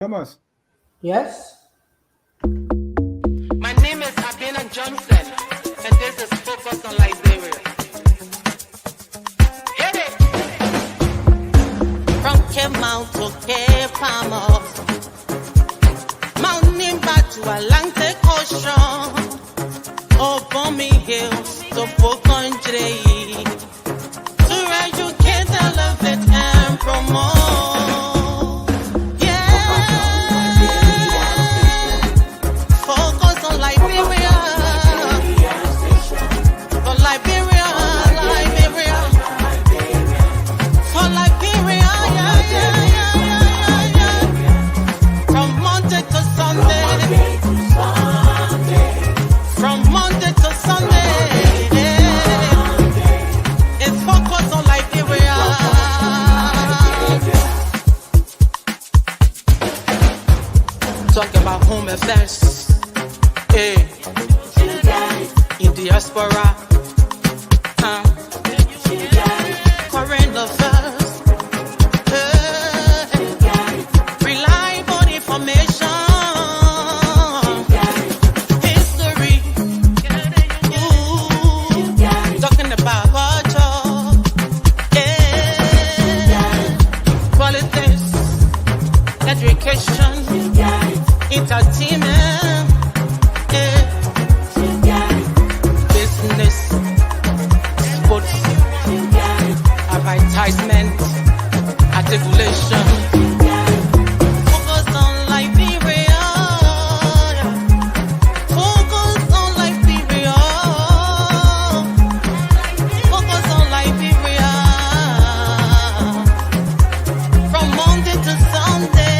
Thomas. Yes. My name is Abina Johnson, and this is Focus on Liberia. Hit it! From Cape Mount to Cape Palmas, Mount Nimba to Atlantic Ocean, Obomi Hills to Bokonjre, to educate, elevate, and promote. Talk about home affairs, in diaspora, current affairs, reliable information, history, talking about culture, politics, education, entertainment, business, sports, advertisement, articulation. Focus on Liberia. Focus on Liberia. Focus on Liberia. From Monday to Sunday.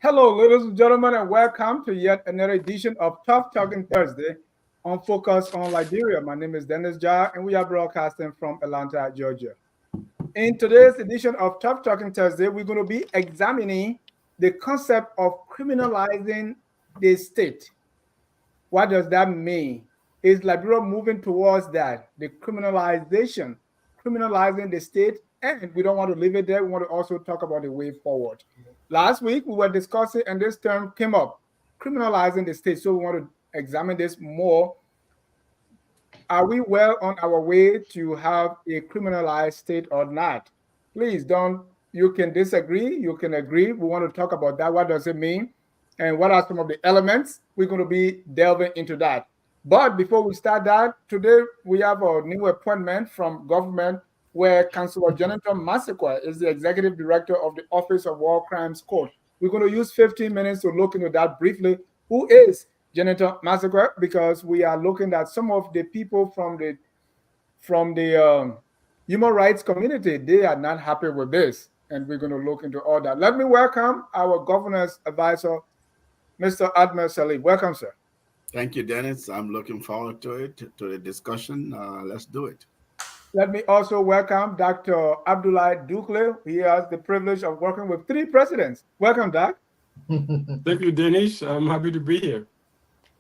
Hello, ladies and gentlemen, and welcome to yet another edition of Tough Talking Thursday on Focus on Liberia. My name is Dennis Jar, and we are broadcasting from Atlanta, Georgia. In today's edition of Tough Talking Thursday, we're going to be examining the concept of criminalizing the state. What does that mean? Is Liberia moving towards that, the criminalizing the state? And we don't want to leave it there. We want to also talk about the way forward. Last week, we were discussing, and this term came up, criminalizing the state. So we want to examine this more. Are we well on our way to have a criminalized state or not? Please don't, you can disagree, you can agree. We want to talk about that. What does it mean? And what are some of the elements? We're going to be delving into that. But before we start that, today we have a new appointment from government where Councillor Jonathan Massaquoi is the Executive Director of the Office of War Crimes Court. We're going to use 15 minutes to look into that briefly. Who is Jonathan Massaquoi? Because we are looking at some of the people from the human rights community. They are not happy with this, and we're going to look into all that. Let me welcome our Governor's Advisor, Mr. Admiral Salib. Welcome, sir. Thank you, Dennis. I'm looking forward to it, to the discussion. Let's do it. Let me also welcome Dr. Abdullah Dukle. He has the privilege of working with 3 presidents. Welcome, Doc. Thank you, Dennis. I'm happy to be here.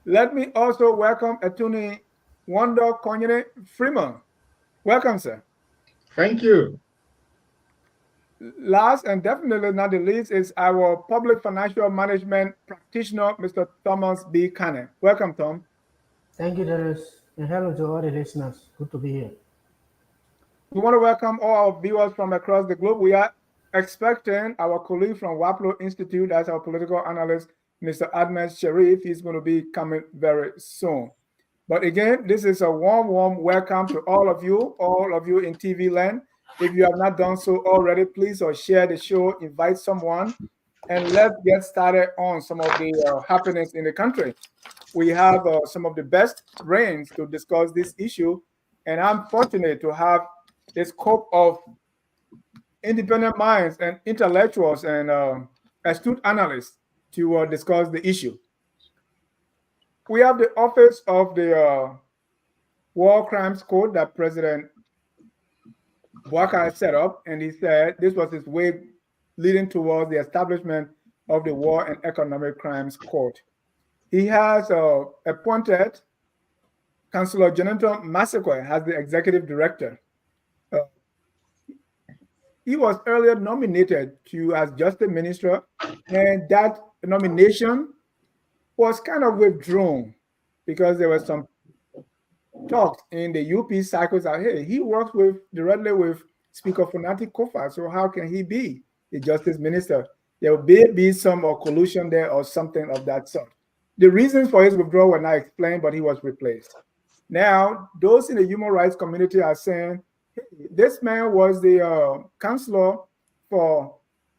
Let me also welcome Attorney Wanda Konyene Freeman. Welcome, sir. Thank you. Last and definitely not the least is our public financial management practitioner, Mr. Thomas B. Cannon. Welcome, Tom. Thank you, Dennis. And hello to all the listeners. Good to be here. We want to welcome all our viewers from across the globe. We are expecting our colleague from WAPLO Institute, as our political analyst, Mr. Ahmed Sharif. He's going to be coming very soon. But again, this is a warm welcome to all of you in TV land. If you have not done so already, please share the show, invite someone, and let's get started on some of the happenings in the country. We have some of the best brains to discuss this issue, and I'm fortunate to have the scope of independent minds and intellectuals and astute analysts to discuss the issue. We have the Office of the War Crimes Court that President Bouakai set up, and he said this was his way leading towards the establishment of the War and Economic Crimes Court. He has appointed Councillor Jonathan Massaquoi as the executive director. he was earlier nominated to as Justice Minister, and that nomination was kind of withdrawn because there was some talks in the UP cycles that hey, he works with directly with Speaker Fonati Kofa, so how can he be the Justice Minister? There will be some collusion there or something of that sort. The reasons for his withdrawal were not explained, but he was replaced. Now, those in the human rights community are saying hey, this man was the counselor for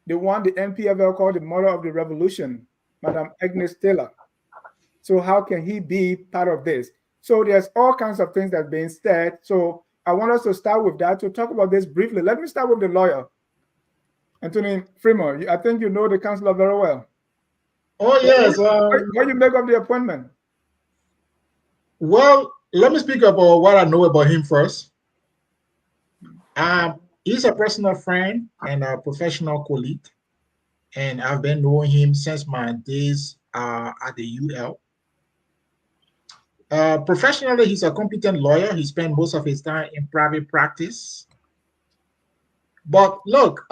the NPFL called the Mother of the Revolution, Madam Agnes Taylor. So how can he be part of this? So there's all kinds of things that's being said. So I want us to start with that, to talk about this briefly. Let me start with the lawyer, Anthony Freeman. I think you know the counselor very well. Oh, yes. What do you make of the appointment? Well, let me speak about what I know about him first. He's a personal friend and a professional colleague, and I've been knowing him since my days at the UL. Professionally, he's a competent lawyer. He spent most of his time in private practice. But look,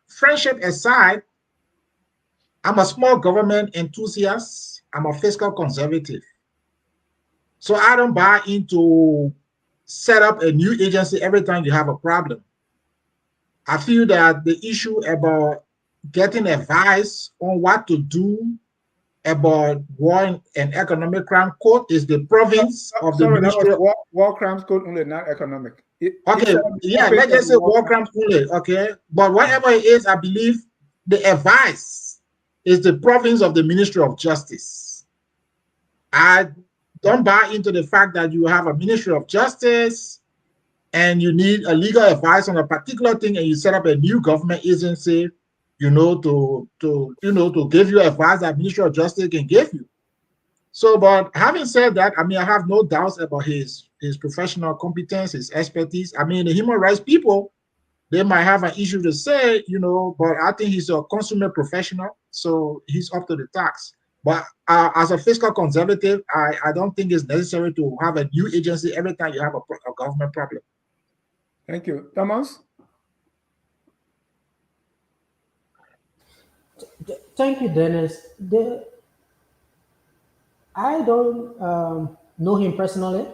friendship aside, I'm a small government enthusiast. I'm a fiscal conservative. So I don't buy into set up a new agency every time you have a problem. I feel that the issue about getting advice on what to do about war and economic crime court is the province of the Ministry of War Crimes Code only, not economic. Okay, yeah, let's just say war crimes only, okay? But whatever it is, I believe the advice is the province of the Ministry of Justice. I don't buy into the fact that you have a Ministry of Justice and you need a legal advice on a particular thing and you set up a new government agency, to give you advice that Ministry of Justice can give you. So, but having said that, I mean, I have no doubts about his professional competence, his expertise. I mean, the human rights people, they might have an issue to say, but I think he's a consummate professional, so he's up to the task. But as a fiscal conservative, I don't think it's necessary to have a new agency every time you have a government problem. Thank you. Thomas? Thank you, Dennis. I don't know him personally.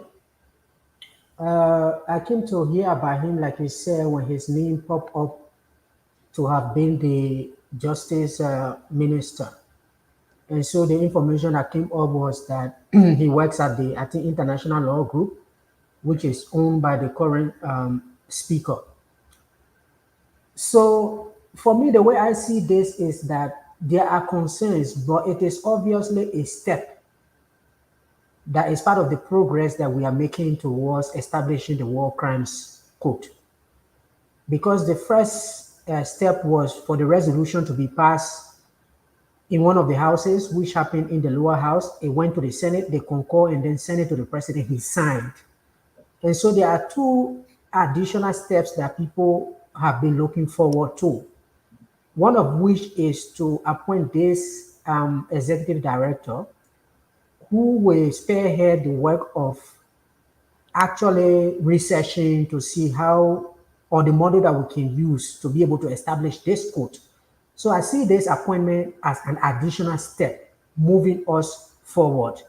I came to hear about him, like you said, when his name popped up to have been the justice minister. And so the information that came up was that he works at the, I think, International Law Group, which is owned by the current speaker. So for me, the way I see this is that there are concerns, but it is obviously a step that is part of the progress that we are making towards establishing the War Crimes Code. Because the first step was for the resolution to be passed in one of the houses, which happened in the lower house. It went to the Senate, they concurred, and then sent it to the president, he signed. And so there are two additional steps that people have been looking forward to. One of which is to appoint this executive director who will spearhead the work of actually researching to see how, or the model that we can use to be able to establish this code. So I see this appointment as an additional step moving us forward.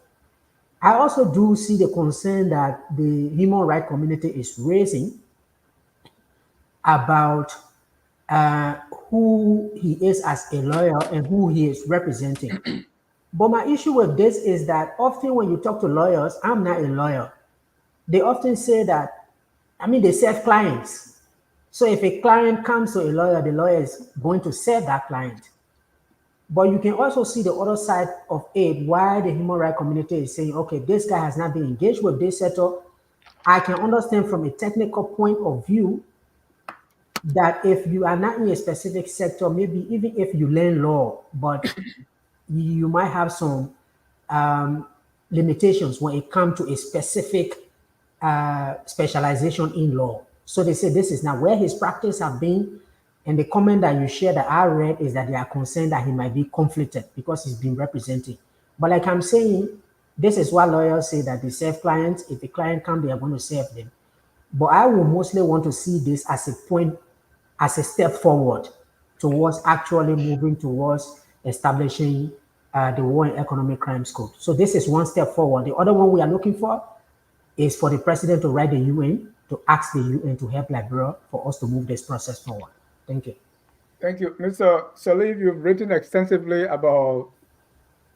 I also do see the concern that the human rights community is raising about who he is as a lawyer and who he is representing. But my issue with this is that often when you talk to lawyers, I'm not a lawyer. They often say that, they serve clients. So if a client comes to a lawyer, the lawyer is going to serve that client. But you can also see the other side of it, why the human rights community is saying, okay, this guy has not been engaged with this setup. I can understand from a technical point of view that if you are not in a specific sector, maybe even if you learn law, but you might have some limitations when it comes to a specific specialization in law. So they say this is not where his practice have been. And the comment that you share that I read is that they are concerned that he might be conflicted because he's been representing. But like I'm saying, this is what lawyers say, that they serve clients. If the client comes, they are going to serve them. But I will mostly want to see this as a point as a step forward towards actually moving towards establishing the War and Economic Crimes Code. So this is one step forward. The other one we are looking for is for the president to write the UN to ask the UN to help Liberia for us to move this process forward. Thank you. Thank you. Mr. Salif, you've written extensively about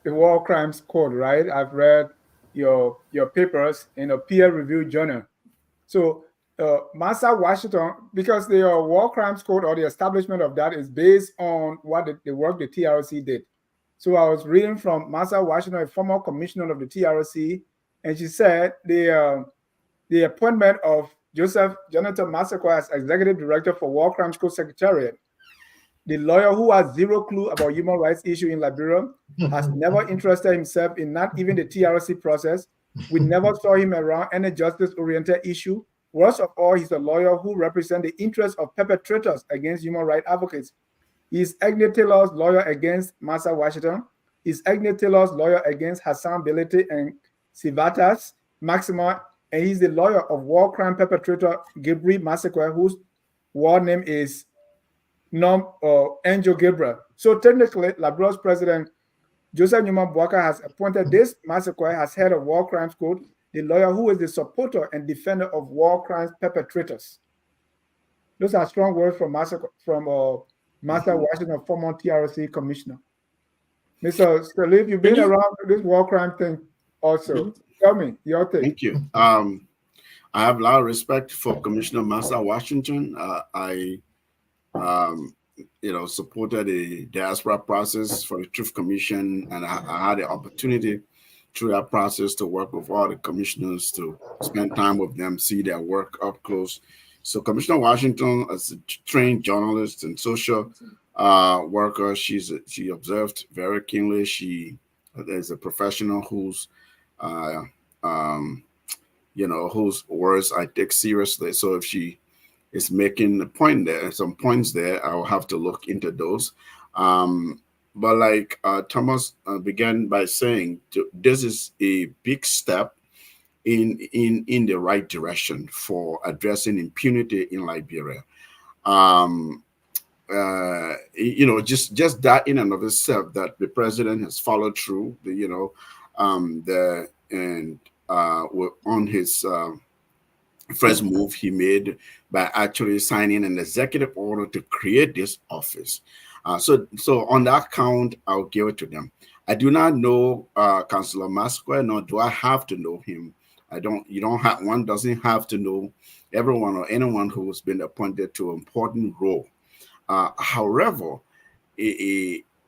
the War Crimes Code, right? I've read your papers in a peer-reviewed journal. So, Massa Washington, because the War Crimes Code or the establishment of that is based on what the work the TRC did. So I was reading from Massa Washington, a former commissioner of the TRC, and she said the appointment of Joseph Jonathan Massaquoi as executive director for War Crimes Code Secretariat, the lawyer who has zero clue about human rights issue in Liberia, has never interested himself in not even the TRC process. We never saw him around any justice-oriented issue. Worst of all, he's a lawyer who represents the interests of perpetrators against human rights advocates. He's Agnew Taylor's lawyer against Massa Washington. He's Agnew Taylor's lawyer against Hassan Belete and Sivatas Maxima, and he's the lawyer of war crime perpetrator Gabriel Massaquoi, whose war name is Angel Gabriel. So technically, Liberia's president Joseph Newman Bouaka has appointed this Massaquoi as head of War Crimes Code, the lawyer who is the supporter and defender of war crimes perpetrators. Those are strong words from Master Washington, former TRC commissioner. Mr. Salif, you've been around this war crime thing also. Tell me your take. Thank you. I have a lot of respect for Commissioner Master Washington. I supported the diaspora process for the Truth Commission, and I had the opportunity through that process to work with all the commissioners, to spend time with them, see their work up close. So Commissioner Washington, as a trained journalist and social worker, she observed very keenly. She is a professional whose whose words I take seriously. So if she is making a point there, some points there, I'll have to look into those. But like Thomas began by saying, this is a big step in the right direction for addressing impunity in Liberia. Just that in and of itself, that the president has followed through, on his first move he made by actually signing an executive order to create this office. So on that count, I'll give it to them. I do not know Councillor Masquer, nor do I have to know him. One doesn't have to know everyone or anyone who has been appointed to an important role. However,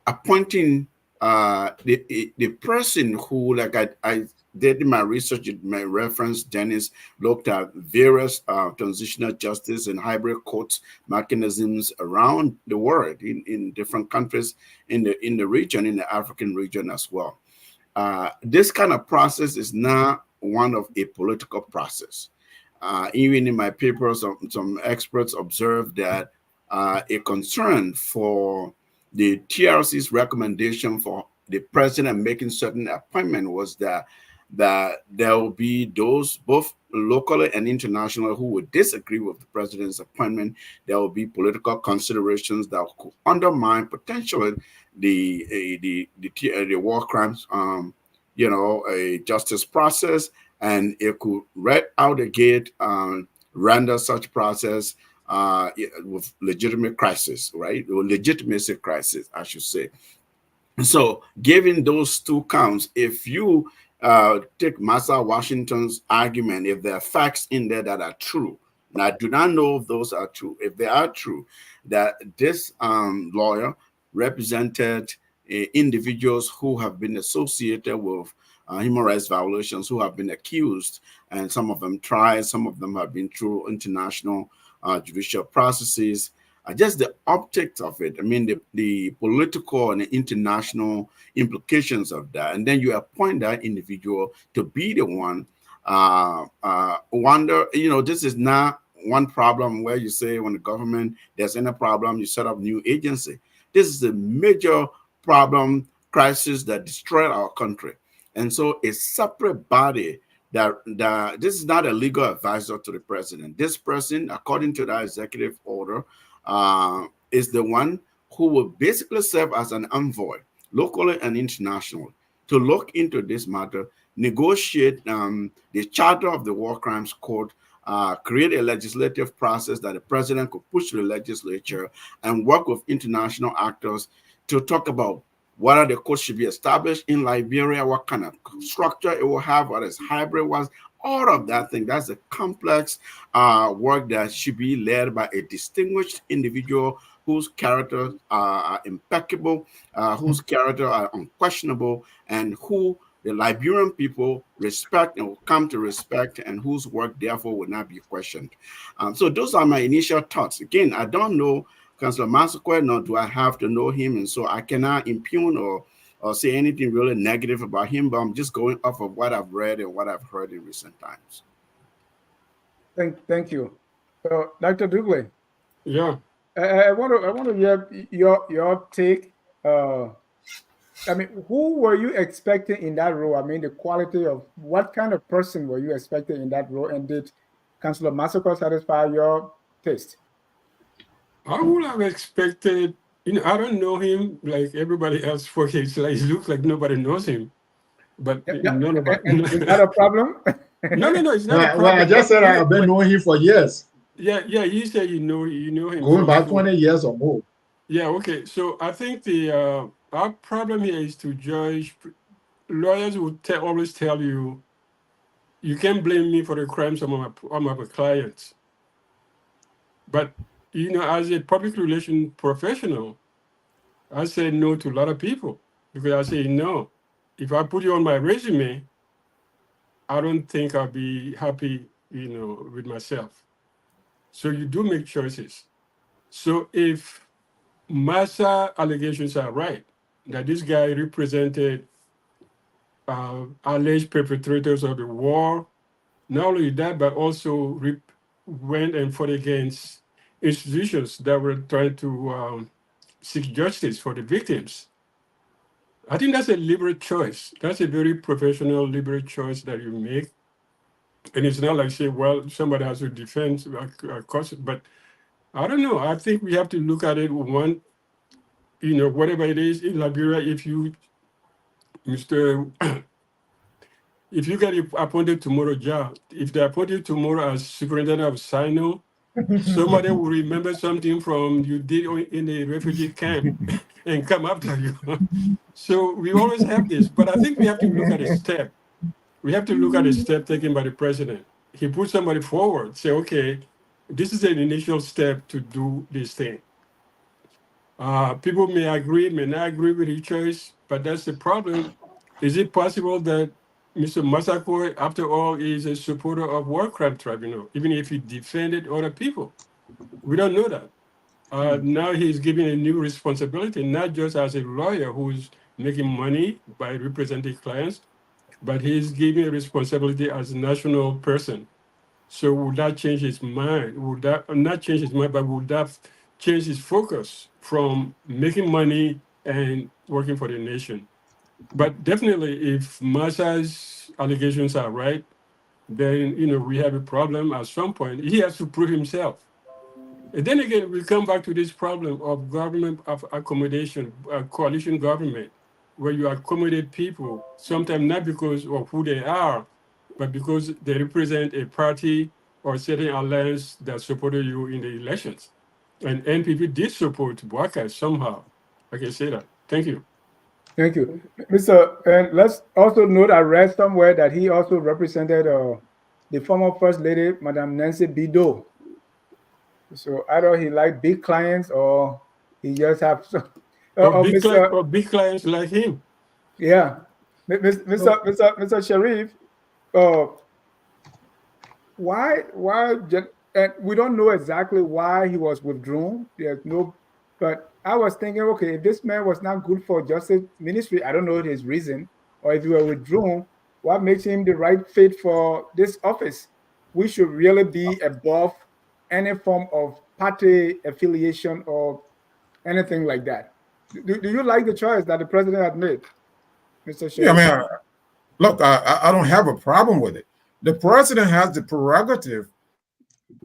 appointing the person who, like I did in my research, my reference, Dennis looked at various transitional justice and hybrid courts mechanisms around the world in different countries in the region, in the African region as well. This kind of process is not one of a political process. Even in my papers, some experts observed that a concern for the TRC's recommendation for the president making certain appointment was that there will be those both locally and international who would disagree with the president's appointment. There will be political considerations that could undermine potentially the war crimes a justice process, and it could right out the gate render such process with legitimate crisis, right? Or legitimacy crisis, I should say. So given those two counts, if you take Massa Washington's argument, if there are facts in there that are true, and I do not know if those are true, if they are true, that this lawyer represented individuals who have been associated with human rights violations, who have been accused, and some of them tried, some of them have been through international judicial processes. Just the optics of it, I mean, the political and the international implications of that, and then you appoint that individual to be the one. This is not one problem where you say when the government, there's any problem, you set up new agency. This is a major problem, crisis that destroyed our country. And so a separate body that this is not a legal advisor to the president. This person, according to that executive order, is the one who will basically serve as an envoy, locally and internationally, to look into this matter, negotiate the charter of the War Crimes Court, create a legislative process that the president could push to the legislature, and work with international actors to talk about whether the court should be established in Liberia, what kind of structure it will have, what its hybrid was, all of that thing. That's a complex work that should be led by a distinguished individual whose character are impeccable, whose character are unquestionable, and who the Liberian people respect and will come to respect, and whose work therefore will not be questioned. So those are my initial thoughts. Again, I don't know Councillor Massaquoi, nor do I have to know him, and so I cannot impugn or say anything really negative about him, but I'm just going off of what I've read and what I've heard in recent times. Thank you. So, Dr. Dugley. Yeah. I want to hear your take. I mean, who were you expecting in that role? I mean, the quality of what kind of person were you expecting in that role, and did Councillor Massaquoi satisfy your taste? I would have expected, I don't know him like everybody else for his, like, it looks like nobody knows him. But none of us. Is that a problem? No, it's not a problem. Well, I just said I've been knowing him for years. Yeah, you said you know him. Going back 20 years or more. Yeah, okay. So I think our problem here is to judge. Lawyers will always tell you, you can't blame me for the crimes of my clients. But, as a public relation professional, I say no to a lot of people because I say, no, if I put you on my resume, I don't think I'll be happy, with myself. So you do make choices. So if Massa allegations are right, that this guy represented alleged perpetrators of the war, not only that, but also went and fought against institutions that were trying to seek justice for the victims. I think that's a liberal choice. That's a very professional, liberal choice that you make. And it's not like, say, well, somebody has to defend a cause, but I don't know. I think we have to look at it one, whatever it is in Liberia, if you, Mr. if you get appointed tomorrow, if they appoint you tomorrow as superintendent of Sino, somebody will remember something from you did in the refugee camp and come after you. So we always have this, but I think we have to look at a step. We have to look at a step taken by the president. He put somebody forward, say, okay, this is an initial step to do this thing. People may agree, may not agree with his choice, but that's the problem. Is it possible that Mr. Massaquoi, after all, is a supporter of war crime tribunal, even if he defended other people? We don't know that. Now he's given a new responsibility, not just as a lawyer who's making money by representing clients, but he's given a responsibility as a national person. So would that change his mind? Would that not change his mind, but would that change his focus from making money and working for the nation? But definitely, if Massa's allegations are right, then we have a problem at some point. He has to prove himself. And then again, we come back to this problem of government of accommodation, coalition government, where you accommodate people, sometimes not because of who they are, but because they represent a party or certain alliance that supported you in the elections. And NPP did support Bouaka somehow. I can say that. Thank you. Thank you. And let's also note, I read somewhere that he also represented the former First Lady, Madame Nancy Bido. So either he liked big clients or he just have some, or big clients like him. Yeah. Mr. Sharif, why and we don't know exactly why he was withdrawn. There's no, but I was thinking, okay, if this man was not good for justice ministry, I don't know his reason, or if he were withdrawn, what makes him the right fit for this office? We should really be above any form of party affiliation or anything like that. Do you like the choice that the president had made, Mr. Sharif? Yeah, man. Look, I don't have a problem with it. The president has the prerogative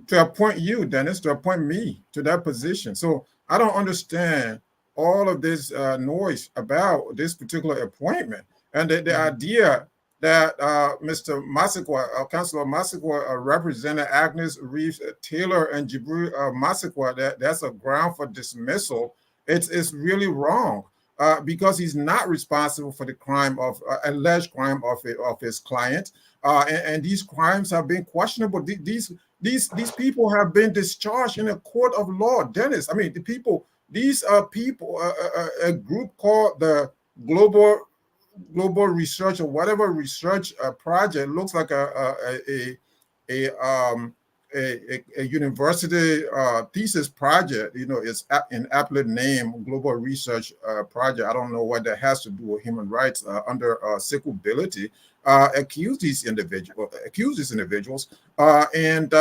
to appoint you, Dennis, to appoint me to that position. So I don't understand all of this noise about this particular appointment and the idea that Mr. Massaquoi, Councilor Massaquoi, represented Agnes Reeves Taylor and Jibril Massaquoi, that's a ground for dismissal. It's really wrong. Because he's not responsible for the crime of alleged crime of his client, and these crimes have been questionable. These people have been discharged in a court of law, Dennis. I mean, these are people, a group called the Global Research or whatever research project, looks like a university thesis project. It's an aptly named Global Research Project. I don't know what that has to do with human rights under civiliability. Accuse these individuals, and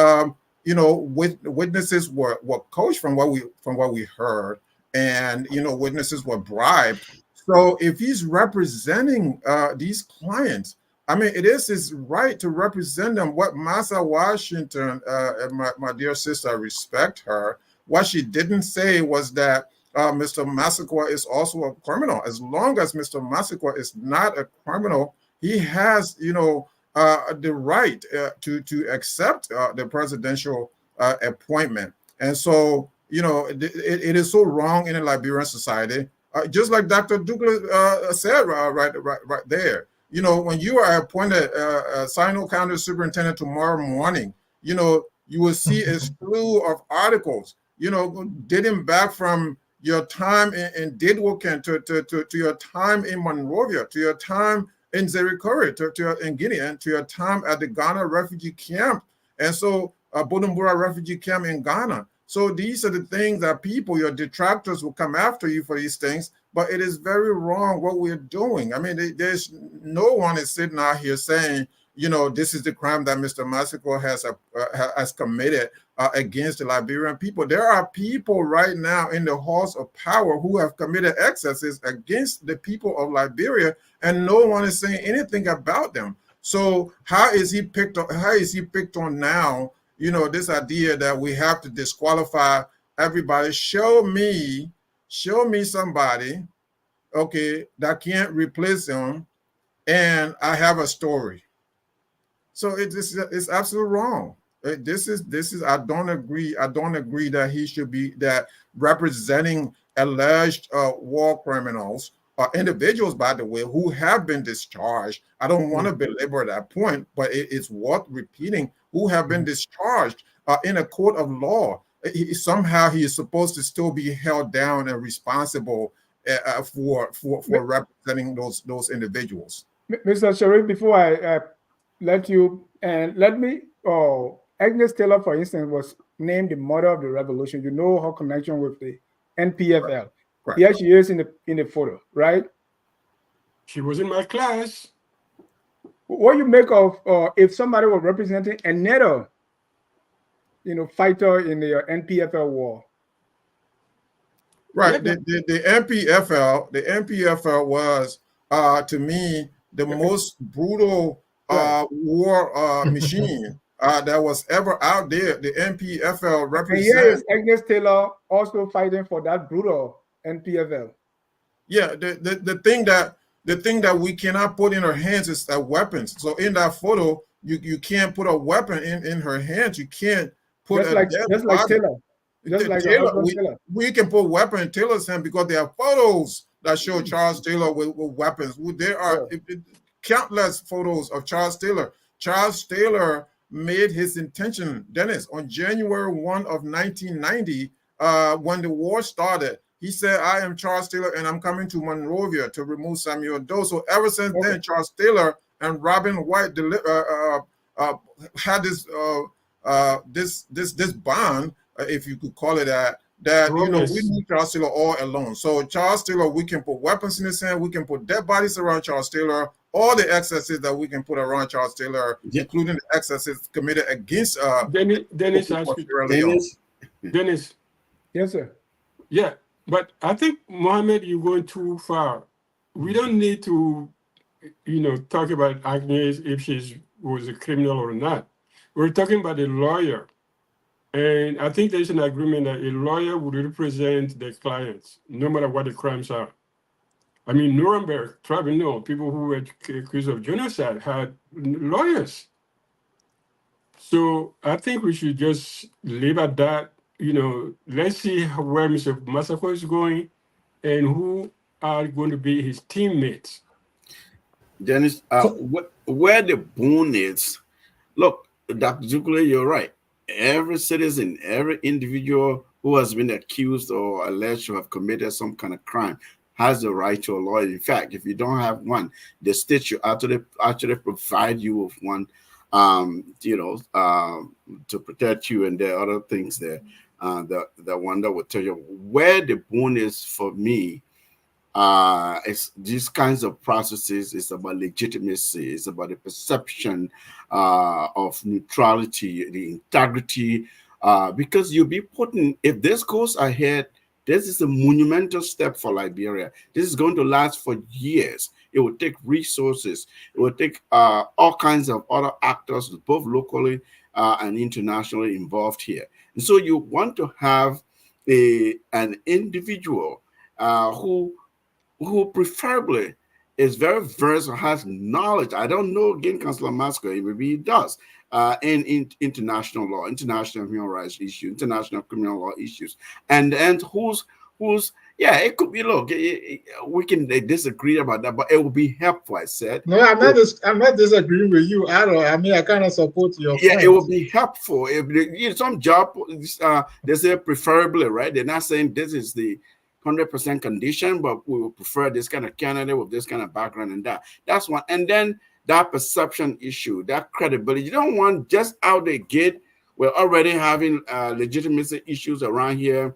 witnesses were coached from what we heard, and witnesses were bribed. So if he's representing these clients, I mean, it is his right to represent them. What Massa Washington, my dear sister, I respect her. What she didn't say was that Mr. Massaquoi is also a criminal. As long as Mr. Massaquoi is not a criminal, he has, the right to accept the presidential appointment. And so, it is so wrong in a Liberian society, just like Dr. Douglas said right there. When you are appointed Sino County Superintendent tomorrow morning, you will see a slew of articles, dating back from your time in Didwoken to your time in Monrovia, to your time in Zerikori, in Guinea, and to your time at the Ghana refugee camp. And so Bujumbura refugee camp in Ghana. So these are the things that your detractors will come after you for these things, but it is very wrong what we're doing. I mean, there's no one is sitting out here saying, this is the crime that Mr. Massaquoi has committed against the Liberian people. There are people right now in the halls of power who have committed excesses against the people of Liberia, and no one is saying anything about them. So how is he picked on now? This idea that we have to disqualify everybody. Show me somebody, okay, that can't replace him, and I have a story. So it's absolutely wrong. This is I don't agree that he should be that representing alleged war criminals, individuals, by the way, who have been discharged. I don't want to belabor that point, but it's worth repeating, who have been discharged in a court of law. Somehow he is supposed to still be held down and responsible for representing those individuals. Mr. Sharif, before I let you, and let me, Agnes Taylor, for instance, was named the mother of the revolution. You know her connection with the NPFL. Right. Here she is in the photo, right? She was in my class. What do you make of if somebody was representing another, fighter in the NPFL war? Right. The NPFL was, to me, the most brutal war machine that was ever out there. The NPFL represents. And here is Agnes Taylor also fighting for that brutal NPFL. Yeah, the thing that we cannot put in her hands is weapons. So in that photo, you can't put a weapon in her hands. You can't put just like Taylor. Just like Taylor, we can put weapon in Taylor's hand because there are photos that show Charles Taylor with weapons. There are countless photos of Charles Taylor. Charles Taylor made his intention, Dennis, on January 1 of 1990, when the war started. He said, I am Charles Taylor and I'm coming to Monrovia to remove Samuel Doe. So ever since then, Charles Taylor and Robin White had this bond, if you could call it that, we need Charles Taylor all alone. So Charles Taylor, we can put weapons in his hand, we can put dead bodies around Charles Taylor, all the excesses that we can put around Charles Taylor, including the excesses committed against Dennis. Yes, sir. Yeah, but I think, Mohammed, you're going too far. We don't need to, talk about Agnes if she was a criminal or not. We're talking about a lawyer And I think there's an agreement that a lawyer would represent the clients, no matter what the crimes are. I mean, Nuremberg tribunal, people who were accused of genocide had lawyers. So I think we should just leave at that. Let's see where Mr. Masako is going and who are going to be his teammates. Dennis, where the bone is, look, Dr. Zukule, you're right. Every citizen, every individual who has been accused or alleged to have committed some kind of crime has the right to a lawyer. In fact, if you don't have one, the state should actually provide you with one, to protect you. And there are other things there. The one that will tell you where the bone is for me. It's these kinds of processes. It's about legitimacy. It's about the perception of neutrality, the integrity. Because you'll be putting, if this goes ahead, this is a monumental step for Liberia. This is going to last for years. It will take resources. It will take all kinds of other actors, both locally and internationally, involved here. And so you want to have an individual who preferably is very versed or has knowledge. I don't know, again, Councillor Masco, maybe he does, in international law, international human rights issues, international criminal law issues, and who's yeah, it could be, look, we can disagree about that, but it will be helpful, I said. No, I'm not disagreeing with you at all. I mean, I kind of support your point. It will be helpful. If some job, they say preferably, right? They're not saying this is the 100% condition, but we would prefer this kind of candidate with this kind of background and that. That's one. And then that perception issue, that credibility. You don't want just out the gate. We're already having legitimacy issues around here.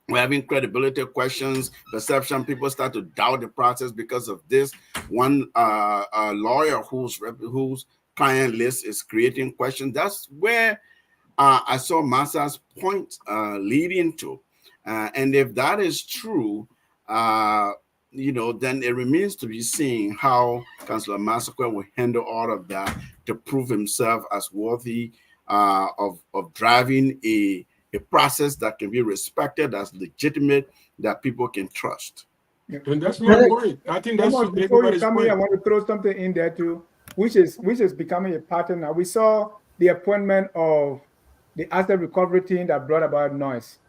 We're having credibility questions, perception. People start to doubt the process because of this. One lawyer whose client list is creating questions. That's where I saw Masa's point leading to. And if that is true, then it remains to be seen how Councillor Massaquoi will handle all of that to prove himself as worthy of driving a process that can be respected, that's legitimate, that people can trust. Yeah. And that's my point. I think that's before you come here, I want to throw something in there too, which is becoming a pattern now. We saw the appointment of the asset recovery team that brought about noise.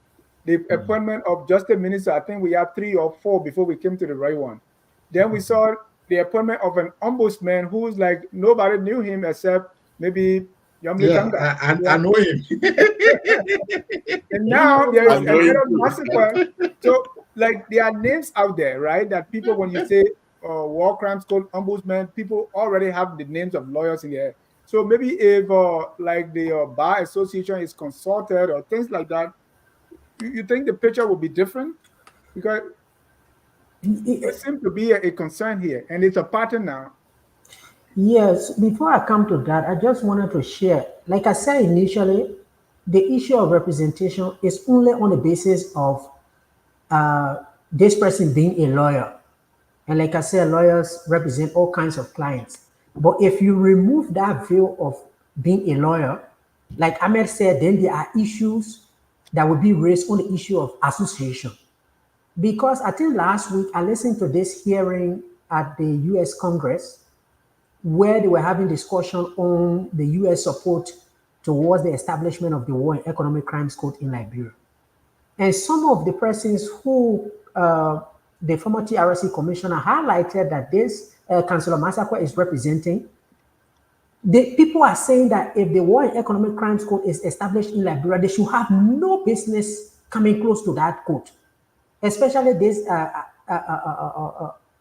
The appointment of Justice Minister, I think we had 3 or 4 before we came to the right one. Then we saw the appointment of an ombudsman who's like nobody knew him except maybe Yomli Kanga. I know him. And now there is another massacre. So like there are names out there, right? That people, when you say war crimes code ombudsman, people already have the names of lawyers in there. So maybe if like the bar association is consulted or things like that, you think the picture will be different? Because it seems to be a concern here, and it's a pattern now. Yes, before I come to that, I just wanted to share, like I said initially, the issue of representation is only on the basis of this person being a lawyer. And like I said, lawyers represent all kinds of clients. But if you remove that veil of being a lawyer, like Ahmed said, then there are issues that will be raised on the issue of association. Because I think last week I listened to this hearing at the US Congress where they were having discussion on the US support towards the establishment of the War and Economic Crimes Code in Liberia. And some of the persons who the former TRC commissioner highlighted that this Councillor Masakwa is representing, the people are saying that if the War and Economic Crimes Code is established in Liberia, they should have no business coming close to that code, especially this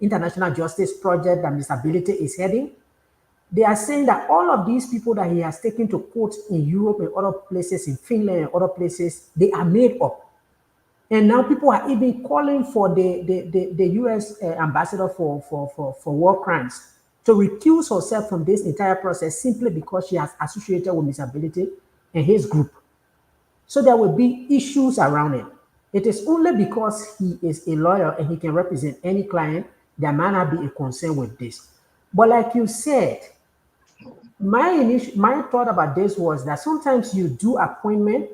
international justice project that Mr. Ability is heading. They are saying that all of these people that he has taken to court in Europe and other places, in Finland and other places, they are made up. And now people are even calling for the US ambassador for war crimes to recuse herself from this entire process simply because she has associated with Mr. Ability and his group. So there will be issues around it. It is only because he is a lawyer and he can represent any client there might not be a concern with this. But like you said, my thought about this was that sometimes you do appointment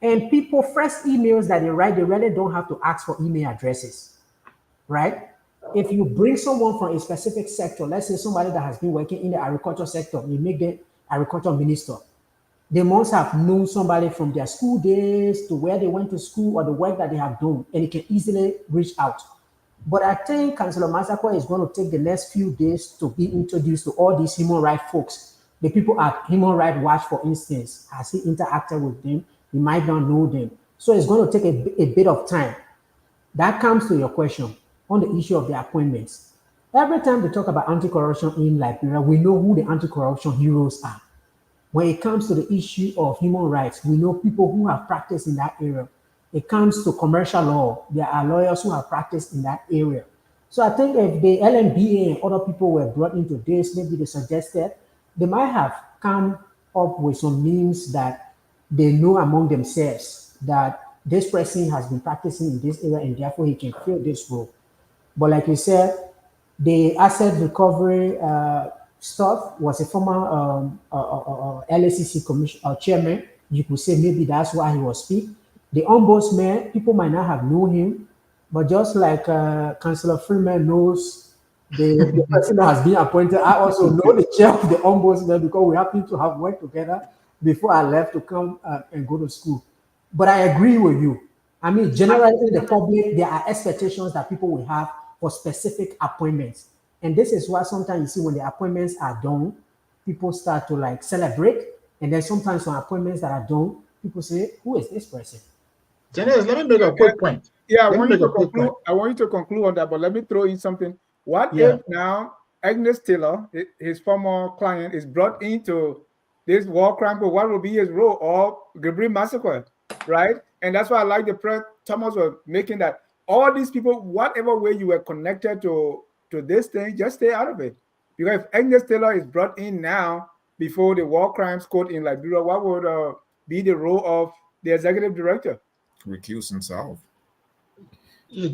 And people, first emails that they write, they really don't have to ask for email addresses, right? If you bring someone from a specific sector, let's say somebody that has been working in the agriculture sector, you make them agriculture minister. They must have known somebody from their school days to where they went to school or the work that they have done, and it can easily reach out. But I think Councillor Masako is going to take the next few days to be introduced to all these human rights folks. The people at Human Rights Watch, for instance, has he interacted with them? He might not know them. So it's going to take a bit of time. That comes to your question on the issue of the appointments. Every time we talk about anti-corruption in Liberia, we know who the anti-corruption heroes are. When it comes to the issue of human rights, we know people who have practiced in that area. It comes to commercial law, there are lawyers who have practiced in that area. So I think if the LMBA and other people were brought into this, maybe they suggested, they might have come up with some means that they know among themselves that this person has been practicing in this area and therefore he can fill this role. But like you said, the asset recovery stuff was a former LACC commission chairman. You could say maybe that's why he was speak. The ombudsman, people might not have known him, but just like Councillor Freeman knows the person that has been appointed, I also know the chair of the ombudsman because we happen to have worked together before I left to come and go to school. But I agree with you. I mean, generally in the public, there are expectations that people will have for specific appointments. And this is why sometimes you see when the appointments are done, people start to like celebrate. And then sometimes when appointments that are done, people say, who is this person? Dennis, let me make a quick point. Yeah, I Let me want you make a to quick conclude. point. I want you to conclude on that, but let me throw in something. What Yeah. if now Agnes Taylor, his former client, is brought into this war crime? But what will be his role? Or Gabriel massacre, right? And that's why I like the press. Thomas was making that all these people, whatever way you were connected to this thing, just stay out of it. Because if Agnes Taylor is brought in now before the war crimes court in Liberia, what would be the role of the executive director? Recuse himself. Yeah,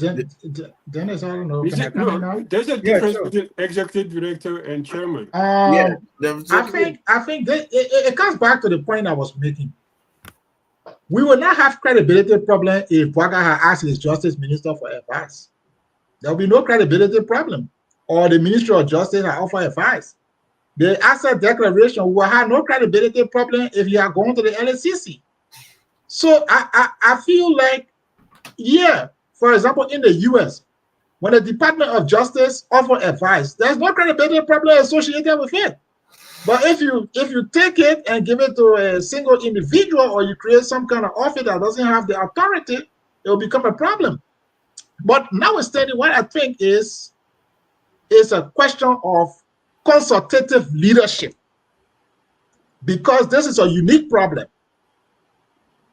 Dennis, I don't know. Can I come in now? There's a Yeah, difference sure. between executive director and chairman. I think it comes back to the point I was making. We will not have credibility problem if Bwaga had asked his justice minister for advice. There will be no credibility problem. Or the Ministry of Justice had offered advice. The asset declaration will have no credibility problem if you are going to the LACC. So I feel like, yeah, for example, in the US, when the Department of Justice offer advice, there's no credibility problem associated with it. But if you take it and give it to a single individual, or you create some kind of office that doesn't have the authority, it will become a problem. But notwithstanding, what I think is a question of consultative leadership, because this is a unique problem.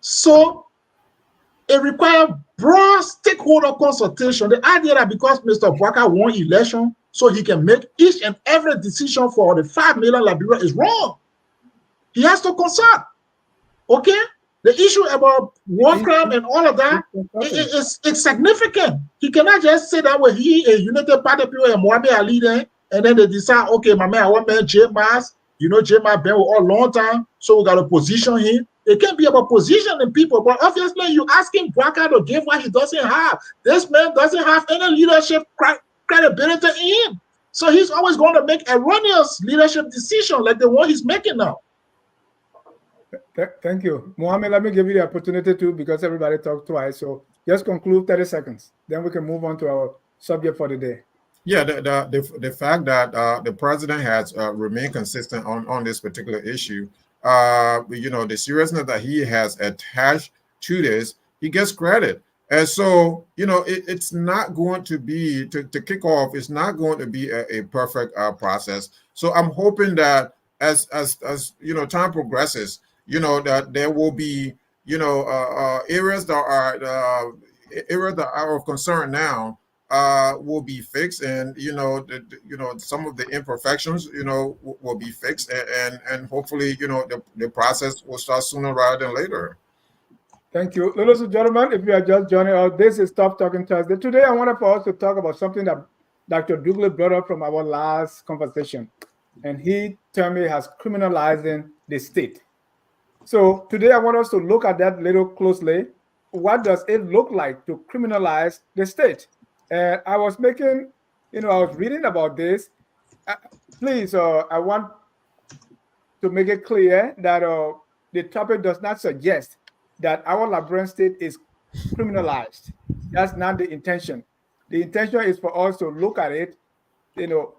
So it requires broad stakeholder consultation. The idea that because Mr. Bwaka won election, so he can make each and every decision for the 5 million Liberia is wrong. He has to consult. Okay? The issue about war crime and all of that, it's significant. He cannot just say that when he a United Party people and Mohamed Ali there, and then they decide, okay, my man, I want man J Mas, you know, J Mas been with all long time, so we got to position him. It can't be about positioning people, but obviously you asking Bwaka to give what he doesn't have. This man doesn't have any leadership credibility in him. So he's always going to make erroneous leadership decisions like the one he's making now. Thank you. Mohammed, let me give you the opportunity to, because everybody talked twice. So just conclude 30 seconds. Then we can move on to our subject for the day. Yeah, the fact that the president has remained consistent on this particular issue, you know, the seriousness that he has attached to this, he gets credit. And so, you know, it's not going to be, to kick off, it's not going to be a perfect process. So I'm hoping that as you know, time progresses, you know, that there will be, you know, areas that are of concern now will be fixed, and you know, some of the imperfections, you know, will be fixed, and hopefully, you know, the process will start sooner rather than later. Thank you. Ladies and gentlemen, if you are just joining us, this is Tough Talking Thursday. Today, I wanted for us to talk about something that Dr. Douglas brought up from our last conversation, and he termed it as criminalizing the state. So today I want us to look at that little closely. What does it look like to criminalize the state? And I was making, I was reading about this. Uh, Please, I want to make it clear that the topic does not suggest that our Liberian state is criminalized. That's not the intention. The intention is for us to look at it, you know,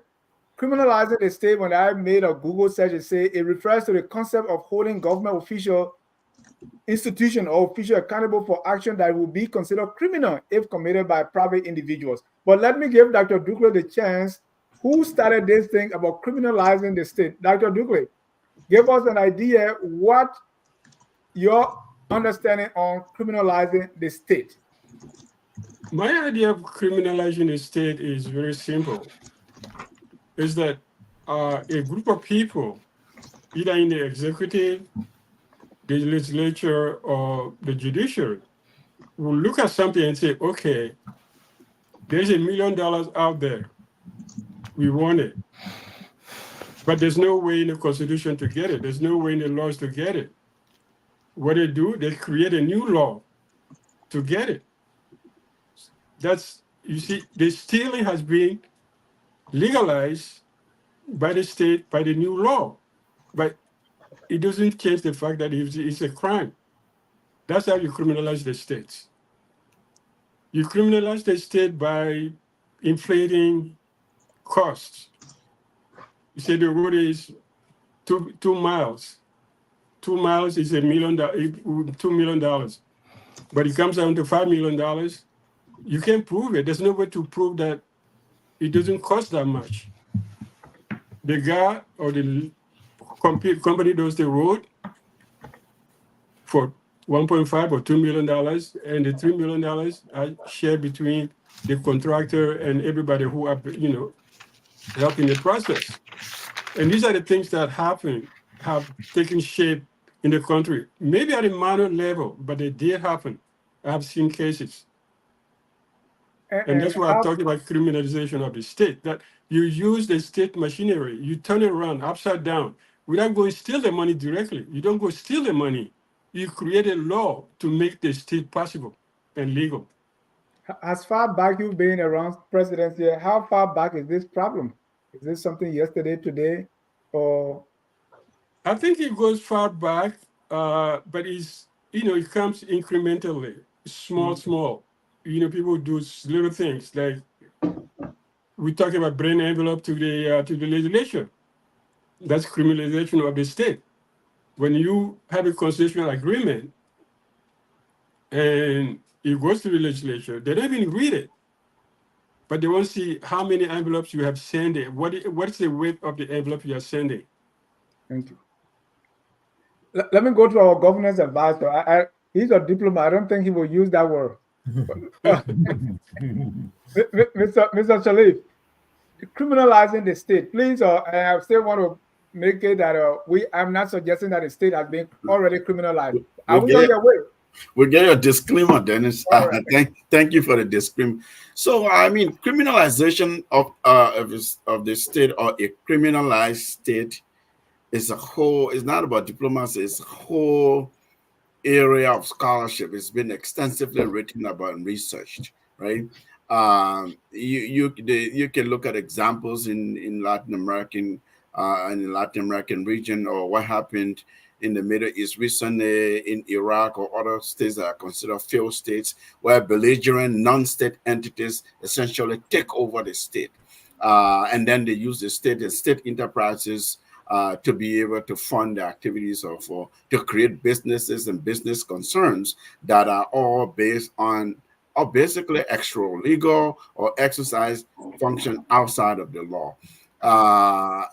criminalizing the state. When I made a Google search, it refers to the concept of holding government official, institution, or official accountable for action that will be considered criminal if committed by private individuals. But let me give Dr. Dukley the chance. Who started this thing about criminalizing the state? Dr. Dukley, give us an idea what your understanding on criminalizing the state. My idea of criminalizing the state is very simple. Is that a group of people, either in the executive, the legislature, or the judiciary, will look at something and say, okay, there's $1 million out there. We want it. But there's no way in the Constitution to get it. There's no way in the laws to get it. What they do, they create a new law to get it. That's, you see, the stealing has been legalized by the state, by the new law. But it doesn't change the fact that it's a crime. That's how you criminalize the states. You criminalize the state by inflating costs. You say the road is 2 miles. 2 miles is $1 million, $2 million. But it comes down to $5 million. You can't prove it. There's no way to prove that it doesn't cost that much. The guy or the company does the road for $1.5 or $2 million, and the $3 million are shared between the contractor and everybody who are, help in the process. And these are the things that have taken shape in the country, maybe at a minor level, but they did happen. I have seen cases. And that's why I'm talking about criminalization of the state, that you use the state machinery, you turn it around upside down without going steal the money directly. You don't go steal the money. You create a law to make the state possible and legal. As far back you've been around presidency, how far back is this problem? Is this something yesterday, today, or? I think it goes far back, but it comes incrementally, small. People do little things like we talk about brain envelope to the legislature. That's criminalization of the state. When you have a constitutional agreement and it goes to the legislature, they don't even read it, but they want to see how many envelopes you have sent. What's the weight of the envelope you are sending? Thank you. Let me go to our governor's advisor. He's a diplomat. I don't think he will use that word. Mr. Shalif, criminalizing the state, please. I still want to make it that I'm not suggesting that the state has been already criminalized. Are we on your way? We'll get your disclaimer, Dennis. Right. Thank you for the disclaimer. So, criminalization of the state, or a criminalized state, is not about diplomacy. It's a whole area of scholarship. It's been extensively written about and researched, right? You can look at examples in Latin American region, or what happened in the Middle East recently, in Iraq or other states that are considered failed states, where belligerent non-state entities essentially take over the state, and then they use the state and state enterprises to be able to fund the activities to create businesses and business concerns that are all based on, or basically extra legal or exercise function outside of the law,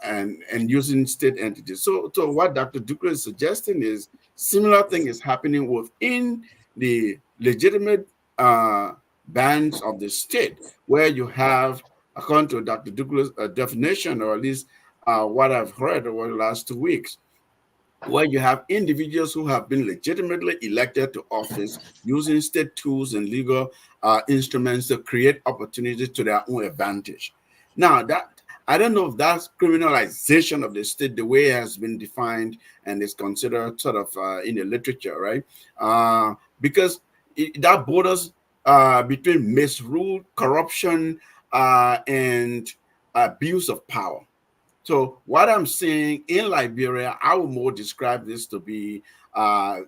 and using state entities. So what Dr. Dukley is suggesting is similar thing is happening within the legitimate bands of the state, where you have, according to Dr. Dukley's definition, or at least what I've heard over the last 2 weeks, where you have individuals who have been legitimately elected to office using state tools and legal instruments to create opportunities to their own advantage. Now, that I don't know if that's criminalization of the state, the way it has been defined and is considered sort of in the literature, right? Because that borders between misrule, corruption, and abuse of power. So what I'm saying in Liberia, I would more describe this to be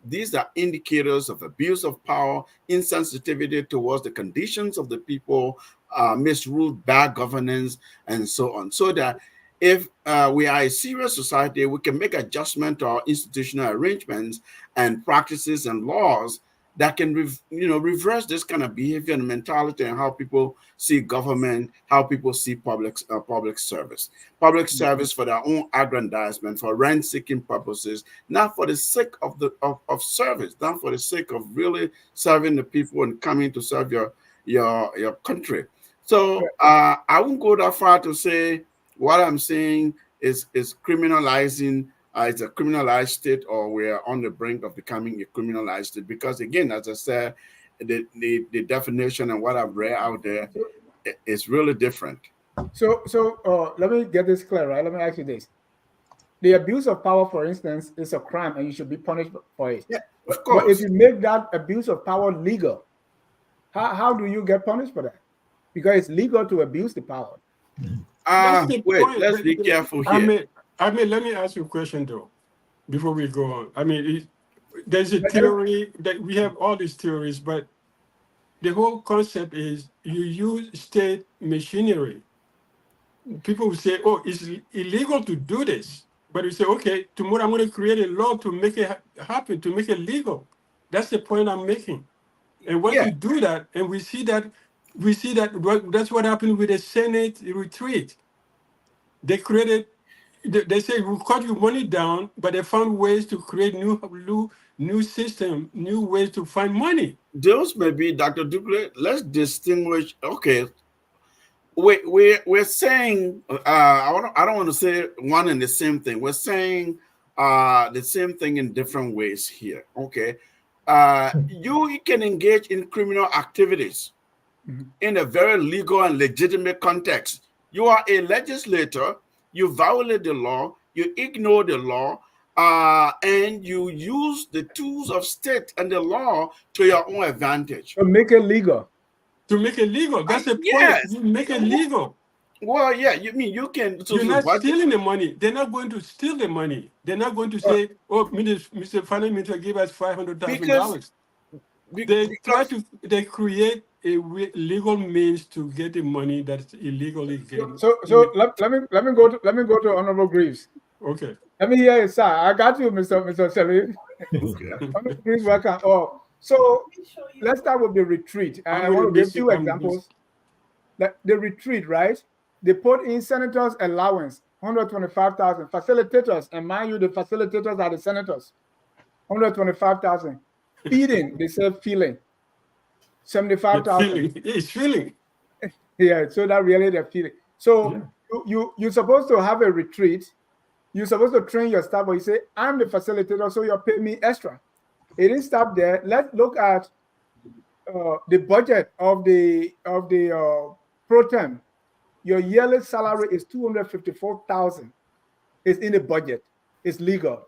these are indicators of abuse of power, insensitivity towards the conditions of the people, misruled, bad governance, and so on. So that if we are a serious society, we can make adjustment to our institutional arrangements and practices and laws that can reverse this kind of behavior and mentality and how people see government, how people see public service for their own aggrandizement, for rent-seeking purposes, not for the sake of of service, not for the sake of really serving the people and coming to serve your country. So I won't go that far to say what I'm saying is criminalizing. It's a criminalized state, or we're on the brink of becoming a criminalized state. Because again, as I said, the definition and what I've read out there is really different. So let me get this clear, right? Let me ask you this: the abuse of power, for instance, is a crime, and you should be punished for it. Yeah, of But if course. you make that abuse of power legal, how do you get punished for that? Because it's legal to abuse the power. That's the Wait, point. let's be careful I here. mean, let me ask you a question though, before we go on. I mean, there's a But theory that we have all these theories, but the whole concept is you use state machinery. People will say, "Oh, it's illegal to do this," but you say, "Okay, tomorrow I'm going to create a law to make it happen, to make it legal." That's the point I'm making. And once Yeah, you do that, and we see that that's what happened with the Senate retreat. They created, they say we'll cut your money down, but they found ways to create new system, new ways to find money. those may be, Dr. Dugle. Let's distinguish. Okay, we're saying I don't want to say one and the same thing. We're saying the same thing in different ways here. Okay, you can engage in criminal activities in a very legal and legitimate context. You are a legislator, you violate the law, you ignore the law, and you use the tools of state and the law to your own advantage. to make it legal. To make it legal, that's the point. Yes. You make it legal. Well, yeah, you mean you can. You're not stealing the money. They're not going to steal the money. They're not going to say, "Oh, Mr. Finance Minister, give us $500,000." They create a legal means to get the money that's illegally getting. So let me go to Honorable Greaves. Okay. Let me hear it, sir. I got you, Mr. Shelly. Honorable Greaves, welcome. Oh, so let's start with the retreat. I want to give two examples. The retreat, right? They put in senators' allowance, 125,000. Facilitators, and mind you, the facilitators are the senators, 125,000. Feeding, they say feeling, 75,000. It's feeling. Yeah, so that really they're feeling. So you're supposed to have a retreat. You're supposed to train your staff, but you say, I'm the facilitator, so you're paying me extra. It didn't stop there. Let's look at the budget of the pro tem. Your yearly salary is 254,000. It's in the budget. It's legal.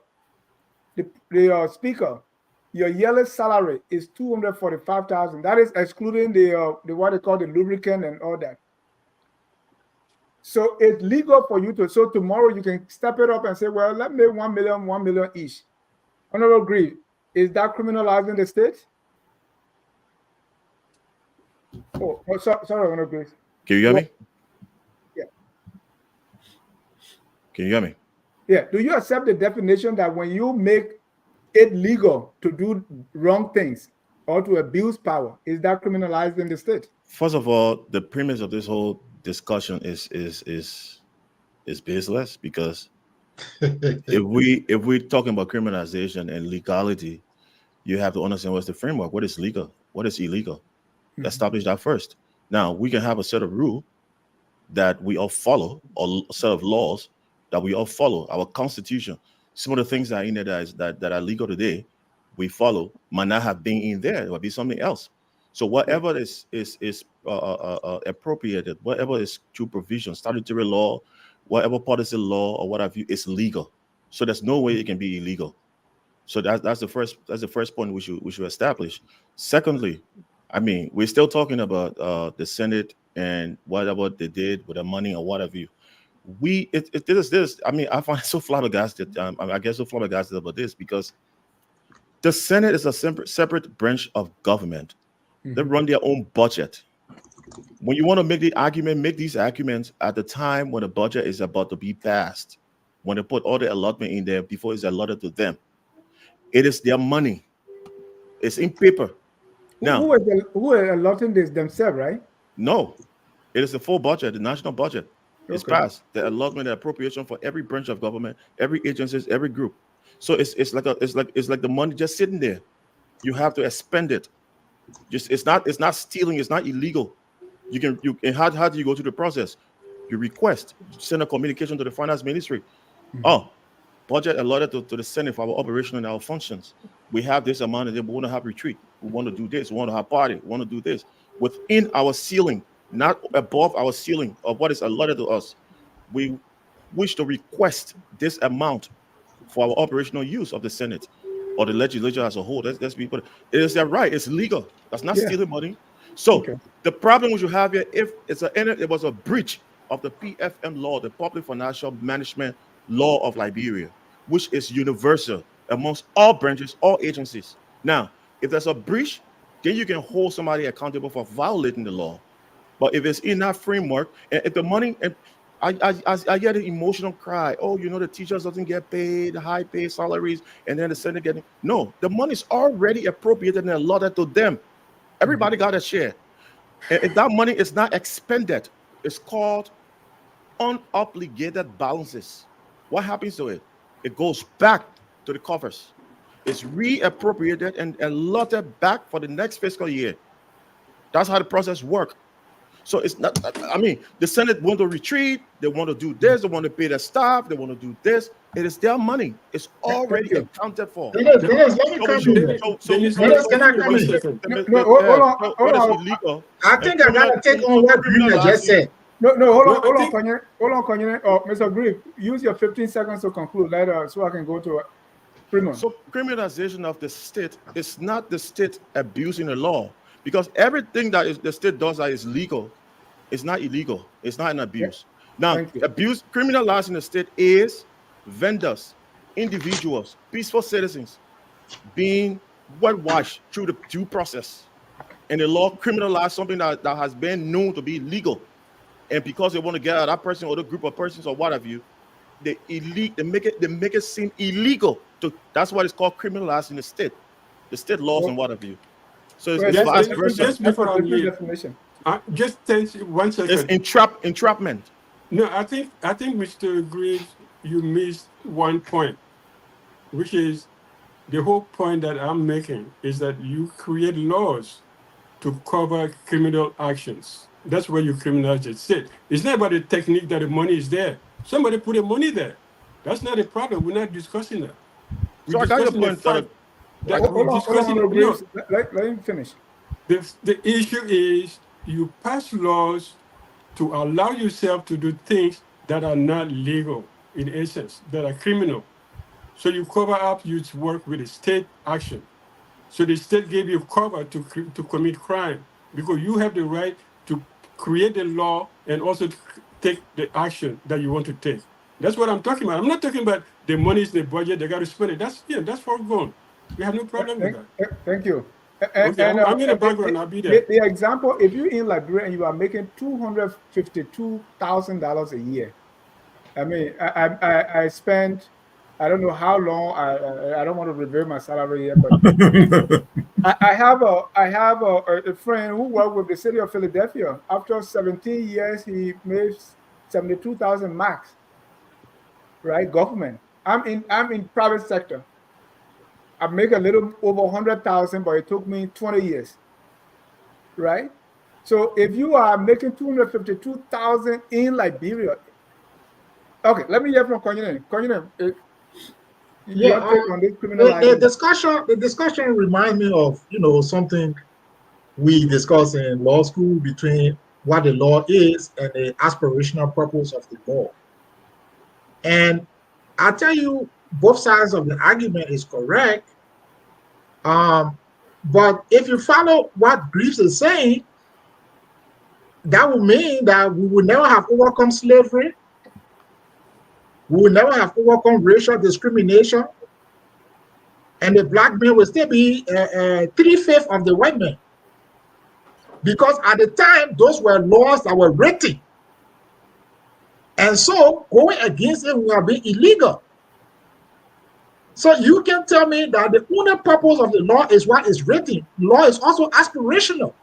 The speaker, your yearly salary is 245,000. That is excluding the what they call the lubricant and all that. So it's legal for you to. So tomorrow you can step it up and say, well, let me 1 million each. Honorable Greaves, is that criminalizing the state? Sorry, Honorable Greaves. Can you hear me? Yeah. Can you hear me? Yeah. Do you accept the definition that when you make it legal to do wrong things or to abuse power, is that criminalizing the state? First of all, the premise of this whole discussion is baseless, because if we're talking about criminalization and legality, you have to understand what's the framework. What is legal? What is illegal? Establish that first. Now we can have a set of rules that we all follow, or a set of laws that we all follow. Our constitution, some of the things that are in there that are legal today, we follow, might not have been in there. It might be something else. So whatever is appropriated, whatever is through provision, statutory law, whatever policy law or what have you, is legal. So there's no way it can be illegal. So that's the first point we should establish. Secondly, I mean, we're still talking about the Senate and whatever they did with the money or what have you. This. I mean, I find it so flabbergasted. I get so flabbergasted about this because the Senate is a separate branch of government. They run their own budget. When you want to make the argument, make these arguments at the time when the budget is about to be passed, when they put all the allotment in there before it's allotted to them. It is their money. It's in paper. Now, who are allotting this themselves, right? No, it is the full budget, the national budget. It's Okay. passed. The allotment, the appropriation for every branch of government, every agency, every group. So it's like the money just sitting there. You have to expend it. It's not stealing. It's not illegal. How do you go through the process? You request, send a communication to the finance ministry. Oh, budget allotted to the Senate for our operation and our functions. We have this amount of it. We want to have retreat. We want to do this. We want to have party. We want to do this within our ceiling, not above our ceiling of what is allotted to us. We wish to request this amount for our operational use of the Senate or the legislature as a whole. Let's be put. It is their right. It's legal. That's not stealing money. So the problem we should have here, if it was a breach of the PFM law, the Public Financial Management Law of Liberia, which is universal amongst all branches, all agencies. Now, if there's a breach, then you can hold somebody accountable for violating the law. But if it's in that framework, and if the money, and I get an emotional cry, oh, the teachers doesn't get paid, high paid salaries, and then the Senate getting, no, the money's already appropriated and allotted to them. Everybody got a share. And if that money is not expended, it's called unobligated balances. What happens to it? It goes back to the coffers. It's reappropriated and allotted back for the next fiscal year. That's how the process works. So it's not, I mean, the Senate want to retreat, they want to do this, they want to pay their staff, they want to do this. It is their money. It's already accounted for. Dennis, let me come in. Dennis, can I come in? Hold on. I think I gotta take on what Green just said. No, hold on, Kanye. Oh, Mr. Grief, use your 15 seconds to conclude later so I can go to Fremont. So criminalization of the state is not the state abusing the law, because everything that the state does that is legal is not illegal. It's not an abuse. Now, criminalizing the state is vendors, individuals, peaceful citizens being whitewashed through the due process. And the law criminalized something that has been known to be legal. And because they want to get at that person or the group of persons or what have you, they make it seem illegal. That's why it's called criminalizing the state laws and what have you. So it's vice versa. Just before I leave, just take 1 second. It's entrapment. No, I think Mr. Griggs, you missed one point, which is the whole point that I'm making is that you create laws to cover criminal actions. That's where you criminalize the state. It's not about the technique that the money is there. Somebody put the money there. That's not a problem. We're not discussing that. So I got your point. Let him finish. The issue is you pass laws to allow yourself to do things that are not legal, in essence, that are criminal. So you cover up your work with a state action. So the state gave you cover to commit crime because you have the right to create the law and also to take the action that you want to take. That's what I'm talking about. I'm not talking about the money is in the budget, they got to spend it. That's foregone. We have no problem with that. Thank you. Okay, I'm in the background, I'll be there. The example, if you're in Liberia and you are making $252,000 a year, I mean, I spent, I don't know how long, I don't want to reveal my salary yet, but I have a friend who worked with the city of Philadelphia. After 17 years, he made 72,000 max, right? Government. I'm in private sector. I make a little over 100,000, but it took me 20 years, right? So if you are making 252,000 in Liberia, okay, let me hear from Konyene. Konyene, the discussion reminds me of something we discuss in law school between what the law is and the aspirational purpose of the law. And I tell you, both sides of the argument is correct. But if you follow what Greaves is saying, that would mean that we will never have overcome slavery. We will never have overcome racial discrimination. And the black man will still be 3/5 of the white man. Because at the time, those were laws that were written. And so going against it will be illegal. So you can tell me that the only purpose of the law is what is written. Law is also aspirational.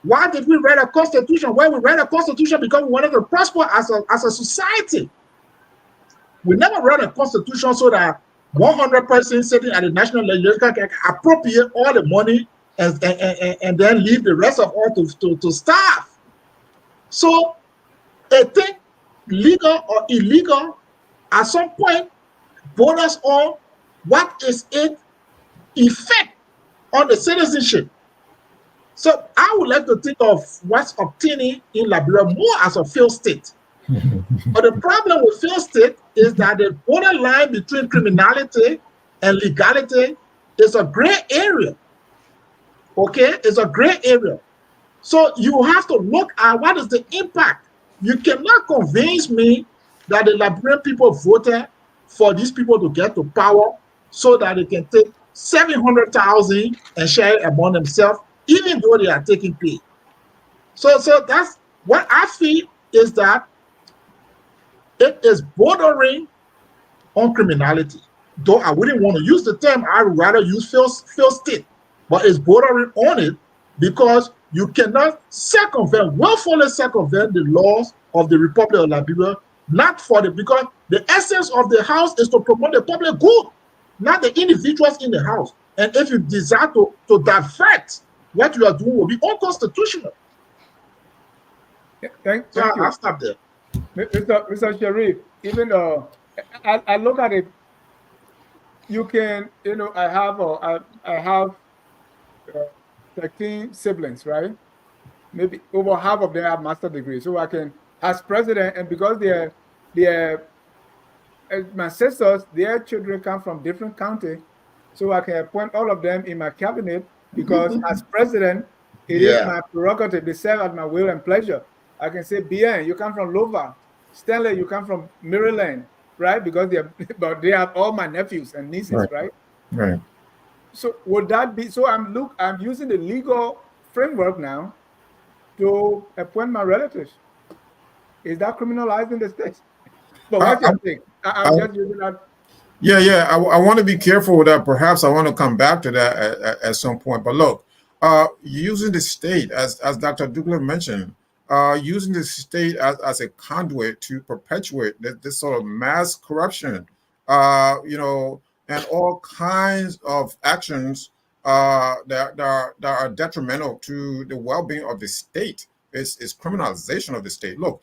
Why did we write a constitution? Well, we write a constitution because we wanted to prosper as a society. We never wrote a constitution so that 100% sitting at the national legislature can appropriate all the money and then leave the rest of all to starve. So a thing, legal or illegal, at some point borders on what is its effect on the citizenship. So I would like to think of what's obtaining in Liberia more as a failed state. But the problem with failed state is that the borderline between criminality and legality is a gray area. Okay, it's a gray area. So you have to look at what is the impact. You cannot convince me that the Liberian people voted for these people to get to power so that they can take 700,000 and share it among themselves, even though they are taking pay. So that's what I feel, is that it is bordering on criminality. Though I wouldn't want to use the term, I would rather use failed state, but it's bordering on it because you cannot willfully circumvent the laws of the Republic of Liberia, because the essence of the house is to promote the public good, not the individuals in the house. And if you desire to divert, what you are doing will be unconstitutional. Thank So you. I'll stop there. Mr. Sharif, even I look at it, you can, I have 13 siblings, right? Maybe over half of them have master's degrees. So I can, as president, and because my sisters, their children come from different counties, so I can appoint all of them in my cabinet because as president, it is my prerogative. They serve at my will and pleasure. I can say, Bien, you come from Louvain. Stanley, you come from Maryland, right? Because they have all my nephews and nieces, right? Right. So would that be, so I'm using the legal framework now to appoint my relatives. Is that criminalizing the state? But what do you think? I'm just using that. Yeah. I want to be careful with that. Perhaps I want to come back to that at some point. But look, using the state, as Dr. Douglas mentioned, using the state as a conduit to perpetuate this sort of mass corruption, and all kinds of actions that are detrimental to the well-being of the state is criminalization of the state. Look,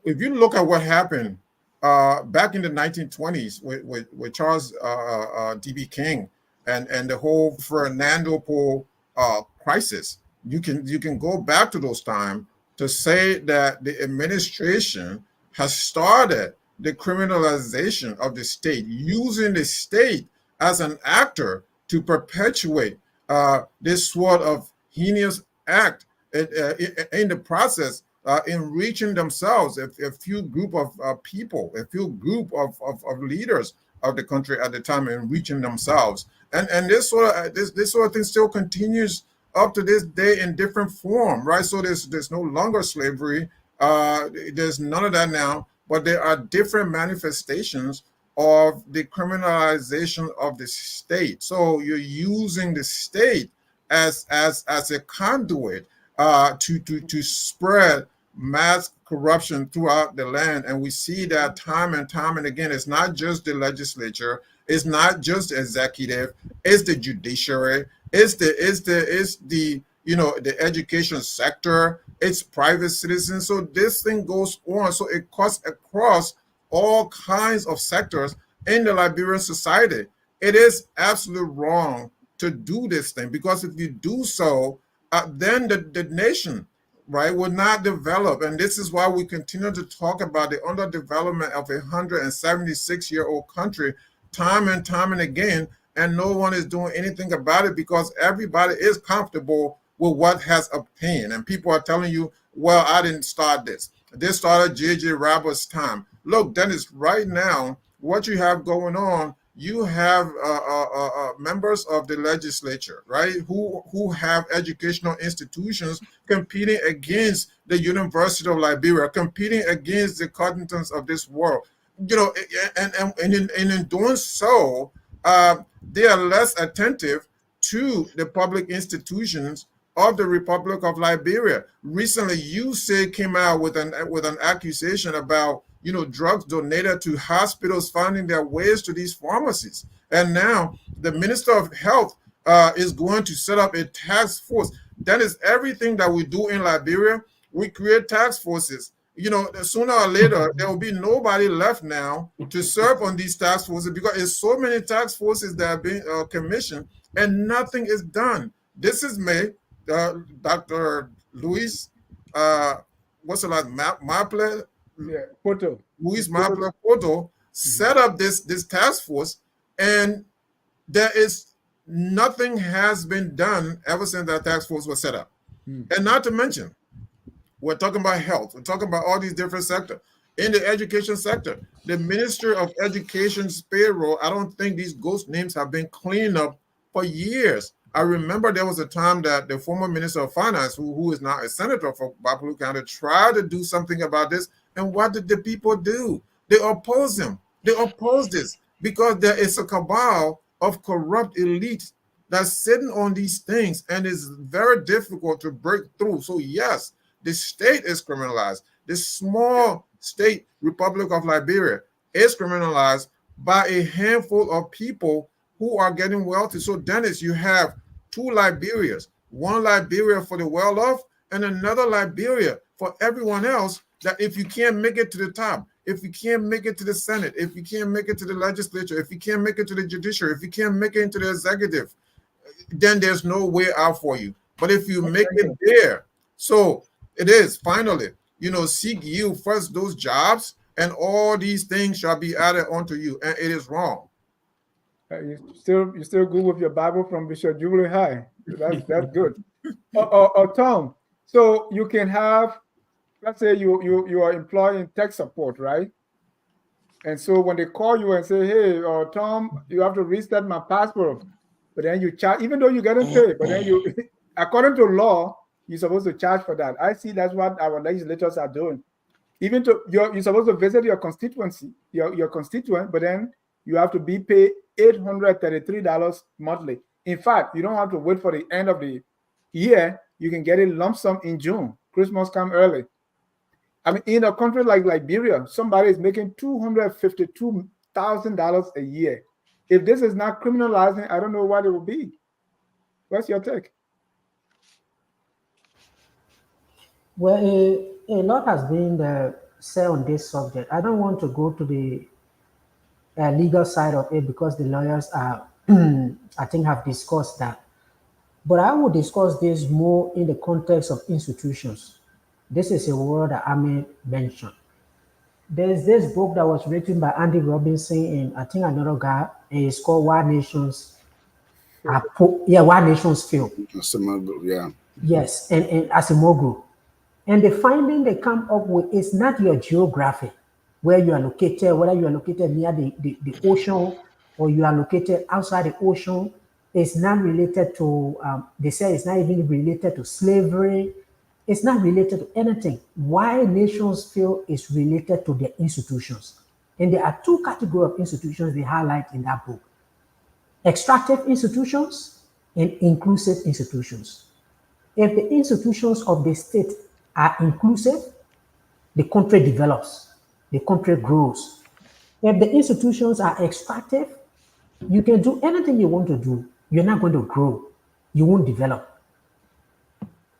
if you look at what happened back in the 1920s with Charles D.B. King and the whole Fernando Po crisis, you can go back to those times to say that the administration has started the criminalization of the state, using the state as an actor to perpetuate this sort of heinous act in the process, enriching themselves, a few group of people, a few group of leaders of the country at the time, enriching themselves. And this sort of thing still continues up to this day in different form, right? So there's no longer slavery. There's none of that now, but there are different manifestations of the criminalization of the state. So you're using the state as a conduit to spread mass corruption throughout the land. And we see that time and time and again. It's not just the legislature, it's not just the executive, it's the judiciary, it's the the education sector, it's private citizens. So this thing goes on. So it cuts across all kinds of sectors in the Liberian society. It is absolutely wrong to do this thing, because if you do so, then the nation, right, will not develop. And this is why we continue to talk about the underdevelopment of a 176-year-old country time and time and again, and no one is doing anything about it because everybody is comfortable with what has obtained. And people are telling you, well, I didn't start this. This started J.J. Roberts' time. Look, Dennis, right now, what you have going on, you have members of the legislature, right, who have educational institutions competing against the University of Liberia, competing against the Cottongtons of this world. You know, and in doing so, they are less attentive to the public institutions of the Republic of Liberia. Recently, USAID came out with an accusation about, you know, drugs donated to hospitals finding their ways to these pharmacies. And now the Minister of Health is going to set up a task force. That is everything that we do in Liberia. We create task forces. You know, sooner or later, there will be nobody left now to serve on these task forces because there's so many task forces that are being commissioned and nothing is done. This is May. Dr. Luis, what's the last? Maple? Yeah, Poto. Luis Maple Poto set up this task force, and there is nothing has been done ever since that task force was set up. And not to mention, we're talking about health. We're talking about all these different sectors. In the education sector, the Ministry of Education's payroll, I don't think these ghost names have been cleaned up for years. I remember there was a time that the former Minister of Finance, who is now a senator for Bapulu County, tried to do something about this. And what did the people do? They opposed him. They opposed this because there is a cabal of corrupt elites that's sitting on these things, and it's very difficult to break through. So yes, the state is criminalized. The small state Republic of Liberia is criminalized by a handful of people who are getting wealthy. So Dennis, you have two Liberias, one Liberia for the well-off and another Liberia for everyone else, that if you can't make it to the top, if you can't make it to the Senate, if you can't make it to the legislature, if you can't make it to the judiciary, if you can't make it into the executive, then there's no way out for you. But if you make it there, so it is finally, you know, seek you first those jobs, and all these things shall be added onto you. And it is wrong. You still good with your Bible from Bishop Jubilee High. That's good. Tom, so you can have, let's say you are employing tech support, right? And so when they call you and say, hey, Tom, you have to reset my passport, but then you charge, even though you getting paid, but then you, according to law, you're supposed to charge for that. I see that's what our legislators are doing. Even to you're supposed to visit your constituency, your constituent, but then you have to be paid $833 monthly. In fact, you don't have to wait for the end of the year. You can get it lump sum in June. Christmas come early. I mean, in a country like Liberia, somebody is making $252,000 a year. If this is not criminalizing, I don't know what it will be. What's your take? Well, a lot has been said on this subject. I don't want to go to the legal side of it because the lawyers are, I think, have discussed that. But I will discuss this more in the context of institutions. This is a word that I may mention. There's this book that was written by Andy Robinson and I think another guy. And it's called Why Nations Why Nations Fail. Yeah. Yes, and Asimoglu. And the finding they come up with is not your geography, where you are located, whether you are located near the ocean or you are located outside the ocean. It's not related to, they say it's not even related to slavery. It's not related to anything. Why nations fail is related to their institutions. And there are two categories of institutions they highlight in that book: extractive institutions and inclusive institutions. If the institutions of the state are inclusive, the country develops, the country grows. If the institutions are extractive, you can do anything you want to do. You're not going to grow. You won't develop.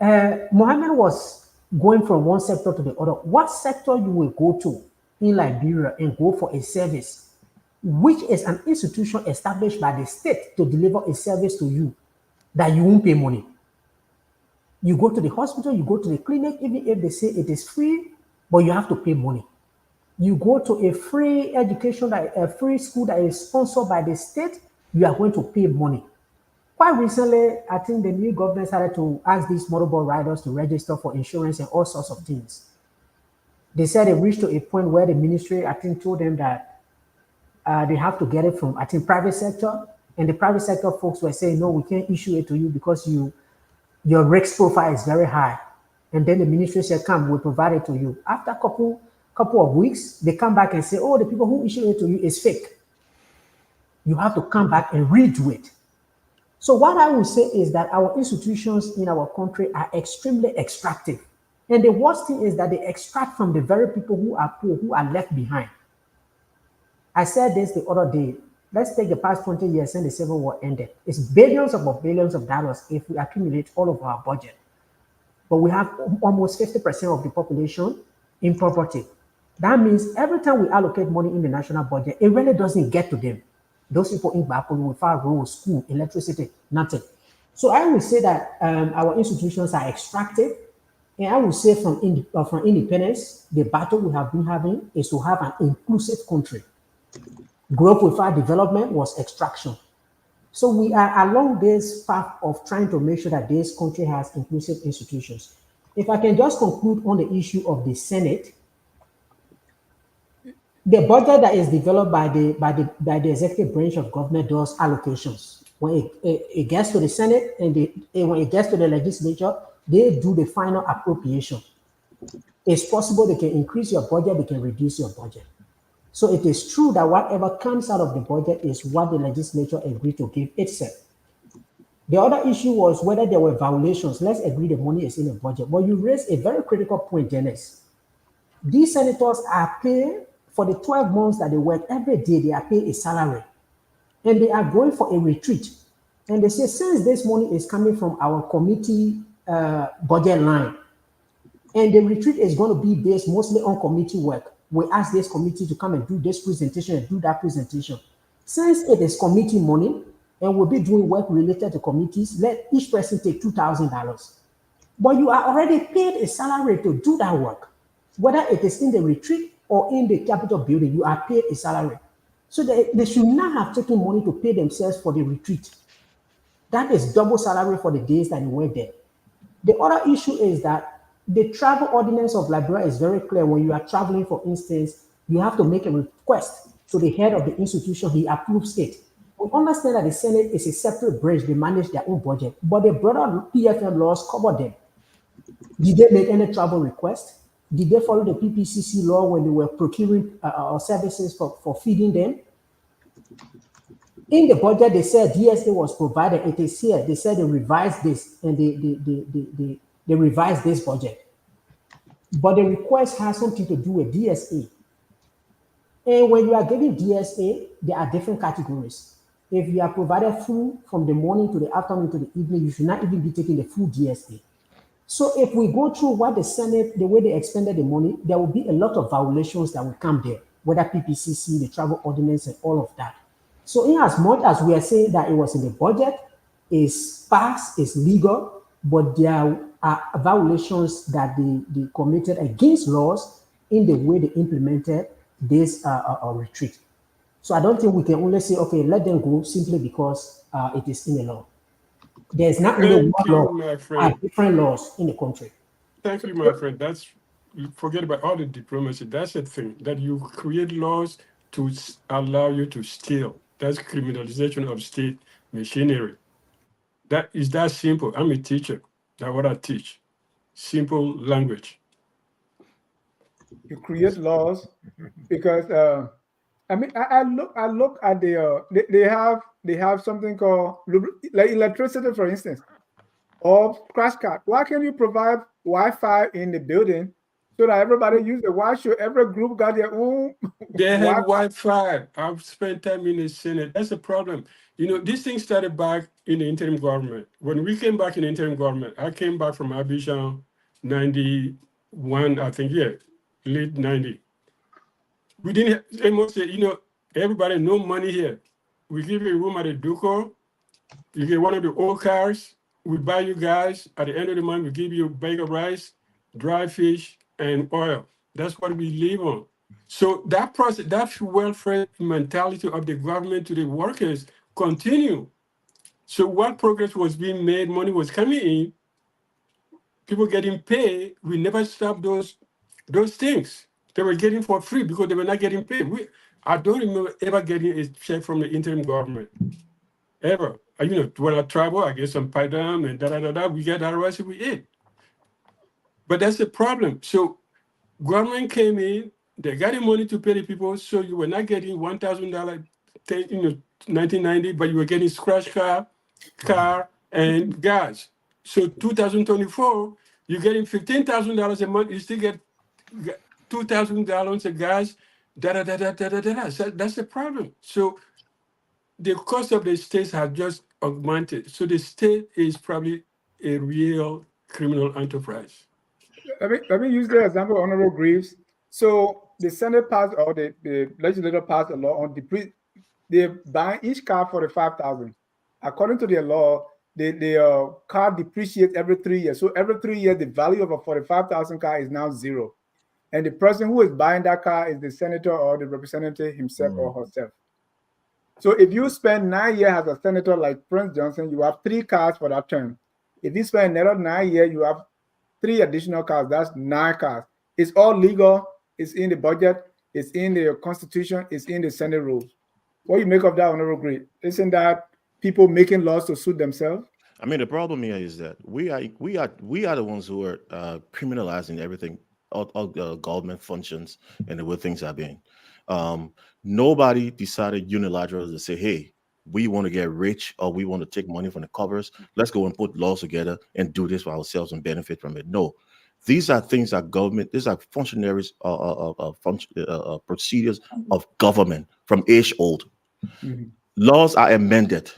Mohammed was going from one sector to the other. What sector you will go to in Liberia and go for a service which is an institution established by the state to deliver a service to you that you won't pay money. You go to the hospital, you go to the clinic, even if they say it is free, but you have to pay money. You go to a free education, a free school that is sponsored by the state, you are going to pay money. Quite recently, I think the new government started to ask these motorbike riders to register for insurance and all sorts of things. They said they reached to a point where the ministry, I think, told them that they have to get it from, I think, private sector. And the private sector folks were saying, no, we can't issue it to you because your risk profile is very high. And then the ministry said, come, we'll provide it to you. After a couple of weeks, they come back and say, oh, the people who issue it to you is fake. You have to come back and redo it. So what I will say is that our institutions in our country are extremely extractive. And the worst thing is that they extract from the very people who are poor, who are left behind. I said this the other day. Let's take the past 20 years since the Civil War ended. It's billions of dollars if we accumulate all of our budget. But we have almost 50% of the population in poverty. That means every time we allocate money in the national budget, it really doesn't get to them. Those people in Bapolo without roads, school, electricity, nothing. So I would say that our institutions are extractive. And I would say from independence, the battle we have been having is to have an inclusive country. Growth without development was extraction. So we are along this path of trying to make sure that this country has inclusive institutions. If I can just conclude on the issue of the Senate, the budget that is developed by the executive branch of government does allocations. When it gets to the Senate and when it gets to the legislature, they do the final appropriation. It's possible they can increase your budget, they can reduce your budget. So it is true that whatever comes out of the budget is what the legislature agreed to give itself. The other issue was whether there were violations. Let's agree the money is in the budget. But you raised a very critical point, Dennis. These senators are paid for the 12 months that they work. Every day they are paid a salary. And they are going for a retreat. And they say, since this money is coming from our committee budget line, and the retreat is going to be based mostly on committee work, we ask this committee to come and do this presentation and do that presentation. Since it is committee money, and we'll be doing work related to committees, let each person take $2,000. But you are already paid a salary to do that work. Whether it is in the retreat or in the Capitol building, you are paid a salary. So they should not have taken money to pay themselves for the retreat. That is double salary for the days that you work there. The other issue is that the travel ordinance of Liberia is very clear. When you are traveling, for instance, you have to make a request to the head of the institution, he approves it. We understand that the Senate is a separate branch, they manage their own budget, but the broader PFM laws cover them. Did they make any travel request? Did they follow the PPCC law when they were procuring services for feeding them? In the budget, they said DSA was provided. It is here. They said they revised this and they revised this budget. But the request has something to do with DSA. And when you are giving DSA, there are different categories. If you are provided food from the morning to the afternoon to the evening, you should not even be taking the full DSA. So if we go through what the Senate, the way they expended the money, there will be a lot of violations that will come there, whether PPCC, the travel ordinance, and all of that. So in as much as we are saying that it was in the budget, is passed, is legal, but there are violations that they committed against laws in the way they implemented this retreat. So I don't think we can only say, okay, let them go simply because it is in the law. There's not only one law, my friend. Different laws in the country. Thank you, my friend. Forget about all the diplomacy. That's the thing, that you create laws to allow you to steal. That's criminalization of state machinery. That is that simple. I'm a teacher. That's what I teach. Simple language. You create laws because I mean I look at they have something called like electricity, for instance, or crash card. Why can't you provide Wi-Fi in the building so that everybody use it? Why should every group got their own? They have Wi-Fi. I've spent time in the Senate. That's the problem. You know, this thing started back in the interim government. When we came back in the interim government, I came back from Abidjan, 91, I think, yeah, late 90. We didn't, you know, Everybody, no money here. We give you a room at the Duco. You get one of the old cars. We buy you guys. At the end of the month, we give you a bag of rice, dry fish, and oil. That's what we live on. So that process, that welfare mentality of the government to the workers continue. So while progress was being made, money was coming in, people getting paid, we never stopped those things. They were getting for free because they were not getting paid. I don't remember ever getting a check from the interim government. Ever. When I travel, I get some python and da. We get our rice, we eat. But that's the problem. So government came in, they got the money to pay the people, so you were not getting $1,000, 1990, but you were getting scratch car, and gas. So 2024, you're getting $15,000 a month. You still get 2,000 gallons of gas. So that's the problem. So the cost of the states has just augmented. So the state is probably a real criminal enterprise. Let me use the example of Honorable Greaves. So the Senate passed, or the legislature passed a law on they buy each car for the 5,000. According to their law, the car depreciates every 3 years. So every 3 years, the value of a 45,000 car is now zero. And the person who is buying that car is the senator or the representative himself or herself. So if you spend 9 years as a senator like Prince Johnson, you have 3 cars for that term. If you spend another 9 years, you have 3 additional cars. That's 9 cars. It's all legal. It's in the budget. It's in the Constitution. It's in the Senate rules. What do you make of that, Honorable Great? Isn't that people making laws to suit themselves? I mean, the problem here is that we are the ones who are criminalizing everything, all government functions and the way things are being. Nobody decided unilaterally to say, "Hey, we want to get rich or we want to take money from the covers. Let's go and put laws together and do this for ourselves and benefit from it." No, these are things that government. These are functionaries, procedures of government from age old. Mm-hmm. Laws are amended.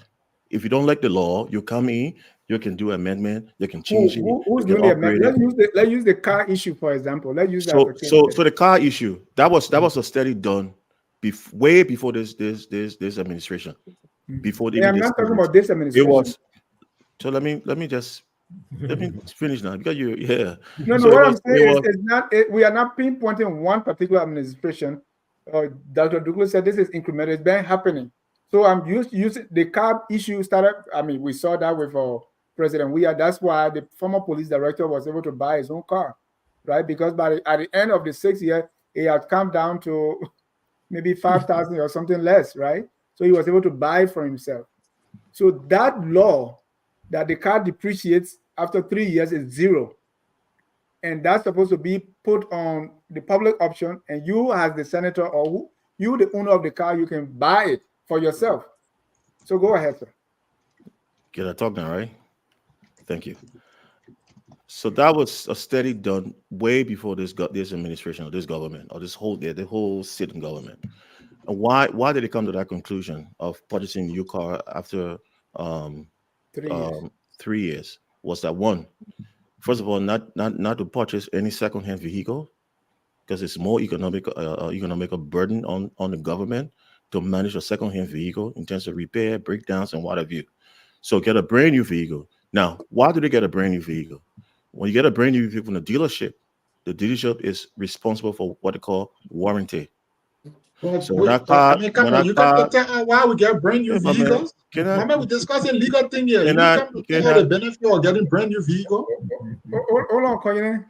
If you don't like the law, you come in, you can do amendment, you can change it, Who's you can doing the upgrade amendment? it. Let's use the car issue, for example. Let's use that. So the car issue, that was a study done way before this administration. Before they I'm not talking about this administration. It was. So let me finish now because No, So what I'm saying is it's not. We are not pinpointing one particular administration. Dr. Douglas said this is incremental. It's been happening. So I'm using the car issue started. I mean, we saw that with President Weah. That's why the former police director was able to buy his own car, right? Because at the end of the 6 year, it had come down to maybe 5,000 or something less, right? So he was able to buy for himself. So that law that the car depreciates after 3 years is zero. And that's supposed to be put on the public option. And you, as the senator or you, the owner of the car, you can buy it for yourself. So go ahead, sir. Can I talk now, right? Thank you. So that was a study done way before this administration or this government or the whole sitting government. And why did they come to that conclusion of purchasing a new car after 3 years? Was that one? First of all, not to purchase any second-hand vehicle because it's more economic burden on the government to manage a second-hand vehicle in terms of repair, breakdowns, and what have you. So get a brand new vehicle. Now, why do they get a brand new vehicle? When you get a brand new vehicle from the dealership is responsible for what they call warranty. So that car, you come to tell why we get brand new vehicles? We're discussing legal thing here. You come to tell the benefit of getting brand new vehicle? Hold on, Koyene.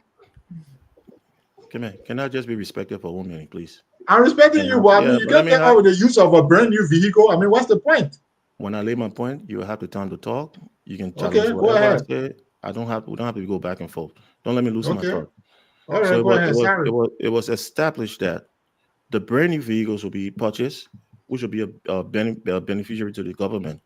Can I just be respected for 1 minute, please? I'm respecting you, but you can't get out with the use of a brand new vehicle. I mean, what's the point? When I lay my point, you have the time to talk. You can challenge okay, whatever go ahead. I say. We don't have to go back and forth. Don't let me lose my thought. All right, go ahead. Sorry. It was established that the brand new vehicles will be purchased, which will be a beneficiary to the government.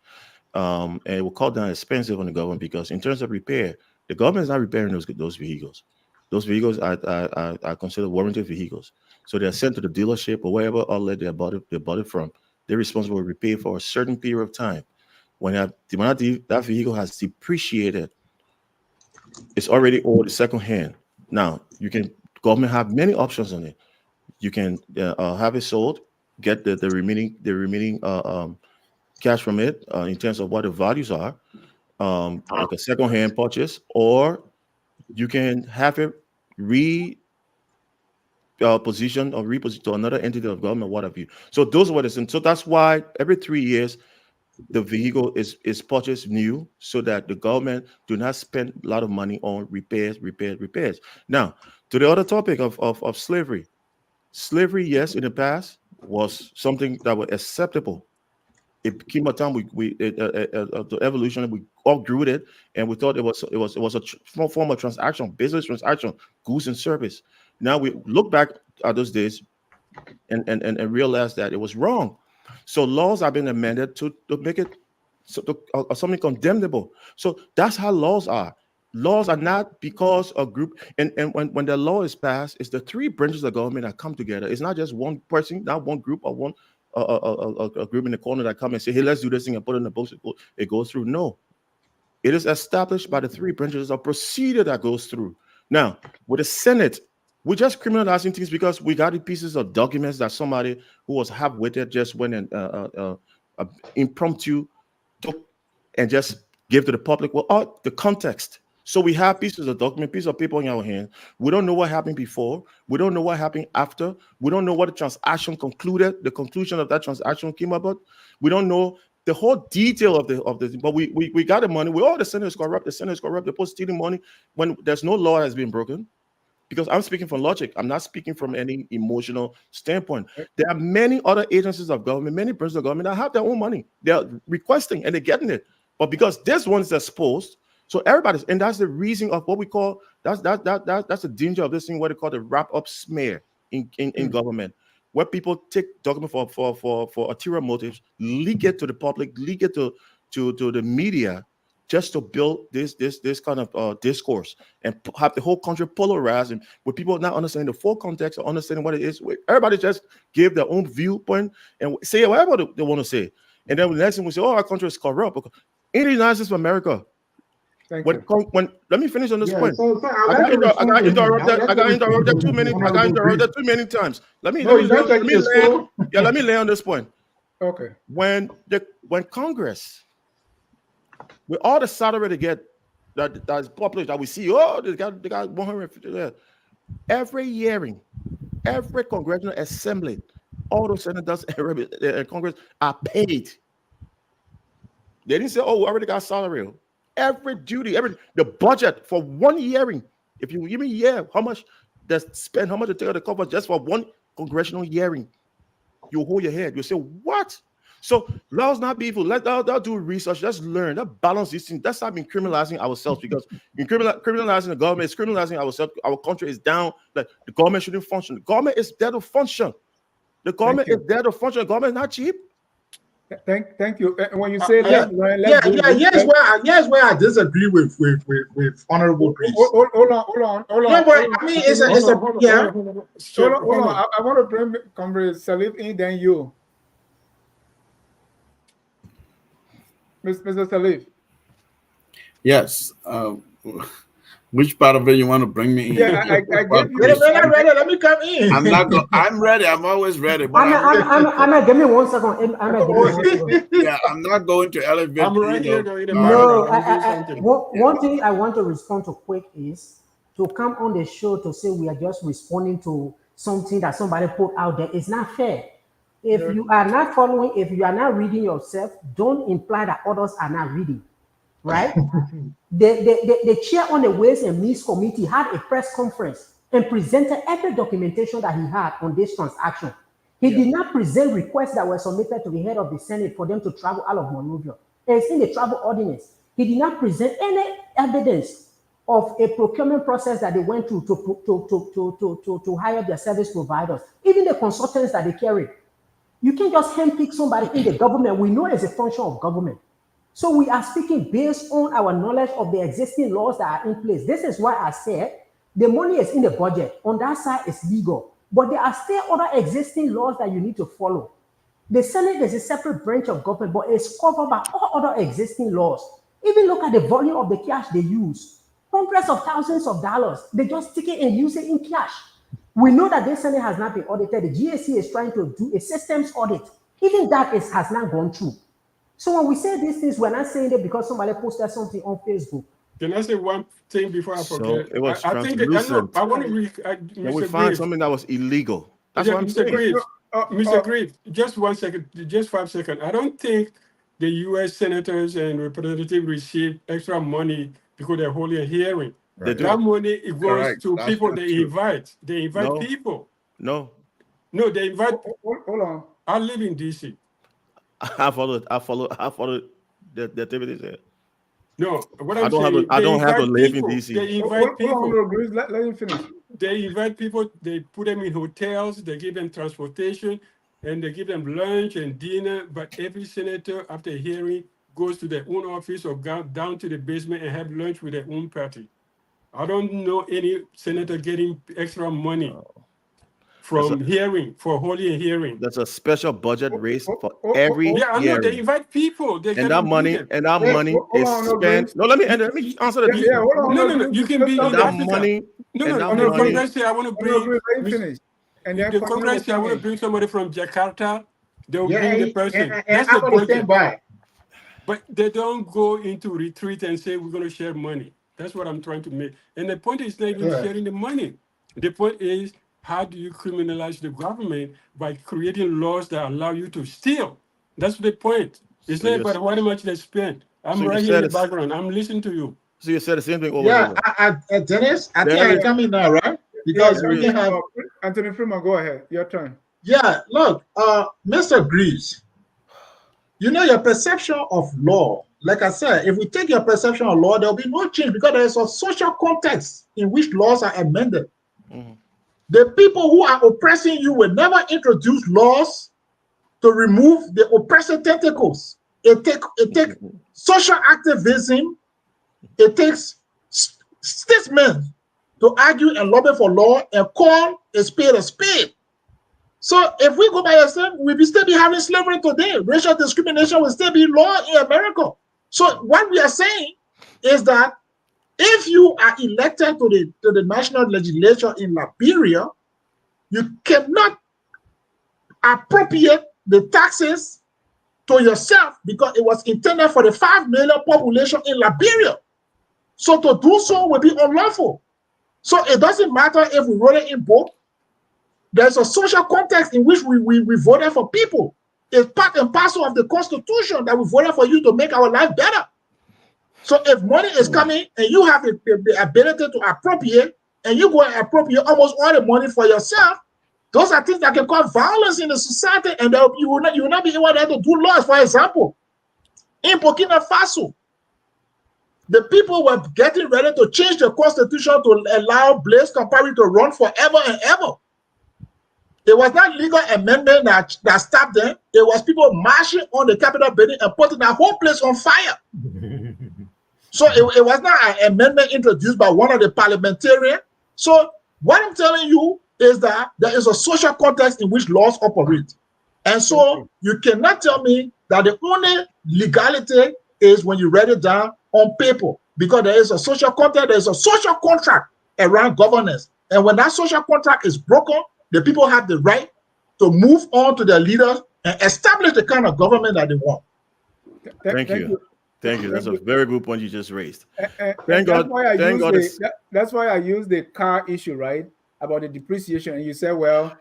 And it will cut down expensive on the government because in terms of repair, the government is not repairing those vehicles. Those vehicles are considered warranted vehicles. So they're sent to the dealership or wherever outlet they bought it from. They're responsible to repair for a certain period of time. When that vehicle has depreciated, it's already old, second hand. Now, government have many options on it. You can have it sold. get the remaining cash from it in terms of what the values are, like a second-hand purchase, or you can have it position or reposition to another entity of government, what have you. So those were the things. So that's why every 3 years the vehicle is purchased new, so that the government do not spend a lot of money on repairs. Now, to the other topic of slavery. Slavery, yes, in the past was something that was acceptable. It came a time the evolution, we all grew it, and we thought it was a form of transaction, business transaction, goods and service. Now we look back at those days and realize that it was wrong. So laws have been amended to make it something condemnable. So that's how laws are. Laws are not because a group, and when the law is passed, it's the three branches of government that come together. It's not just one person, not one group or one a group in the corner that come and say, hey, let's do this thing and put it in the books. It goes through. No, it is established by the three branches of procedure that goes through. Now, with the Senate, we're just criminalizing things because we got the pieces of documents that somebody who was half-witted just went and impromptu took and just gave to the public. Well, the context. So we have pieces of document, piece of paper in our hand. We don't know what happened before. We don't know what happened after. We don't know what the transaction concluded. The conclusion of that transaction came about. We don't know the whole detail of the. But we got the money. The Senate is corrupt. The Senate is corrupt. They're supposed to steal the money when there's no law has been broken. Because I'm speaking from logic. I'm not speaking from any emotional standpoint. There are many other agencies of government, many branches of government that have their own money. They're requesting and they're getting it. But because this one's exposed, so everybody's, and that's the reason of what we call that's the danger of this thing, what they call the wrap-up smear in government, where people take document for ulterior motives, leak it to the public, leak it to the media, just to build this kind of discourse and have the whole country polarized, and with people not understanding the full context or understanding what it is. Everybody just give their own viewpoint and say whatever they want to say, and then the next thing we say, oh, our country is corrupt. In the United States of America, when let me finish on this point. I got interrupted too many times. Let me lay on this point. Okay. When Congress, with all the salary they get that's published, that we see, they got 150 there. Every hearing, every congressional assembly, all those senators and Congress are paid. They didn't say, we already got salary. Every duty, the budget for one hearing. If you give me how much they spend, how much they take out the cover just for one congressional hearing, you hold your head. You say, what? So laws not be evil. Let's do research. Let's learn. Let's balance these things. That's not been criminalizing ourselves, because in criminalizing the government, it's criminalizing ourselves. Our country is down. Like, the government shouldn't function. The government is there to function. The government is there to function. The government is not cheap. Thank you. When you say here's where I disagree with Honorable Chris. Hold on. No, but I mean, hold on. I want to bring Comrade Salif in, then you, Mr. Salif. Yes. Which part of it you want to bring me in? Yeah, I give you. Let me come in. I'm ready. I'm always ready. But Anna, give me 1 second. Yeah, I'm not going to elevate. I'm right here. One thing I want to respond to quick is to come on the show to say we are just responding to something that somebody put out there. It's not fair. If you are not following, if you are not reading yourself, don't imply that others are not reading, right? The chair on the Ways and Means Committee had a press conference and presented every documentation that he had on this transaction. He did not present requests that were submitted to the head of the Senate for them to travel out of Monrovia. It's in the travel ordinance. He did not present any evidence of a procurement process that they went through to hire their service providers, even the consultants that they carried. You can't just handpick somebody in the government. We know it's a function of government. So we are speaking based on our knowledge of the existing laws that are in place. This is why I said the money is in the budget. On that side, it's legal. But there are still other existing laws that you need to follow. The Senate is a separate branch of government, but it's covered by all other existing laws. Even look at the volume of the cash they use. Hundreds of thousands of dollars. They just stick it and use it in cash. We know that this Senate has not been audited. The GAC is trying to do a systems audit. Even that has not gone through. So when we say these things, we're not saying it because somebody posted something on Facebook. Can I say one thing before I So forget? it was I think that, I know, translucent. I want to read Can we Mr. find Graves. something that was illegal? That's what I'm Mr. saying. Graves, Uh, Mr. uh, Graves, just 1 second, just 5 seconds. I don't think the U.S. senators and representatives receive extra money because they're holding a hearing. They do. That money it goes Correct. to That's people not they true. invite. They invite No. people. No, No, they invite. hold on. I live in D.C. I follow the activities there. No, what I I'm don't have saying, to. I they don't have to invite live in people. DC. They Hold invite on, people. no, Grace. Let him finish. They invite people, they put them in hotels, they give them transportation, and they give them lunch and dinner. But every senator, after a hearing, goes to their own office or down to the basement and have lunch with their own party. I don't know any senator getting extra money from hearing, for holding a hearing. That's a special budget raise for oh, every Yeah, I know, they hearing. invite people. They And can that money invite them. and that Wait, money hold is on, no, spent. Grace. No, let me answer the Yeah, hold on, No, no, no, Grace. you can be And in that Africa. money No, and no, that if the money. Congress say, I want to No, bring, Grace, let him finish. And if then the continue Congress say, I with want to me. bring somebody from Jakarta, they will Yeah, bring the person. and That's I'm the going to stand budget. by. But they don't go into retreat and say, we're going to share money. That's what I'm trying to make. And the point is not even Yeah. sharing the money. The point is, how do you criminalize the government by creating laws that allow you to steal? That's the point. It's So not you about how much they spend. I'm so you right here in said the it's, background. I'm listening to you. so you said the same thing over and Yeah, over. Dennis, I think I Dennis, can come in now, right? Yeah, Because we Grace. can have. Anthony Freeman, go ahead. Your turn. Yeah, look, Mr. Greaves, you know your perception of law. Like I said, if we take your perception of law, there'll be no change because there is a social context in which laws are amended. Mhm. The people who are oppressing you will never introduce laws to remove the oppressive tentacles. It takes social activism. It takes statesmen to argue and lobby for law and call a spade a spade. So if we go by ourselves, we will still be having slavery today. Racial discrimination will still be law in America. So what we are saying is that if you are elected to the national legislature in Liberia, you cannot appropriate the taxes to yourself because it was intended for the 5 million population in Liberia. So to do so will be unlawful. So it doesn't matter if we wrote it in book. There's a social context in which we voted for people. It's part and parcel of the Constitution that we voted for you to make our life better. So if money is coming and you have the ability to appropriate, and you go and appropriate almost all the money for yourself, those are things that can cause violence in the society, and you will not be able to do laws. For example, in Burkina Faso, the people were getting ready to change the constitution to allow Blaise Compaoré to run forever and ever. It was not legal amendment that stopped them. It was people marching on the Capitol building and putting that whole place on fire. So it was not an amendment introduced by one of the parliamentarians. So what I'm telling you is that there is a social context in which laws operate. And so you cannot tell me that the only legality is when you write it down on paper, because there is a social context, there is a social contract around governance. And when that social contract is broken, the people have the right to move on to their leaders and establish the kind of government that they want. Thank you. Thank you. That's a very good point you just raised. Thank God. Thank God. That's why I use the car issue, right? About the depreciation. And you said, well,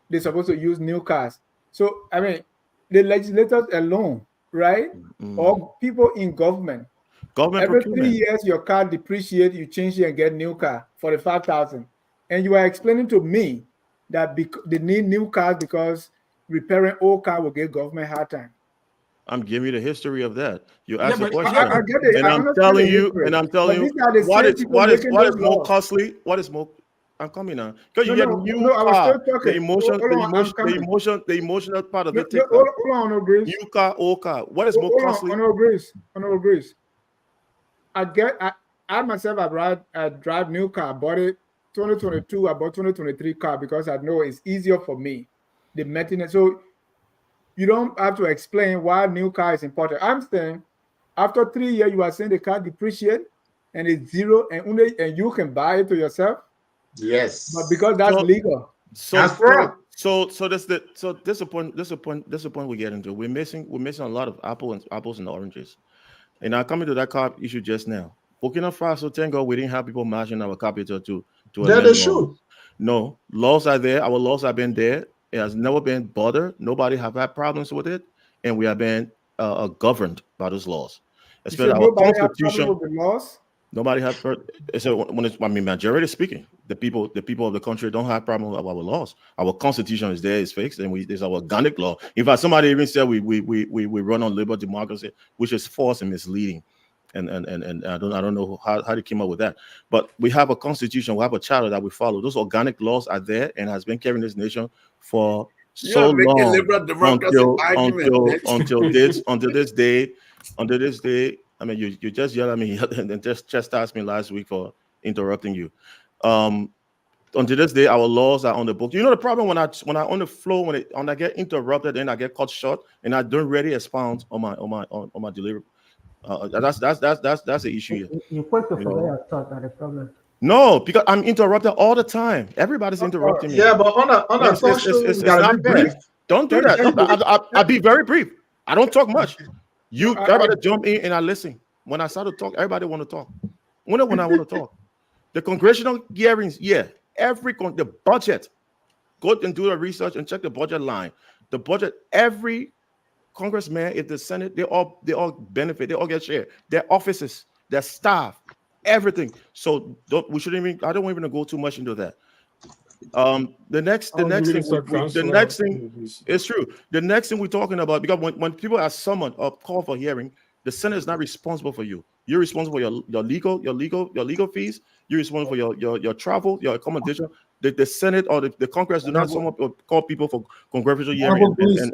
they're supposed to use new cars. So, I mean, the legislators alone, right? Or people in government. Every 3 years, your car depreciates, you change it and get new car for the 5,000. And you are explaining to me that they need new cars because repairing old car will give government hard time. I'm giving you the history of that. You asked a question, I get it. and I'm telling you, what is more costly? What is more? I'm coming now because you get new car. The emotional part of it. Hold on, no Grace. New car, old car. What is more costly? No Grace. I myself, I drive new car. Bought it 2022. I bought 2023 car because I know it's easier for me. The maintenance. So you don't have to explain why new car is important. I'm saying after 3 years, you are saying the car depreciate and it's zero, and you can buy it to yourself. Yes. But because that's So- legal. That's fraud. So this is a point we get into. We're missing a lot of apples and oranges. And I coming to that car issue just now. Burkina Faso, thank God we didn't have people marching our capital to That amend they laws. should. No, laws are there. Our laws have been there. It has never been bothered. Nobody have had problems with it, and we have been governed by those laws. You Especially said our nobody have constitution. trouble with the laws. Nobody have. So majority speaking, the people of the country don't have problem with our laws. Our constitution is there, it's fixed, and there's our organic law. In fact, somebody even said we run on liberal democracy, which is false and misleading. And I don't know how they came up with that. But we have a constitution, we have a charter that we follow. Those organic laws are there and has been carrying this nation for so long liberal democracy argument. until this day. I mean, you just yelled at me and just asked me last week for interrupting you. Until this day, our laws are on the book. You know the problem when I on the floor when I get interrupted and I get cut short and I don't really expound on my delivery. That's the issue here. You quick to forget your thought. That's the problem. No, because I'm interrupted all the time. Everybody's interrupting me. Yeah, but on a It's talk show, it's you gotta not be fair. brief. Don't do that. I'll be very brief. I don't talk much. Everybody jump in and I listen. When I start to talk, everybody want to talk. When I want to talk. The congressional hearings, the budget. Go and do the research and check the budget line. The budget, every congressman, if the Senate, they all benefit, they all get share. Their offices, their staff, everything. So I don't even go too much into that. The next thing is true. The next thing we're talking about, because when people are summoned or called for hearing, the Senate is not responsible for you. You're responsible for your legal fees. You're responsible for your travel, your accommodation. The Senate or the Congress do not call people for congressional hearing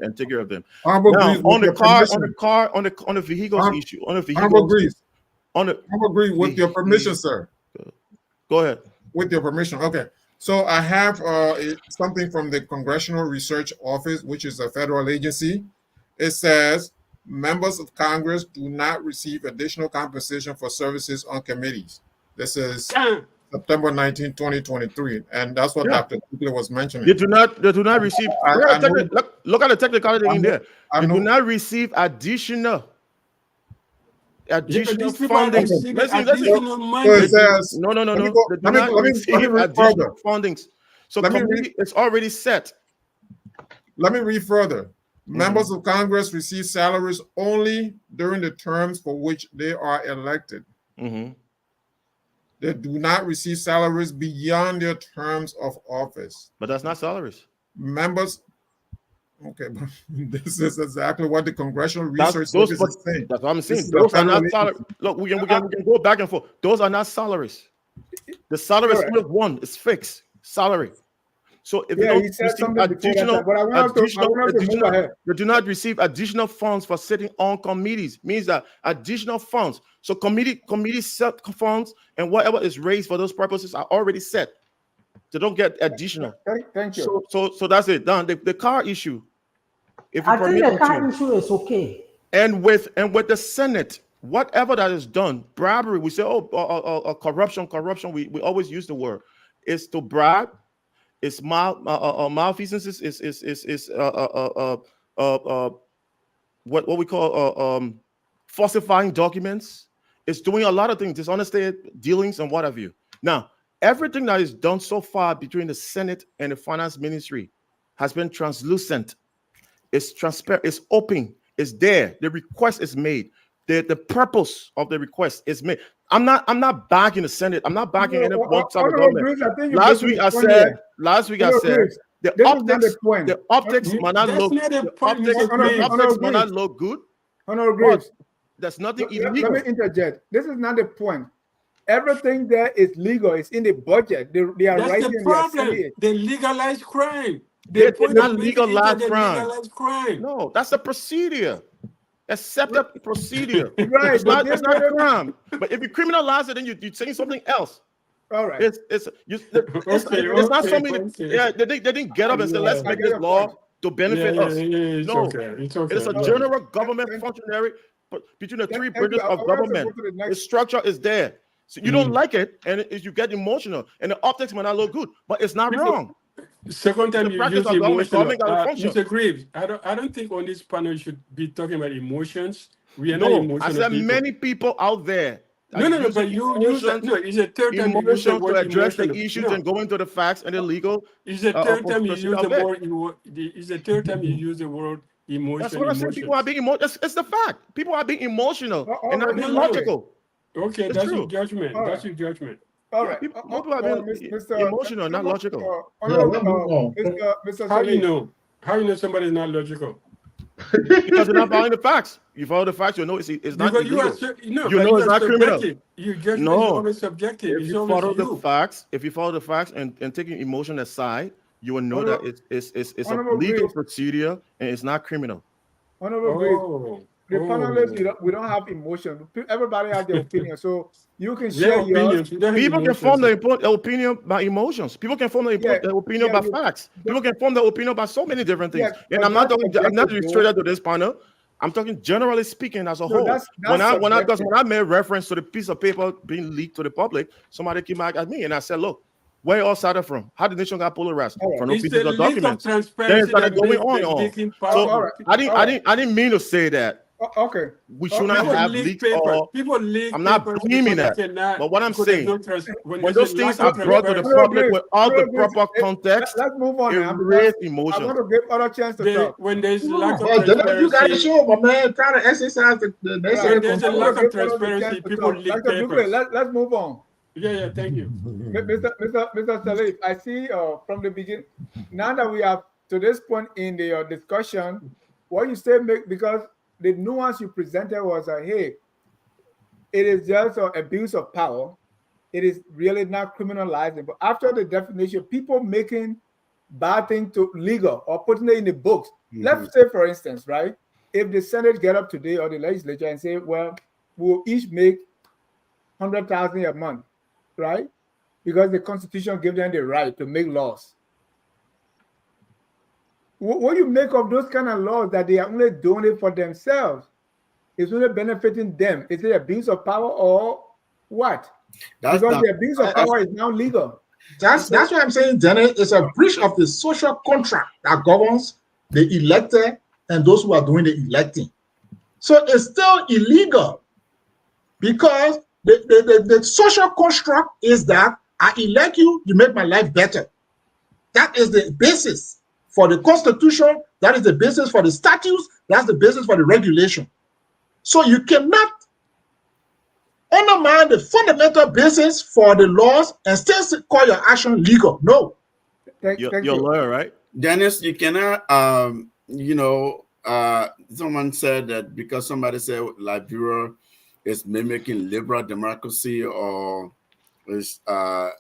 and take care of them. Now, on the vehicles issue, on the vehicles. I agree with your permission, sir. Go ahead. With your permission, okay. So I have something from the Congressional Research Office, which is a federal agency. It says members of Congress do not receive additional compensation for services on committees. This is September 19, 2023, and that's what Dr. Kugler was mentioning. They do not receive. Look at the technicality in there. They do not receive additional funding. It says, no. They do not receive additional fundings. So committee is already set. Let me read further. Members of Congress receive salaries only during the terms for which they are elected. They do not receive salaries beyond their terms of office. But that's not salaries. Members, okay, but this is exactly what the Congressional Research Service is saying. That's what I'm saying. Those are not salaries. Look, we can go back and forth. Those are not salaries. The salary is only one. It's fixed salary. So if you don't receive they do not receive additional funds for sitting on committees. Means that additional funds. So committee set funds and whatever is raised for those purposes are already set. They don't get additional. Thank you. So that's it. Done. The car issue. I think the car issue is okay. And with the Senate, whatever that is done, bribery. We say, corruption. We always use the word. It's to bribe. It's malfeasances. Is what we call falsifying documents. It's doing a lot of things, dishonest dealings and what have you. Now, everything that is done so far between the Senate and the Finance Ministry has been translucent. It's transparent. It's open. It's there. The request is made. The purpose of the request is made. I'm not backing the Senate. I'm not backing any one side of government. Last week I said the optics might not look good. There's nothing illegal. Let me interject. This is not the point. Everything there is legal. It's in the budget. They are That's writing. the problem. They legalize crime. They not legalize crime. No, that's a procedure. Accepted procedure. Right. It's not a crime. But if you criminalize it, then you're saying something else. All right. It's not something. They didn't get up and say, let's make this law to benefit us. No, it's a general government functionary between the three branches of government. The structure is there. So you don't like it, and you get emotional, and the optics might not look good, but it's not wrong. Second time The you practice use of government, emotional, government got to function. Mr. Graves, I don't think on this panel you should be talking about emotions. We are not No, emotional I said people. many people out there. No, but you use no. It's the third time you use the emotion to word address the emotional. issues No. and go into the facts and the legal. It's the third time you proceed use of the it. word. It's the third time you use the word emotion. That's what I said. People are being emotional. It's the fact. People are being emotional and not being logical. Okay, It's that's true. your judgment. All That's right. your judgment. All Yeah, right. people are being emotional, not logical. Mr. How do you Salih. know? How you know somebody is not logical? Because they're not following the facts. You follow the facts, you know it's not Because you are illegal. no, You but know you it's are not criminal. subjective. Your judgment is No. always subjective. If It's you always follow the you. facts, and taking emotion aside, you will know that it's a Honorable legal Graves. procedure and it's not criminal. Honorable Graves. The panelists, we don't have emotion. Everybody has their opinion, so you can share yours. People can form their opinion by emotions. People can form their opinion by facts. People can form their opinion by so many different things. And I'm not restricted to this panel. I'm talking generally speaking as a whole. When I made reference to the piece of paper being leaked to the public, somebody came back at me and I said, look, where it all started from? How the nation got polarized from no pieces of documents. Then it started going on and on. So I didn't mean to say that. Okay. We should not have leaked or people leak. I'm not blaming that. But what I'm saying, when those things are brought to the public without the proper context, let's move on. It raised emotion. I want to give other chance to talk. When there's lack of transparency, you got to show, my man. Try to exercise the necessary. When there's a lack of transparency, people leak papers. Let's move on. Yeah, thank you. Mr. Salif, I see from the beginning, now that we are to this point in the discussion, what you say because the nuance you presented was hey, it is just abuse of power. It is really not criminalizing. But after the definition, people making bad things to legal or putting it in the books. Let's say, for instance, right, if the Senate get up today or the legislature and say, well, we'll each make 100,000 a month, right? Because the Constitution gives them the right to make laws. What do you make of those kind of laws that they are only doing it for themselves? It's only benefiting them. Is it abuse of power or what? Because the abuse of power is now legal. That's what I'm saying, Dennis. It's a breach of the social contract that governs the elected and those who are doing the electing. So it's still illegal because the social construct is that I elect you, you make my life better. That is the basis for the Constitution. That is the basis for the statutes. That's the basis for the regulation. So you cannot undermine the fundamental basis for the laws and still call your action legal. No. You're a lawyer, right? Dennis, you cannot, someone said that because somebody said Liberia is mimicking liberal democracy or is that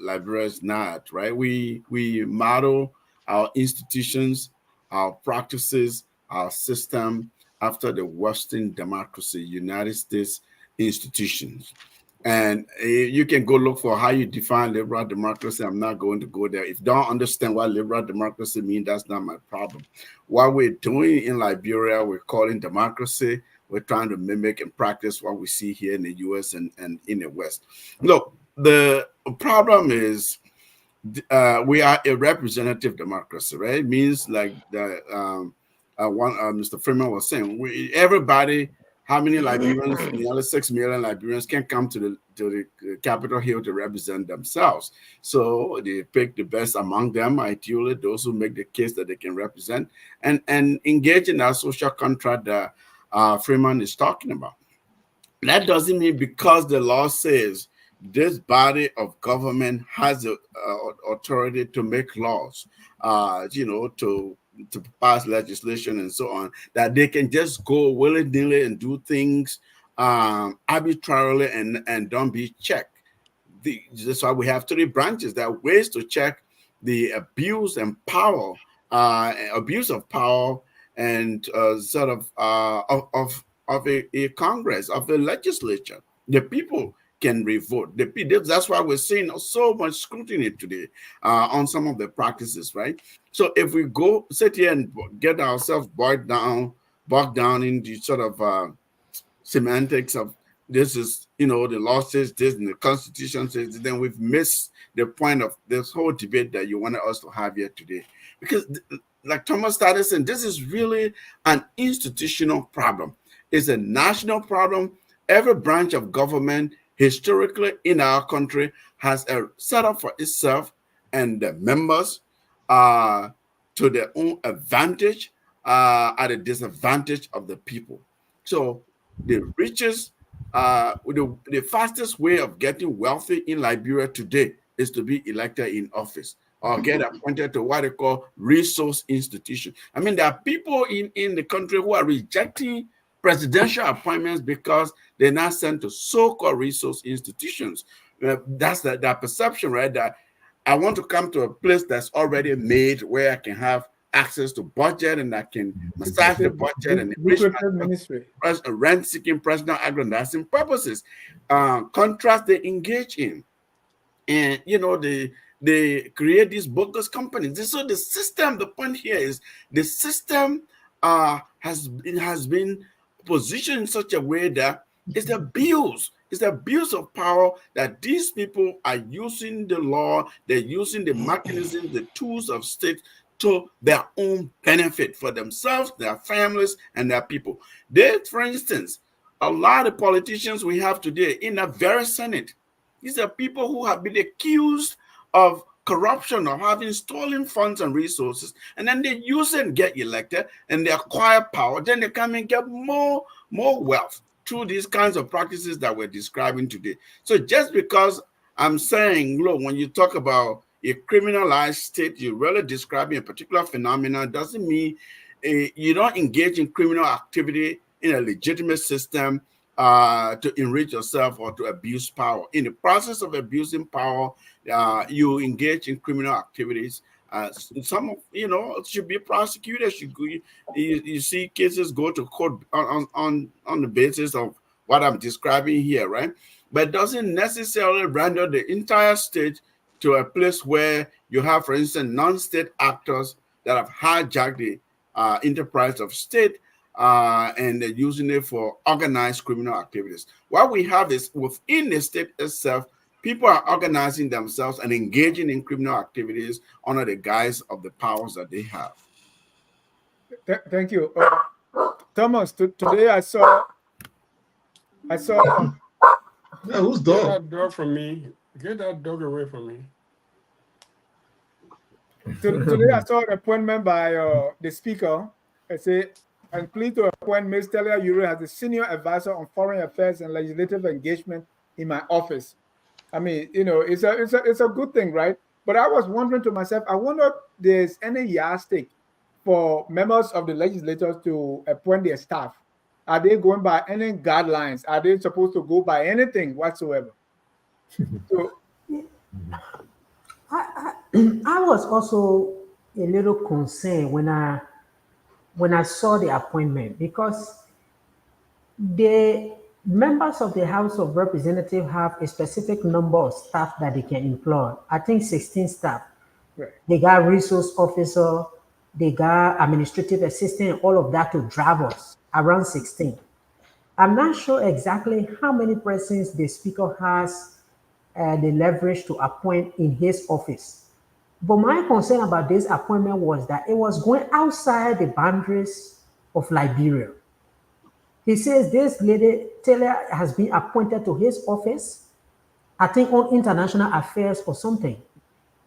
Liberia is not, right? We model our institutions, our practices, our system after the Western democracy, United States institutions. And you can go look for how you define liberal democracy. I'm not going to go there. If you don't understand what liberal democracy means, that's not my problem. What we're doing in Liberia, we're calling democracy. We're trying to mimic and practice what we see here in the US and in the West. Look, the problem is we are a representative democracy, right? It means like Mr. Freeman was saying, everybody, how many Liberians, nearly 6 million Liberians can come to the Capitol Hill to represent themselves. So they pick the best among them, ideally those who make the case that they can represent and engage in that social contract that Freeman is talking about. That doesn't mean because the law says this body of government has the authority to make laws, to pass legislation and so on, that they can just go willy-nilly and do things arbitrarily and don't be checked. That's why we have 3 branches. There are ways to check the abuse of power and of a Congress, of a legislature. The people can revote. That's why we're seeing so much scrutiny today on some of the practices, right? So if we go sit here and get ourselves bogged down in the sort of semantics of this is, the law says this and the Constitution says this, then we've missed the point of this whole debate that you wanted us to have here today. Because, like Thomas started saying, this is really an institutional problem. It's a national problem. Every branch of government historically in our country has a setup for itself and the members to their own advantage at a disadvantage of the people. So the richest, the fastest way of getting wealthy in Liberia today is to be elected in office or get appointed to what they call resource institution. I mean, there are people in the country who are rejecting presidential appointments because they're not sent to so-called resource institutions. That's that perception, right? That I want to come to a place that's already made where I can have access to budget and I can massage the budget and enrich ministry. rent-seeking personal aggrandizing purposes. Contrast they engage in. And, they create these bogus companies. So the system, the point here is the system has been positioned in such a way that it's the abuse of power that these people are using the law, they're using the mechanisms, the tools of state to their own benefit for themselves, their families, and their people. For instance, a lot of politicians we have today in the very Senate, these are people who have been accused of corruption, of having stolen funds and resources, and then they use it and get elected, and they acquire power. Then they come and get more wealth through these kinds of practices that we're describing today. So just because I'm saying, look, when you talk about a criminalized state, you're really describing a particular phenomenon, doesn't mean you don't engage in criminal activity in a legitimate system to enrich yourself or to abuse power. In the process of abusing power, you engage in criminal activities. Some, should be prosecuted. You see cases go to court on the basis of what I'm describing here, right? But it doesn't necessarily render the entire state to a place where you have, for instance, non-state actors that have hijacked the enterprise of state and they're using it for organized criminal activities. What we have is within the state itself, people are organizing themselves and engaging in criminal activities under the guise of the powers that they have. Thank you. Thomas, today I saw. Who's Get dog? that dog from me. Get that dog away from me. Today I saw an appointment by the speaker. I say, I'm pleased to appoint Ms. Telia Ure as the senior advisor on foreign affairs and legislative engagement in my office. I mean, it's a good thing, right? But I was wondering to myself, I wonder if there's any yardstick for members of the legislators to appoint their staff. Are they going by any guidelines? Are they supposed to go by anything whatsoever? So, I was also a little concerned when I saw the appointment, because the members of the House of Representatives have a specific number of staff that they can employ. I think 16 staff. right. They got resource officer, they got administrative assistant, all of that to drive us, around 16. I'm not sure exactly how many persons the speaker has the leverage to appoint in his office. But my concern about this appointment was that it was going outside the boundaries of Liberia. He says this lady, Taylor, has been appointed to his office, I think on international affairs or something.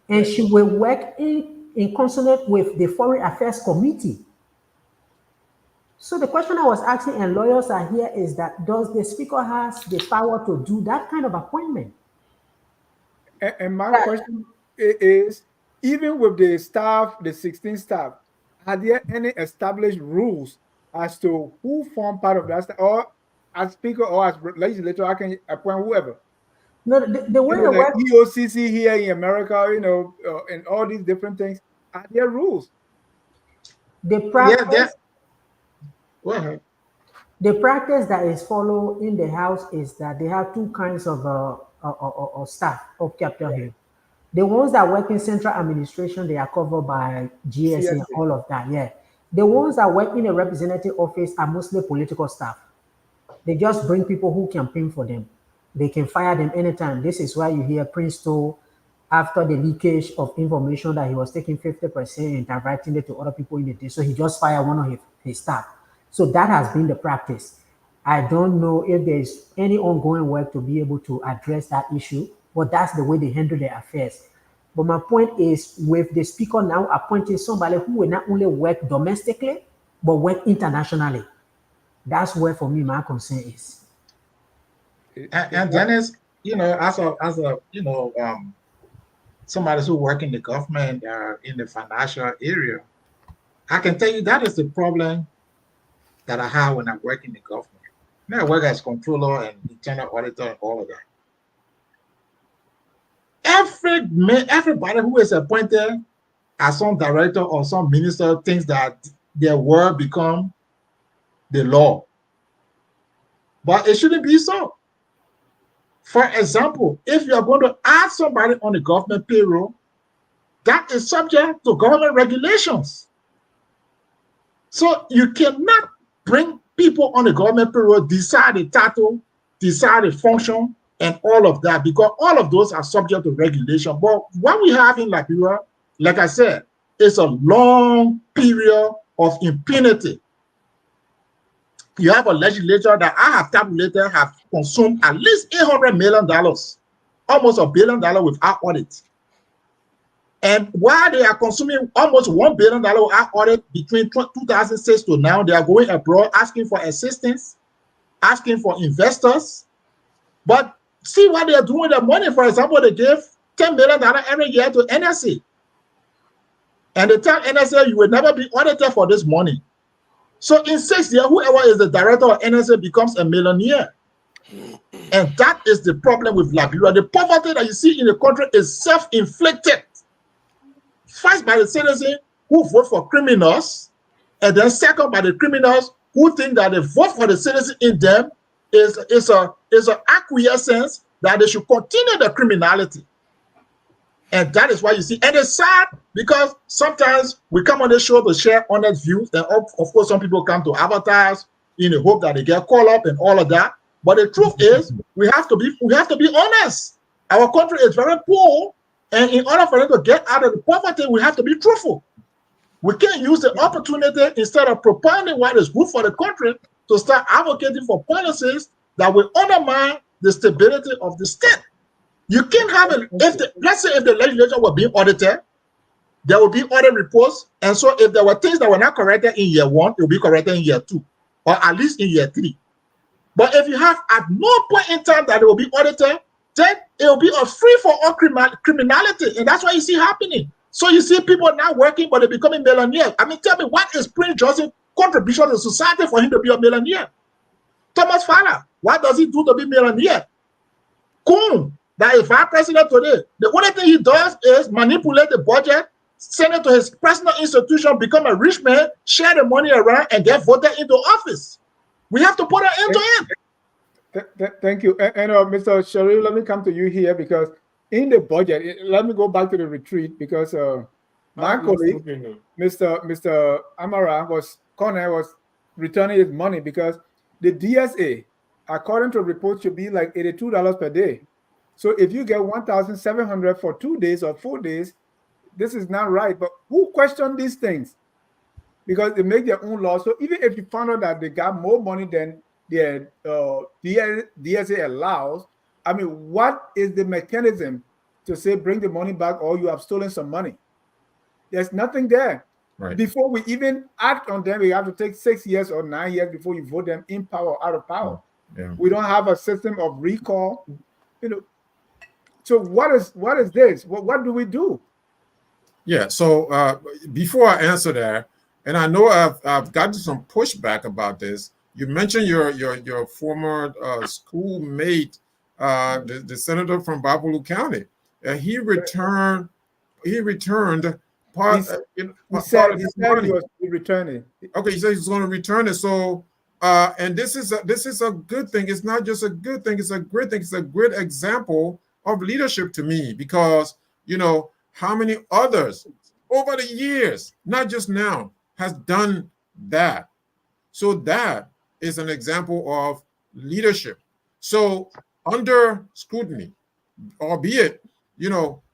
And she will work in consonant with the Foreign Affairs Committee. So the question I was asking, and lawyers are here, is that does the speaker has the power to do that kind of appointment? And my question is, even with the staff, the 16 staff, are there any established rules as to who form part of that staff? Or as speaker or as legislator, I can appoint whoever? No, the way it Like works, EOCC here in America, and all these different things, are there rules? the practice, Go ahead. the practice that is followed in the house is that they have two kinds of staff of Capitol Hill. The ones that work in central administration, they are covered by GSA and CSA. all of that. Yeah. The ones that work in a representative office are mostly political staff. They just bring people who campaign for them. They can fire them anytime. This is why you hear Prince told after the leakage of information that he was taking 50% and diverting it to other people in the day. So he just fired one of his staff. So that has been the practice. I don't know if there's any ongoing work to be able to address that issue, but that's the way they handle their affairs. But my point is, with the speaker now appointing somebody who will not only work domestically, but work internationally. That's where, for me, my concern is. And Dennis, as a somebody who work in the government in the financial area, I can tell you that is the problem that I have when I work in the government. Now I work as controller and internal auditor and all of that. Everybody who is appointed as some director or some minister thinks that their word become the law. But it shouldn't be so. For example, if you are going to add somebody on the government payroll, that is subject to government regulations. So you cannot bring people on the government payroll, decide the title, decide the function, and all of that, because all of those are subject to regulation. But what we have in Liberia, like I said, is a long period of impunity. You have a legislature that I have tabulated have consumed at least $800 million, almost $1 billion without audit. And while they are consuming almost $1 billion without audit between 2006 to now, they are going abroad asking for assistance, asking for investors. But see what they are doing with the money. For example, they gave $10 million every year to NSA. And they tell NSA, you will never be audited for this money. So in 6 years, whoever is the director of NSA becomes a millionaire. And that is the problem with Liberia. The poverty that you see in the country is self-inflicted. First by the citizens who vote for criminals, and then second by the criminals who think that the vote for the citizen in them is an acquiescence that they should continue the criminality. And that is why you see, and it's sad because sometimes we come on the show to share honest views, and of course some people come to advertise in the hope that they get called up and all of that. But the truth is, we have to be honest. Our country is very poor, and in order for them to get out of the poverty, we have to be truthful. We can't use the opportunity, instead of propounding what is good for the country, to start advocating for policies that will undermine the stability of the state. You can't have it. Let's say if the legislature were being audited, there will be audit reports. And so if there were things that were not corrected in year 1, it will be corrected in year 2, or at least in year 3. But if you have at no point in time that it will be audited, then it will be a free-for-all criminality. And that's what you see happening. So you see people now working, but they're becoming millionaires. I mean, tell me, what is Prince Joseph's contribution to society for him to be a millionaire? Thomas Fowler, what does he do to be millionaire? Coon, that is vice president today, the only thing he does is manipulate the budget, send it to his personal institution, become a rich man, share the money around, and get voted into office. We have to put an end to it. Thank you. And Mr. Sharif, let me come to you here, because in the budget, let me go back to the retreat, because my colleague, Mr. Amara was returning his money, because the DSA, according to reports, should be like $82 per day. So if you get 1,700 for 2 days or 4 days, this is not right. But who questioned these things? Because they make their own laws. So even if you found out that they got more money than the DSA allows, I mean, what is the mechanism to say bring the money back, or you have stolen some money? There's nothing there. Right. Before we even act on them, we have to take 6 years or 9 years before you vote them in power or out of power. Yeah. We don't have a system of recall. So what is this? What do we do? Yeah. So before I answer that, and I know I've gotten some pushback about this. You mentioned your former schoolmate, the senator from Babalu County. He returned part. He said he was returning. Okay, he said he's going to return it. So, and this is a good thing. It's not just a good thing. It's a great thing. It's a great example of leadership to me, because how many others over the years, not just now, has done that. So that is an example of leadership. So under scrutiny, albeit,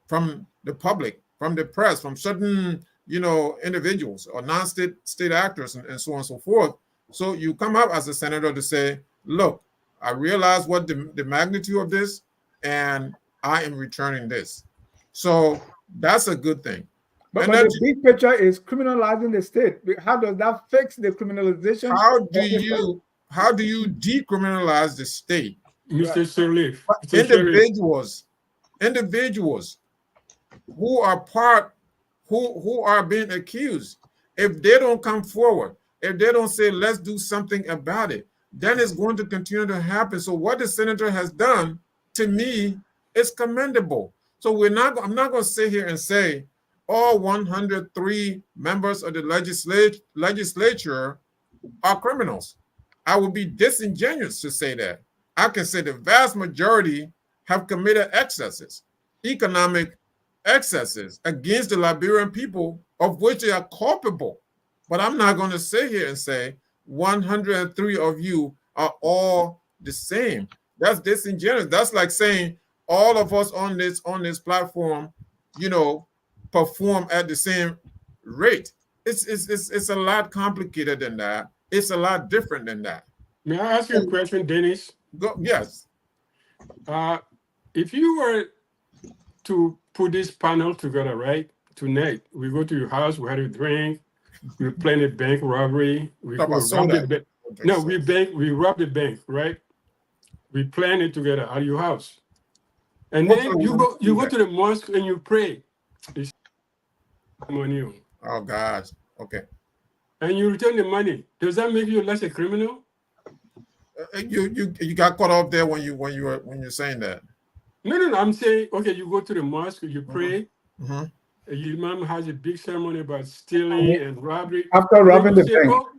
from the public, from the press, from certain, individuals or state actors and so on and so forth. So you come up as a senator to say, look, I realize what the magnitude of this, and I am returning this. So that's a good thing. But the big picture is criminalizing the state. How does that fix the criminalization? How do you decriminalize the state? Mr. Sirleaf. Individuals who are being accused, if they don't come forward, if they don't say, let's do something about it, then it's going to continue to happen. So what the senator has done, to me, is commendable. So I'm not going to sit here and say all 103 members of the legislature are criminals. I would be disingenuous to say that. I can say the vast majority have committed excesses, economic excesses against the Liberian people, of which they are culpable. But I'm not going to sit here and say 103 of you are all the same. That's disingenuous. That's like saying all of us on this platform, perform at the same rate. It's a lot complicated than that. It's a lot different than that. May I ask you a question, Dennis? Yes. If you were to put this panel together, right? Tonight, we go to your house, we had a drink, we plan a bank robbery, we rob the bank. No, we rob the bank, right? We plan it together at your house. And then you go to the mosque and you pray. It's on you. Oh gosh. Okay. And you return the money. Does that make you less a criminal? You got caught off there when you're saying that. No. I'm saying, okay, you go to the mosque, you pray. Mm-hmm. Your imam has a big ceremony about stealing and robbery. After robbing the bank. Oh,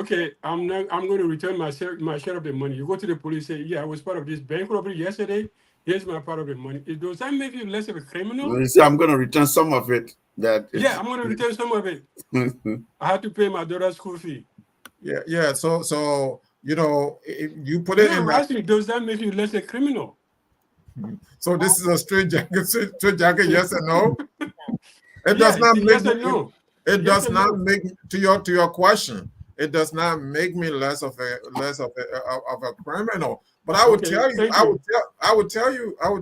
okay, I'm going to return my share of the money. You go to the police, say, yeah, I was part of this bank robbery yesterday. Here's my part of the money. Does that make you less of a criminal? You see, I'm going to return some of it. Yeah, I'm going to return some of it. I had to pay my daughter's school fee. Yeah. So you put it in. I'm asking, does that make you less a criminal? So this is a straight jacket, yes or no? It does not make yes or no. It does not make to your question. It does not make me less of a criminal. But I would tell you, I would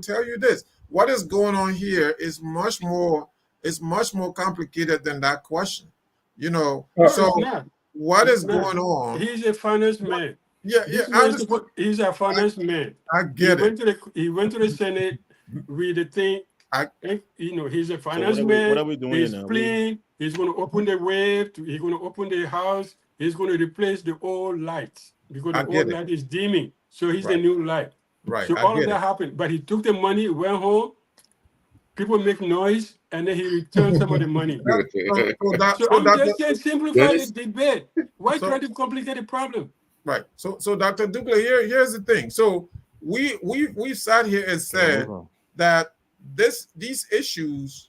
tell you this. What is going on here is much more complicated than that question. What is going on? He's a finance man. Yeah. He's a finance man. I get it. He went to the Senate with the thing. He's a finance man. What are we doing he's now? Playing. He's going to open the wave. He's going to open the house. He's going to replace the old lights because the old light is dimming. So he's the new light. Right. So all of that happened. But he took the money, went home. People make noise, and then he returned some of the money. So I'm just saying, simplify the debate. Why try to complicate the problem? Right. So Dr. Dugla, here's the thing. So we sat here and said that these issues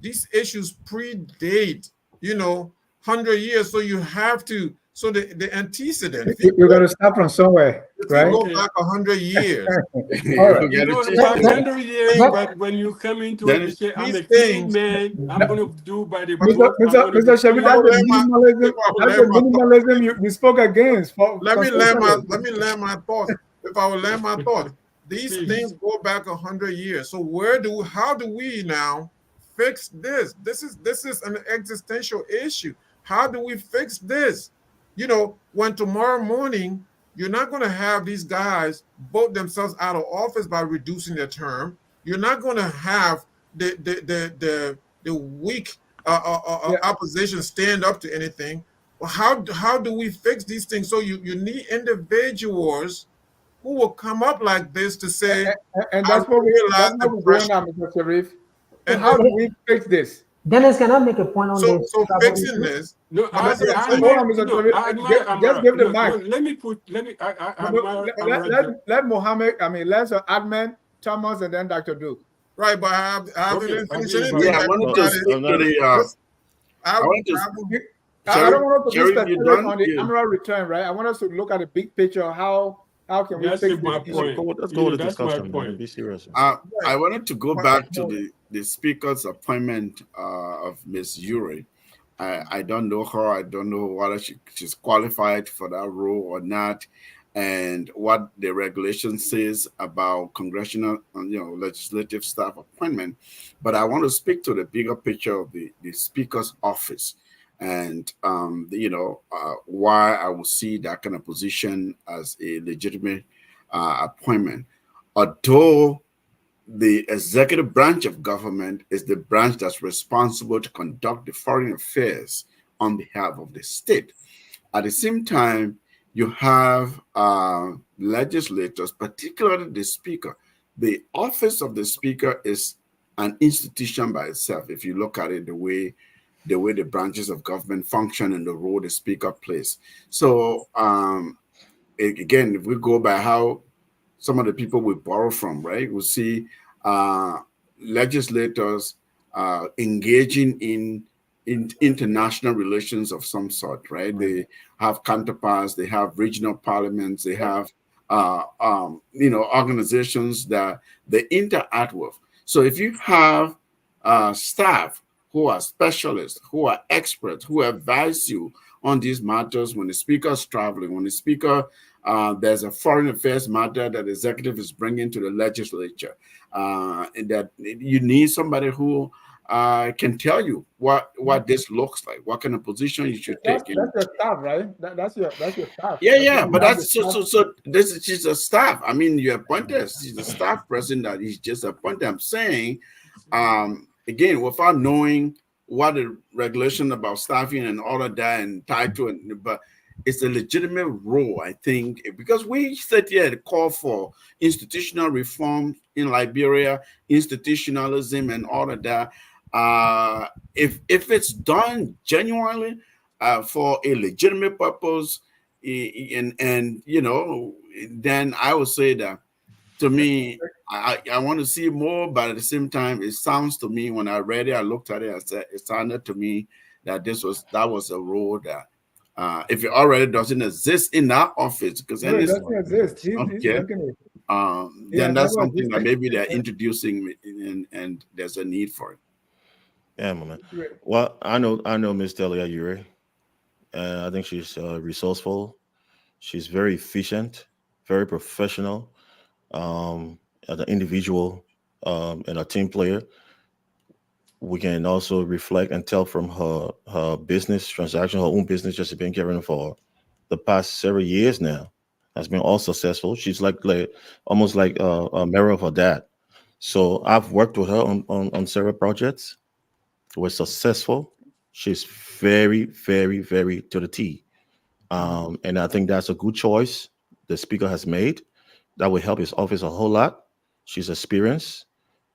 predate 100 years. So you have to. So the antecedent. You're going to start from somewhere, right? Go back 100 years. All right. You go back 100 years, but when you come into it, you say, I'm a clean man. I'm going to do by the book. Mr. Shabby, that's the minimalism you spoke against. Let me land my thoughts. If I would land my thoughts, these things go back 100 years. So how do we now fix this? This is an existential issue. How do we fix this? When tomorrow morning you're not going to have these guys vote themselves out of office by reducing their term. You're not going to have the weak opposition stand up to anything. Well, how do we fix these things? So you need individuals who will come up like this to say, and that's what we're going on, Mr. Sharif. And how do we fix this? Dennis, can I make a point on this? So fixing this. No, just give the mic. Let Mohammed, let Admin, Thomas, and then Dr. Duke. Right, but I haven't finished anything. I wanted to speak to the. I don't want to be specific on the annual return, right? I want us to look at the big picture of how How can we That's fix my this issue? point. Let's go You with know, the that's my discussion, man. point. Be serious. Right. I wanted to go But, back to the speaker's appointment of Miss Yuri. I don't know her. I don't know whether she's qualified for that role or not, and what the regulation says about congressional, legislative staff appointment. But I want to speak to the bigger picture of the speaker's office, and why I will see that kind of position as a legitimate appointment, although the executive branch of government is the branch that's responsible to conduct the foreign affairs on behalf of the state. At the same time, you have legislators, particularly the speaker. The office of the speaker is an institution by itself. If you look at it, the way the branches of government function and the role the speaker plays. So again, if we go by how some of the people we borrow from, right? We see uh, legislators engaging in international relations of some sort, right? They have counterparts, they have regional parliaments, they have organizations that they interact with. So if you have staff who are specialists, who are experts, who advise you on these matters when the speaker is traveling, when the speaker there's a foreign affairs matter that the executive is bringing to the legislature, and that you need somebody who can tell you what this looks like, what kind of position you should That's take in. that's your staff, right? That's your staff. Yeah, That's yeah, why you but have the that's so staff. so so. This is she's a staff. I mean, you appointed. She's a staff person that he's just appointed. I'm saying, again, without knowing what the regulation about staffing and all of that and title, but it's a legitimate role, I think, because we sit here and call for institutional reform in Liberia, institutionalism, and all of that. If it's done genuinely for a legitimate purpose, and then I would say that to me, I want to see more, but at the same time, it sounds to me when I read it, I looked at it, I said it sounded to me that that was a role that if it already doesn't exist in that office, because No, then it it's doesn't exist. He's okay, making it. It then has that's never something that existed. maybe they're introducing, and there's a need for it. Yeah, my man. Great. Well, I know Miss Delia Ure. I think she's resourceful. She's very efficient, very professional, as an individual, and a team player. We can also reflect and tell from her business transaction, her own business, just been carrying for the past several years now, has been all successful. She's like almost like a mirror of her dad. So I've worked with her on several projects. We're successful. She's very, very, very to the T. And I think that's a good choice the speaker has made. That will help his office a whole lot. She's experienced,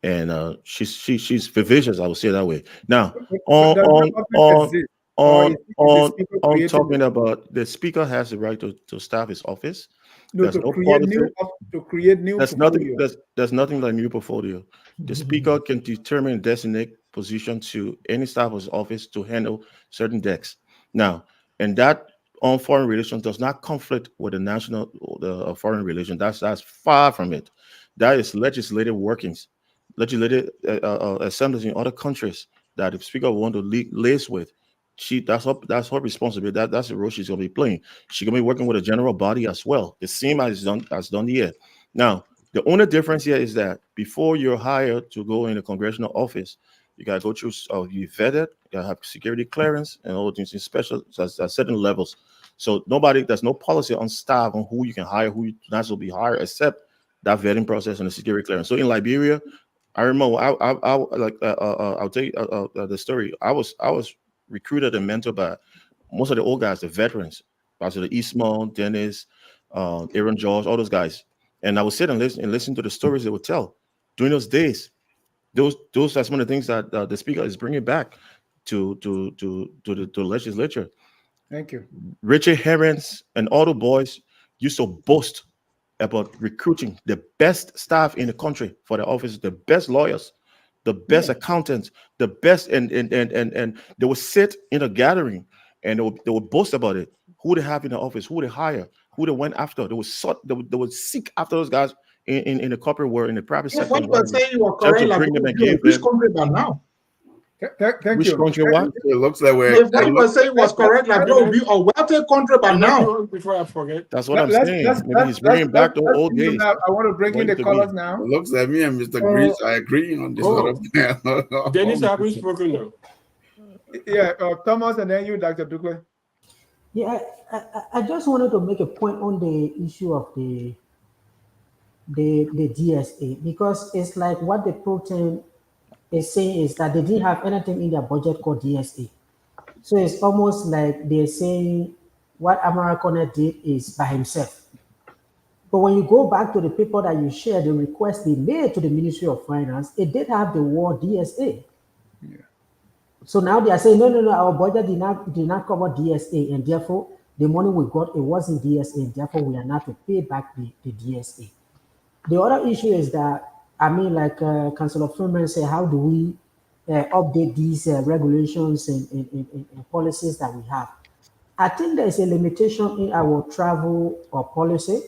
and she's vivacious. I would say it that way. Now, But on does on that office on exist, or on is the on speaker on creating talking it? about the speaker has the right to staff his office. No, There's to no create policy. new to create new There's nothing. portfolio. There's nothing like new portfolio. The speaker can determine and designate position to any staff of his office to handle certain decks. Now, and that on foreign relations does not conflict with the national the foreign relation. That's far from it. That is legislative workings, legislative assemblies in other countries that the speaker want to liaise with. That's her responsibility. That's the role she's gonna be playing. She's gonna be working with a general body as well, the same as done here. Now, the only difference here is that before you're hired to go in a congressional office, you gotta go through you vetted, you gotta have security clearance and all things in special at certain levels. So there's no policy on staff on who you can hire, who you not to be hired, except that vetting process and the security clearance. So in Liberia, I remember I'll tell you the story. I was recruited and mentored by most of the old guys, the veterans, Pastor Eastmont, Dennis, Aaron George, all those guys. And I would sit and listen to the stories they would tell during those days. Those are some of the things that the speaker is bringing back to the legislature. Thank you. Richard Herons and all the boys used to boast about recruiting the best staff in the country for the office, the best lawyers, the best Yeah. accountants, the best, and they would sit in a gathering and they would boast about it. Who they have in the office, who they hire, who they went after. They would seek after those guys in the corporate world, in the private sector. What you were saying, you were just correct. to Like, bring them and you know, give which them. country by now? Thank Which you. country what? It looks like we're. If what you were saying was correct, like, bro, we are wealthy country by now. Before I forget, That's what I'm saying. Maybe he's bringing back the old days. I want to bring in the colors now. It looks like me and Mr. Grease are agreeing on this sort of thing. Dennis, I haven't spoken now. Yeah, Thomas, and then you, Dr. Dukley. Yeah, I just wanted to make a point on the issue of the DSA, because it's like what the protein is saying is that they didn't have anything in their budget called DSA. So it's almost like they're saying what Americana did is by himself. But when you go back to the paper that you shared, the request they made to the Ministry of Finance, it did have the word DSA. Yeah. So now they are saying, no, our budget did not cover DSA, and therefore the money we got, it wasn't DSA, and therefore we are not to pay back the DSA. The other issue is that, like Councillor Freeman said, how do we update these regulations and policies that we have? I think there is a limitation in our travel or policy,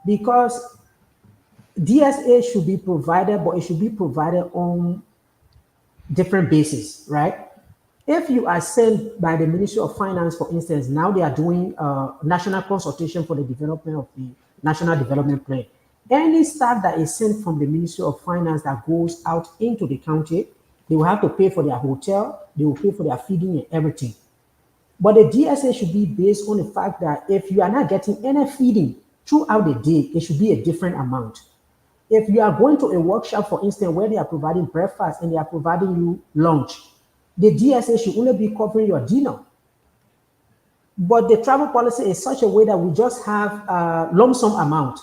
because DSA should be provided, but it should be provided on different basis, right? If you are sent by the Ministry of Finance, for instance, now they are doing national consultation for the development of the National Development Plan. Any staff that is sent from the Ministry of Finance that goes out into the county, they will have to pay for their hotel, they will pay for their feeding and everything. But the DSA should be based on the fact that if you are not getting any feeding throughout the day, it should be a different amount. If you are going to a workshop, for instance, where they are providing breakfast and they are providing you lunch, the DSA should only be covering your dinner. But the travel policy is such a way that we just have a lump sum amount.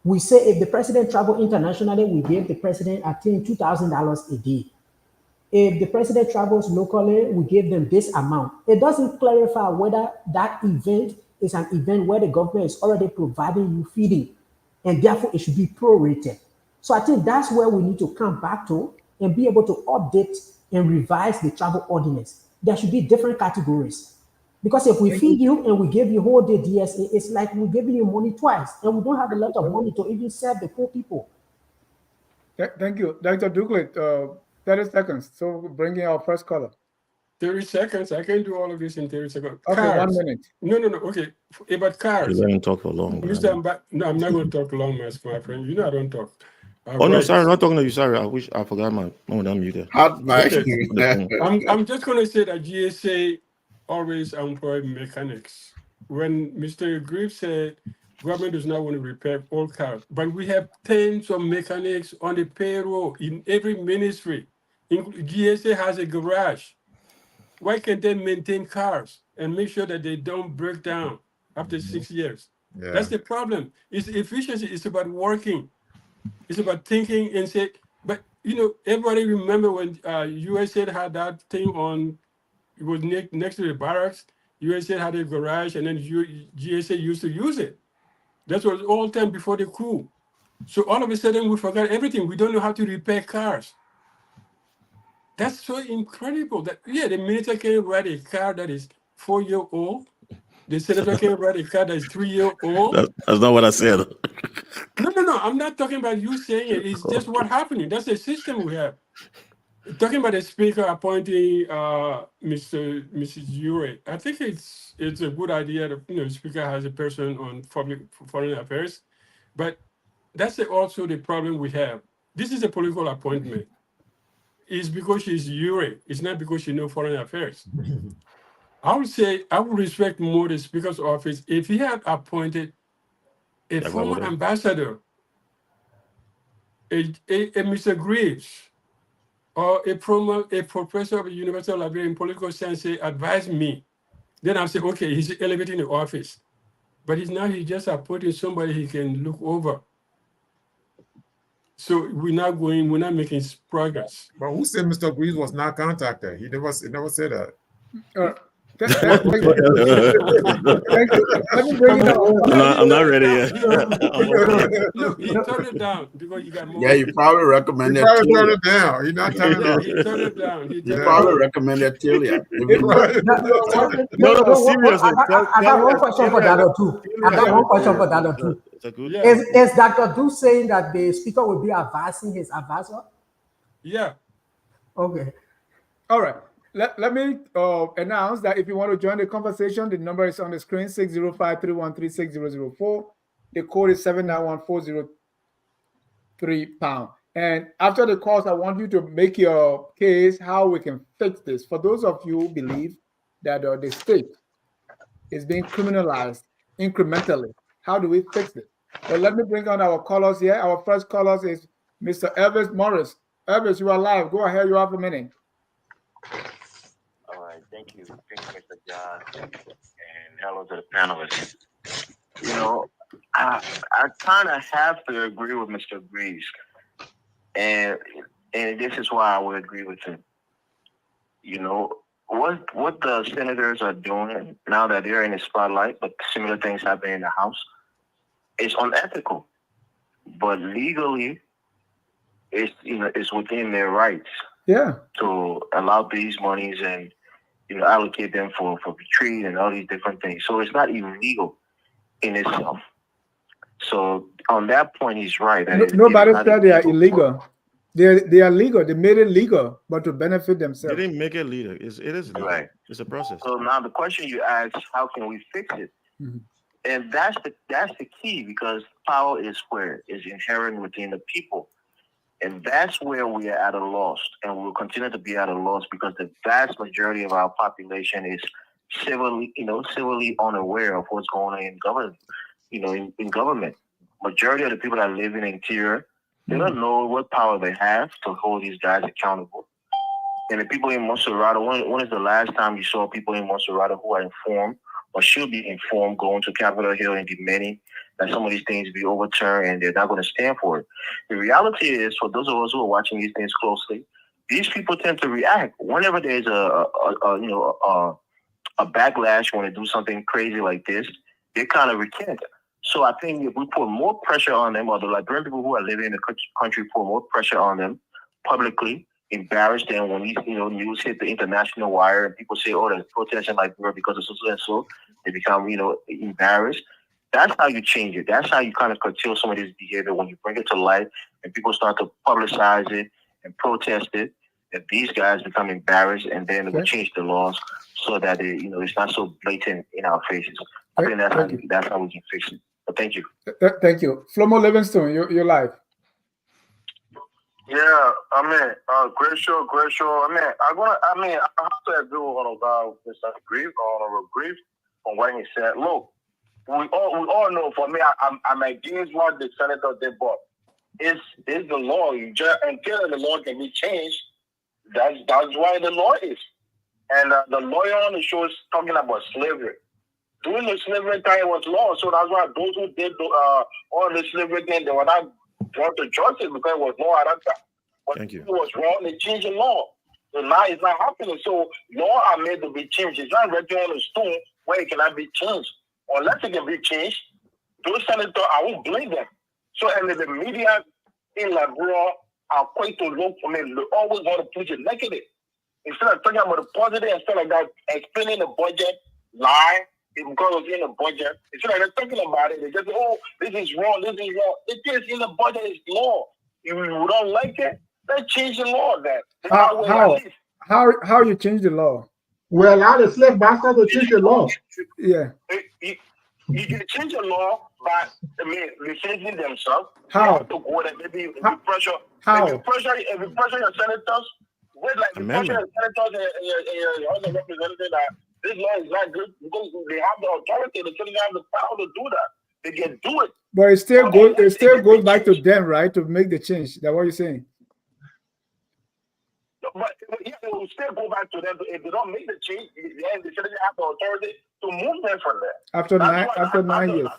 We say if the president travel internationally, we give the president $2,000 a day. If the president travels locally, we give them this amount. It doesn't clarify whether that event is an event where the government is already providing you feeding, and therefore it should be prorated. So I think that's where we need to come back to and be able to update and revise the travel ordinance. There should be different categories. Because if we feed you and we give you whole day DSA, it's like we're giving you money twice, and we don't have a lot of money to even serve the poor people. Thank you. Dr. Dukley, 30 seconds. So bring in our first caller. 30 seconds. I can do all of this in 30 seconds. Okay, Cars. 1 minute. No. Okay. About cars. You let him talk for long. Mr. No, I'm not going to talk long, my friend. You know I don't talk. No, sorry, I'm not talking to you. Sorry, I forgot my unmuted. Okay. I'm just going to say that GSA always employ mechanics. When Mr. Grieve said government does not want to repair old cars, but we have tens of mechanics on the payroll in every ministry. GSA has a garage. Why can't they maintain cars and make sure that they don't break down after 6 years? Yeah. That's the problem. It's efficiency. It's about working. It's about thinking and say, but everybody remember when USA had that thing on, it was next to the barracks. USA had a garage, and then GSA used to use it. That was all time before the coup. So all of a sudden we forgot everything. We don't know how to repair cars. That's so incredible that, the minister can ride a car that is 4-year-old. The senator can ride a car that is 3-year-old. That's not what I said. No. I'm not talking about you saying it. It's just what's happening. That's the system we have. Talking about the speaker appointing Mrs. Ure, I think it's a good idea that the speaker has a person on foreign affairs, but that's also the problem we have. This is a political appointment. It's because she's Ure. It's not because she knows foreign affairs. I would say I would respect more the speaker's office if he had appointed a former ambassador, a Mr. Greaves, or a professor of the University of Liberia in political science advised me, then I'll say, okay, he's elevating the office. But he just appointing somebody he can look over. So we're not making progress. But who said Mr. Greaves was not contacted? He never said that. Thank you. Let me bring it up. I'm not ready yet. Look, he turned it down because he got more. Yeah, you probably He recommended probably turned Tilia. it down. He's not turning Yeah, it he turned it down. He You turned it probably down. recommended Tilia. No, seriously. I got one question for Dr. Du. I got one question for Dr. Du. It's a good. Yeah. Is Dr. Du saying that the speaker will be advising his advisor? Yeah. Okay. All right. Let me announce that if you want to join the conversation, the number is on the screen, 605-313-6004. The code is 791-403#. And after the course, I want you to make your case how we can fix this. For those of you who believe that the state is being criminalized incrementally, how do we fix it? Well, let me bring on our callers here. Our first caller is Mr. Elvis Morris. Elvis, you are live. Go ahead. You have a minute. All right, thank you. Thank you, Mr. John, and hello to the panelists. You know, I kind of have to agree with Mr. Breeze, and this is why I would agree with him. You know, what the senators are doing now that they're in the spotlight, but similar things happen in the House, is unethical. But legally, it's within their rights. Yeah. To allow these monies and allocate them for retreat and all these different things. So it's not illegal in itself. So on that point, he's right. Nobody said they are illegal. They are legal. They made it legal, but to benefit themselves. They didn't make it legal. It is legal. Right. It's a process. So now the question you ask, how can we fix it? Mm-hmm. And that's the key, because power is inherent within the people. And that's where we are at a loss, and we'll continue to be at a loss because the vast majority of our population is civilly unaware of what's going on in government. In government, majority of the people that live in the interior, they don't know what power they have to hold these guys accountable. And the people in Monserrate, when is the last time you saw people in Monserrate who are informed or should be informed going to Capitol Hill and demanding that some of these things be overturned, and they're not going to stand for it? The reality is, for those of us who are watching these things closely, these people tend to react whenever there's a backlash when they do something crazy like this. They kind of recant. So I think if we put more pressure on them, or the Liberian people who are living in the country put more pressure on them publicly, embarrass them when these news hit the international wire and people say, "Oh, there's protest in Liberia because of so and so," they become embarrassed. That's how you change it. That's how you kind of curtail some of this behavior, when you bring it to light and people start to publicize it and protest it. That these guys become embarrassed, and then we change the laws so that it's not so blatant in our faces. I think that's how we can fix it. But thank you. Thank you, Flomo Livingston. You're live. Yeah, great show. I have to agree with Mr. Grief on what he said. Look, we all know. For me, I'm against what the senator did, but it's the law. Until the law can be changed, that's why the law is. And the lawyer on the show is talking about slavery. During the slavery time, it was law, so that's why those who did all the slavery thing, they were not brought to justice because it was law at that time. But Thank you. it was wrong, they changed the law. So now it's not happening. So law are made to be changed. It's not written on a stone where it cannot be changed. Unless it can be changed, those senators, I won't blame them. So, and the media in Liberia are quite to look for me. They always want to push it negative. Instead of talking about the positive and stuff like that, explaining the budget, lie, because it's in the budget. Instead of talking about it, they just say, "Oh, this is wrong, this is wrong." It is in the budget, it's law. If you don't like it, then change the law then. How you change the law? We allow the slave master to change the law. Yeah. You can change the law by listening themselves. How? They have to go there. Maybe if you pressure. How? If you pressure your senators, Amendment. your other representative that this law is not good, because they have the authority, they shouldn't have the power to do that. They can do it. But it still goes back to them, right, to make the change. That's what you're saying. But it will still go back to them. If they don't make the change, then they shouldn't have the authority to move them from there. After 9 years.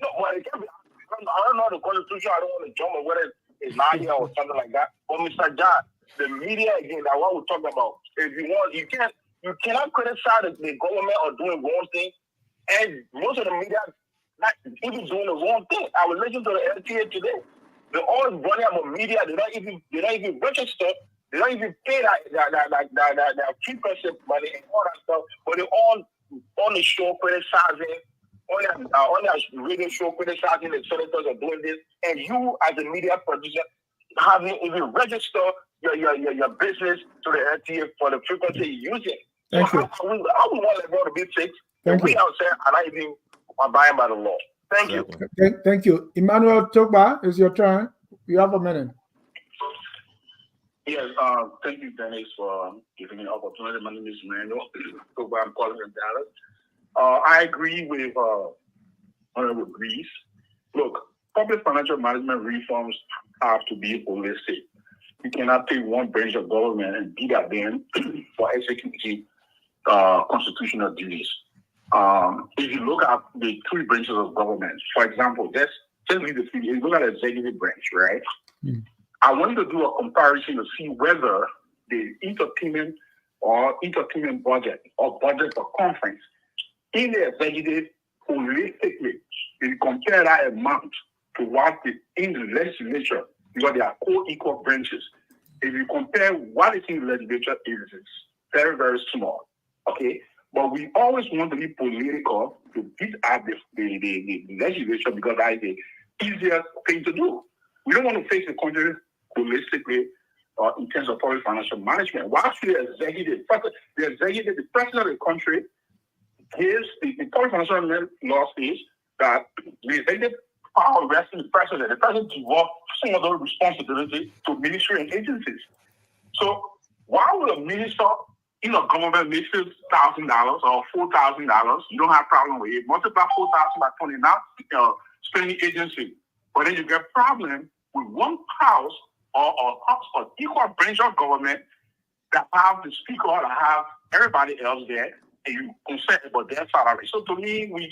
No, well, it can be. I don't know the Constitution. I don't want to jump on whether it's 9 years or something like that. But Mr. John, the media again, that's what we're talking about. If you want, you can't. You cannot criticize the government or doing wrong thing, and most of the media not even doing the wrong thing. I was listening to the LTA today. They're all running about media. They don't even register. They don't even pay that frequency money and all that stuff. But they're all on the show criticizing, on that radio show criticizing the senators are doing this, and you as a media producer haven't even registered your business to the LTA for the frequency you're using. Thank you. I would want to go to be fixed. Thank we you. outside are not even abiding by the law. Thank you. Thank you. Emmanuel Togba, it's your turn. You have a minute. Yes, thank you, Dennis, for giving me the opportunity. My name is Emmanuel Togba. I'm calling from Dallas. I agree with Honorable Grease. Look, public financial management reforms have to be holistic. You cannot take one branch of government and beat at them for executing constitutional duties. If you look at the three branches of government, for example, just leave the three. You look at the executive branch, right? Mm. I wanted to do a comparison to see whether the entertainment budget or budget for conference in the executive holistically, if you compare that amount to what is in the legislature, because they are co-equal branches. If you compare what is in the legislature, it's very, very small. Okay? But we always want to be political to beat at the legislature because that is the easiest thing to do. We don't want to face the country holistically in terms of public financial management. Whilst the president of the country gives the public financial law says that the executive power rests in the president. The president devolves some of those responsibilities to ministry and agencies. So why would a minister in a government make $6,000 or $4,000? You don't have a problem with it. Multiply 4,000 by 20 now, spending agency. But then you get a problem with one house or equal branch of government that have the speaker or have everybody else there, and you concern about their salary. So to me, we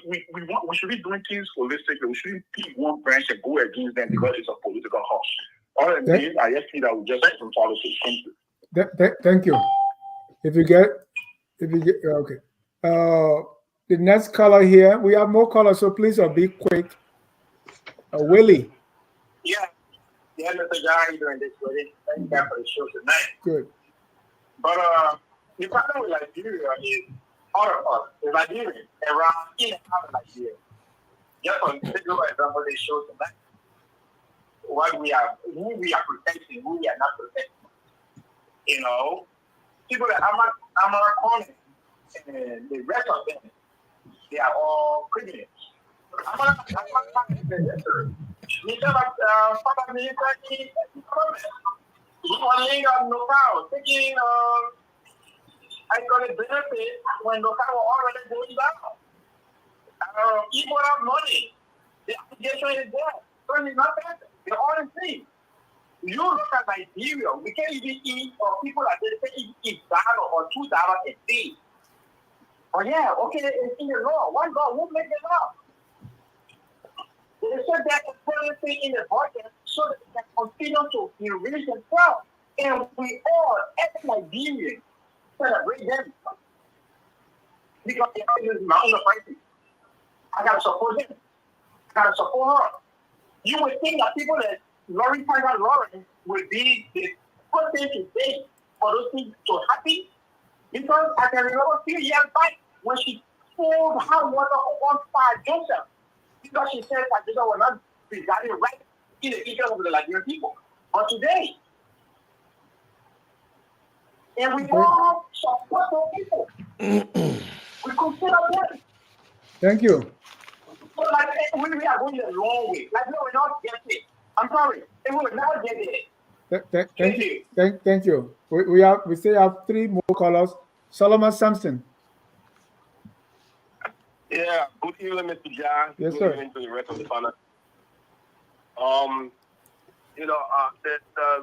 should be doing things holistically. We shouldn't pick one branch and go against them because it's a political house. All it means, I just think that we just have some policies. Thank you. Thank you. If you get okay. The next caller here, we have more callers, so please be quick. Willie. Yeah, Mr. John, how are you doing this wedding? Thank you for the show tonight. Good. But the problem with Nigeria is all of us, the Nigerians around in and out of Nigeria. Just for example, they show tonight what we are, who we are protecting, who we are not protecting. You know, people that I'm calling, and the rest of them, they are all criminals. No power. Taking I got a benefit when the power already going down. People have money. The application is there. So it's not bad. They're all the same. You look at Nigeria, we can't even eat, or people are there, they can eat $1 or $2 a day. Oh yeah, okay, it's in the law. One law won't make it law. They said that it's everything in the budget so that they can continue to enrich themselves. And we all, as Nigerians, celebrate them. Because they are my own fighting. I gotta support them. I gotta support her. You would think that people that Lauren Tiger Lauren would be the first thing to say for those things to happen. Because I can remember a few years back when she told how water on fire Joseph. Because she said that Joseph was not presiding right in the interest of the Nigerian people. But today, and we all support those people. We consider them. Thank you. So like we are going the wrong way. Like we will not get it. I'm sorry. We will not get it. Thank you. We still have 3 more callers. Solomon Sampson. Yeah. Good evening, Mr. John. Yes, good sir. evening to the rest of the panel. The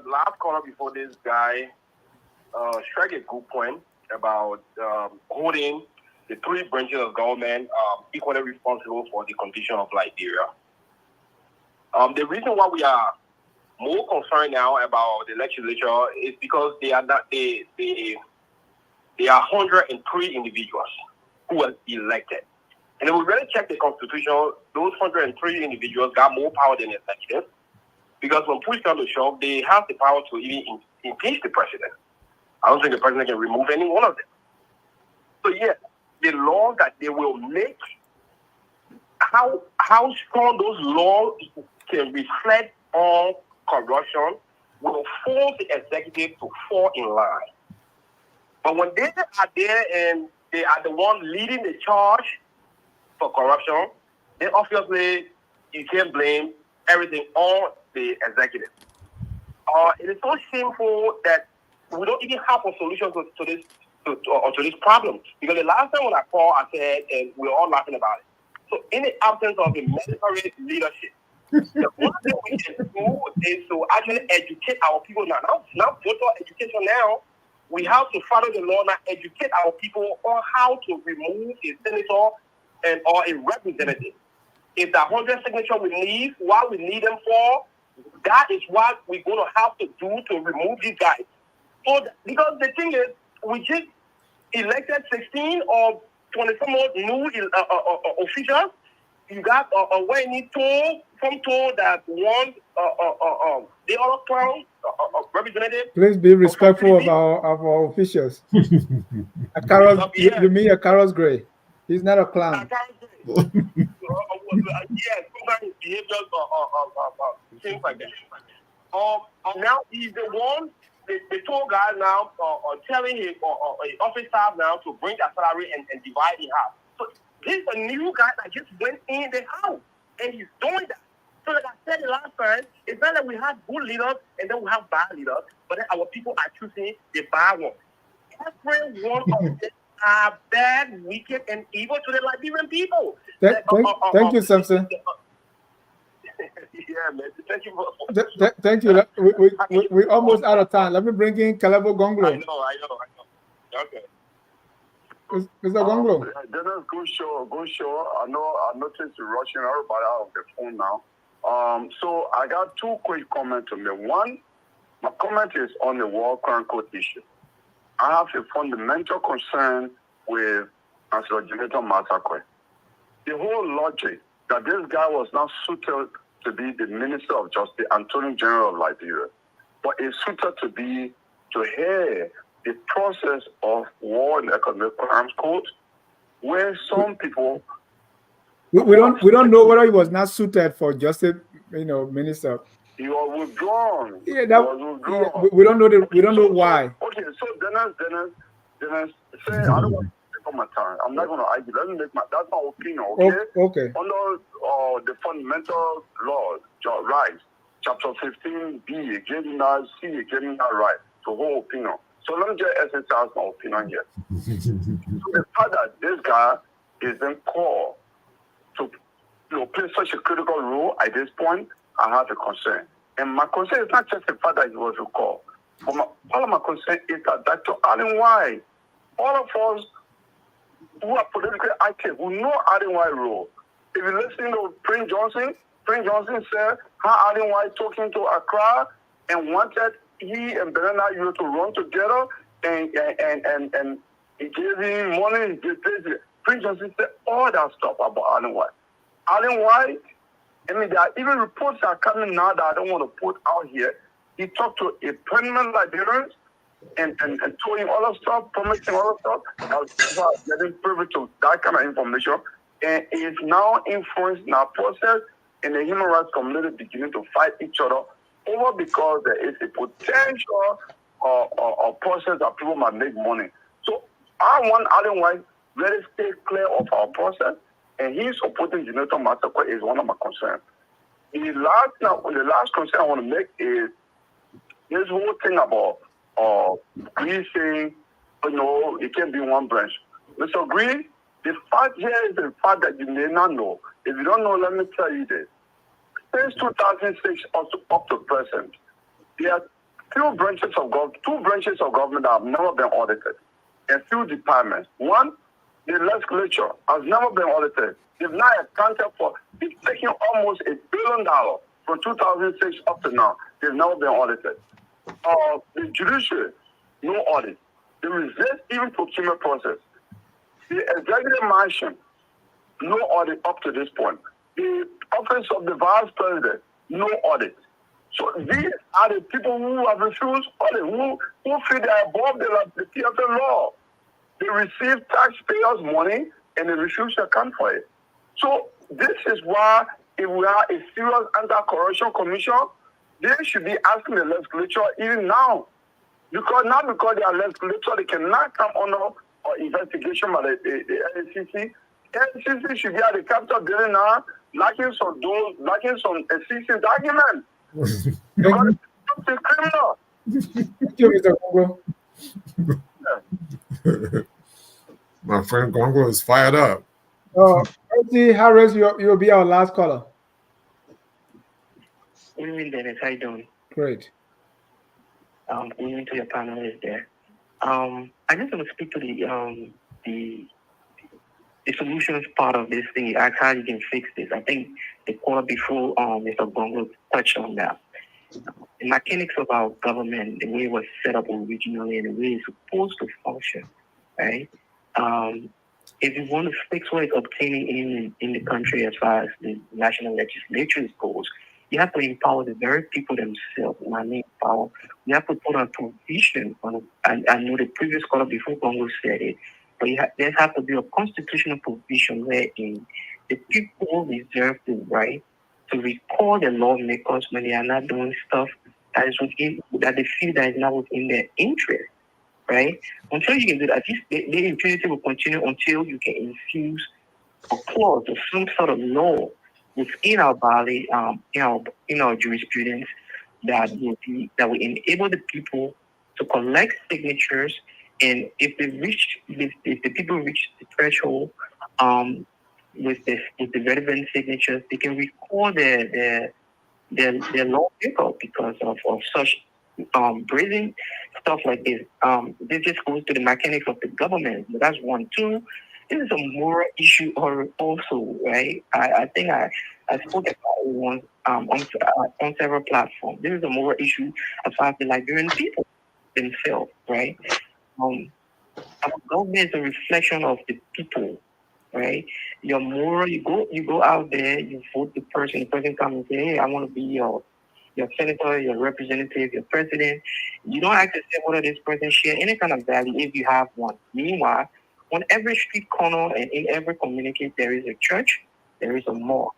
last caller before this guy struck a good point about holding the 3 branches of government equally responsible for the condition of Liberia. The reason why we are more concerned now about the legislature is because they are not there are 103 individuals who were elected. And if we really check the constitution, those 103 individuals got more power than the executive, because when push comes to shove, they have the power to even impeach the president. I don't think the president can remove any one of them. So yes, the law that they will make, how strong those laws can reflect on corruption will force the executive to fall in line. But when they are there and they are the one leading the charge for corruption, then obviously you can't blame everything on the executive. It is so shameful that we don't even have a solution to this problem. Because the last time when I called, I said, and we were all laughing about it. So in the absence of a mandatory leadership, the one thing we can do is to actually educate our people now. Not voter education now. We have to follow the law now, educate our people on how to remove a senator and or a representative. If the 100 signatures we need, what we need them for, that is what we're going to have to do to remove these guys. So, because the thing is, we just elected 16 or 20 more new officials. You got Wayne told that one the other clown representative. Please be respectful of our officials. You mean a Carlos Gray? He's not a clown. Yes, sometimes behaviors things like that. Now he's the one. The tour guy now telling his office staff now to bring their salary and divide it half. So this is a new guy that just went in the house and he's doing that. So like I said the last time, it's not that we have good leaders and then we have bad leaders, but then our people are choosing the bad one. Every one of them are bad, wicked, and evil to the Liberian people. Thank you, Samson. Yeah, man. Thank you. Thank you. We're almost out of time. Let me bring in Kalebo Gonglo. I know. Okay. Mr. Gonglo. Dennis, good show. I noticed you're rushing everybody out of the phone now. So I got two quick comments on the one. My comment is on the war crime code issue. I have a fundamental concern with Ambassador massacre. The whole logic that this guy was not suited to be the Minister of Justice, Attorney General of Liberia, but is suited to head the process of war and economic crimes code, where some people we don't know whether he was not suited for justice, minister. He was withdrawn. Yeah, we don't know why. Okay, so Dennis, say I don't want to take up my time. I'm not going to argue. Let me make that's my opinion. Okay. Okay. Under the fundamental laws, rights, chapter 15B, getting that C, getting that right, the whole opinion. So let me just exercise my opinion here. So the fact that this guy is then called to play such a critical role at this point, I have a concern. And my concern is not just the fact that he was recalled. But all of my concern is that Dr. Allen White, all of us who are politically active, who know Allen White's role. If you listen to Prince Johnson said how Allen White talking to Accra and wanted he and Bernard Yu to run together and he gave him money. Prince Johnson said all that stuff about Allen White. Allen White, there are even reports that are coming now that I don't want to put out here. He talked to a permanent Liberian and told him all that stuff, promising all that stuff. I was getting privy to that kind of information. And it is now influencing our process, and the human rights community beginning to fight each other over because there is a potential process that people might make money. So I want Allen White really stay clear of our process, and he's supporting Jonathan massacre is one of my concerns. The last concern I want to make is this whole thing about Green saying, it can't be one branch. Mr. Green, the fact here is the fact that you may not know. If you don't know, let me tell you this. Since 2006 up to present, there are two branches of government that have never been audited, and few departments. One, the legislature has never been audited. They've now accounted for, it's taking almost $1 billion from 2006 up to now. They've never been audited. The judiciary, no audit. They resist even procurement process. The executive mansion, no audit up to this point. The office of the vice president, no audit. So these are the people who have refused audit, who feel they are above the PFA law. They receive taxpayers' money and they refuse to account for it. So this is why if we are a serious anti-corruption commission, they should be asking the legislature even now. Because they are legislature, they cannot come under investigation by the NCC. NCC should be at the Capitol building now, lacking some existing documents. Because it's criminal. Thank you, Mr. Congo. My friend Gongo is fired up. Percy Harris, you'll be our last caller. Good evening, Dennis. How you doing? Great. Good evening to your panelists there. I just want to speak to the solutions part of this thing. You ask how you can fix this. I think the caller before Mr. Gongo touched on that. The mechanics of our government, the way it was set up originally and the way it's supposed to function, right? If you want to fix what is obtaining in the country as far as the national legislature goes, you have to empower the very people themselves. And I mean power. You have to put a provision on it. I know the previous caller before Congo said it, but there has to be a constitutional provision wherein the people reserve the right to recall the lawmakers when they are not doing stuff that they feel that is not within their interest. Right? Until you can do that, the impunity will continue until you can infuse a clause or some sort of law within our body, in our jurisprudence that will enable the people to collect signatures, and if the people reach the threshold with the relevant signatures, they can recall their lawmaker because of such brazen stuff like this. This just goes to the mechanics of the government. But that's one. Two, this is a moral issue also, right? I think I spoke about it once on several platforms. This is a moral issue as far as the Liberian people themselves, right? Our government is a reflection of the people, right? Your moral, you go out there, you vote the person comes and say, hey, I want to be your senator, your representative, your president. You don't have to say whether this person share any kind of value if you have one. Meanwhile, on every street corner and in every community, there is a church, there is a mosque.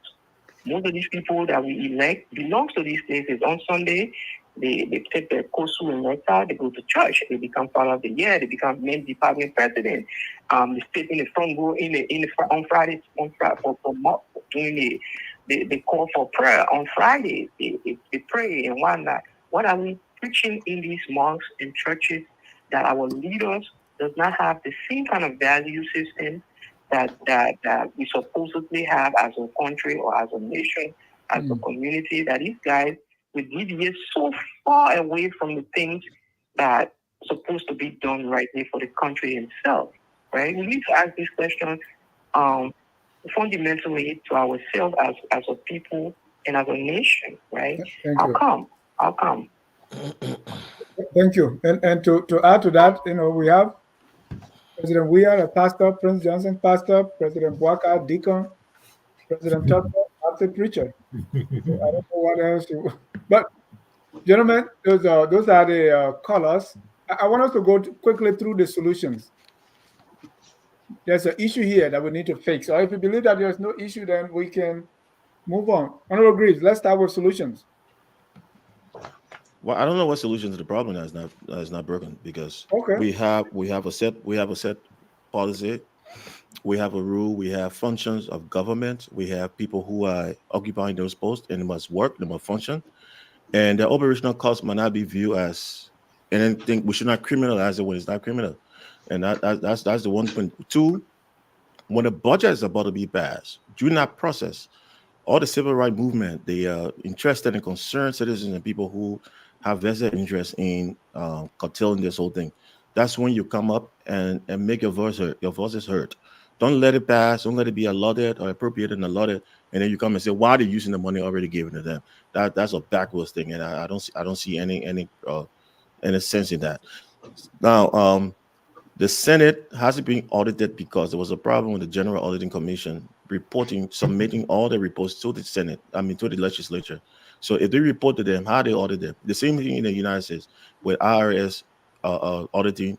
Most of these people that we elect belongs to these places. On Sunday, they take their kosu and letter, they go to church, they become part of the year, they become main department president. They sit in the front row on Fridays for doing they call for prayer on Fridays. They pray and whatnot. What are we preaching in these mosques and churches that our leaders does not have the same kind of value system that we supposedly have as a country or as a nation, as a community, that these guys will deviate so far away from the things that are supposed to be done right there for the country itself, right? We need to ask this question fundamentally to ourselves as a people and as a nation, right? How come? Thank you. And to add to that, we have President Weir, a pastor, Prince Johnson, pastor, President Waka, deacon, President Tucker, a preacher. So I don't know what else but gentlemen, those are the callers. I want us to go quickly through the solutions. There's an issue here that we need to fix. Or if you believe that there's no issue, then we can move on. Honorable Greaves, let's start with solutions. Well, I don't know what solution to the problem that is not broken, because we have a set policy, we have a rule, we have functions of government, we have people who are occupying those posts, and they must work, they must function, and the operational cost might not be viewed as anything. We should not criminalize it when it's not criminal, and that's the 1.2. When the budget is about to be passed, during that process, all the civil rights movement, the interested and concerned citizens and people who have vested interest in curtailing this whole thing, that's when you come up and make your voice heard. Your voice is heard. Don't let it pass. Don't let it be allotted or appropriated and allotted, and then you come and say, why are they using the money already given to them? That's a backwards thing, and I don't see any sense in that. Now, The Senate hasn't been audited because there was a problem with the General Auditing Commission reporting, submitting all the reports to the Senate, to the legislature. So if they report to them, how they audit them? The same thing in the United States with IRS auditing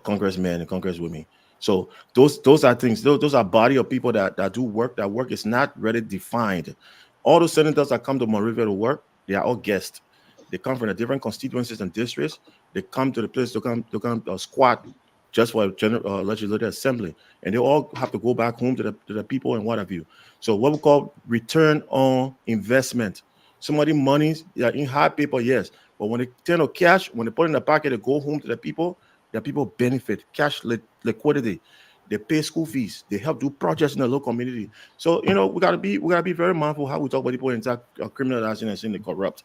congressmen and congresswomen. So those are things, those are body of people that do work. That work is not really defined. All the senators that come to Monrovia to work, they are all guests. They come from the different constituencies and districts. They come to the place to come squat just for a general legislative assembly, and they all have to go back home to the people and what have you. So what we call return on investment. Somebody monies, yeah, in hard paper, yes, but when they turn to cash, when they put in the pocket, they go home to the people benefit, cash liquidity. They pay school fees. They help do projects in the local community. So we gotta be very mindful how we talk about people and criminalizing and saying they corrupt.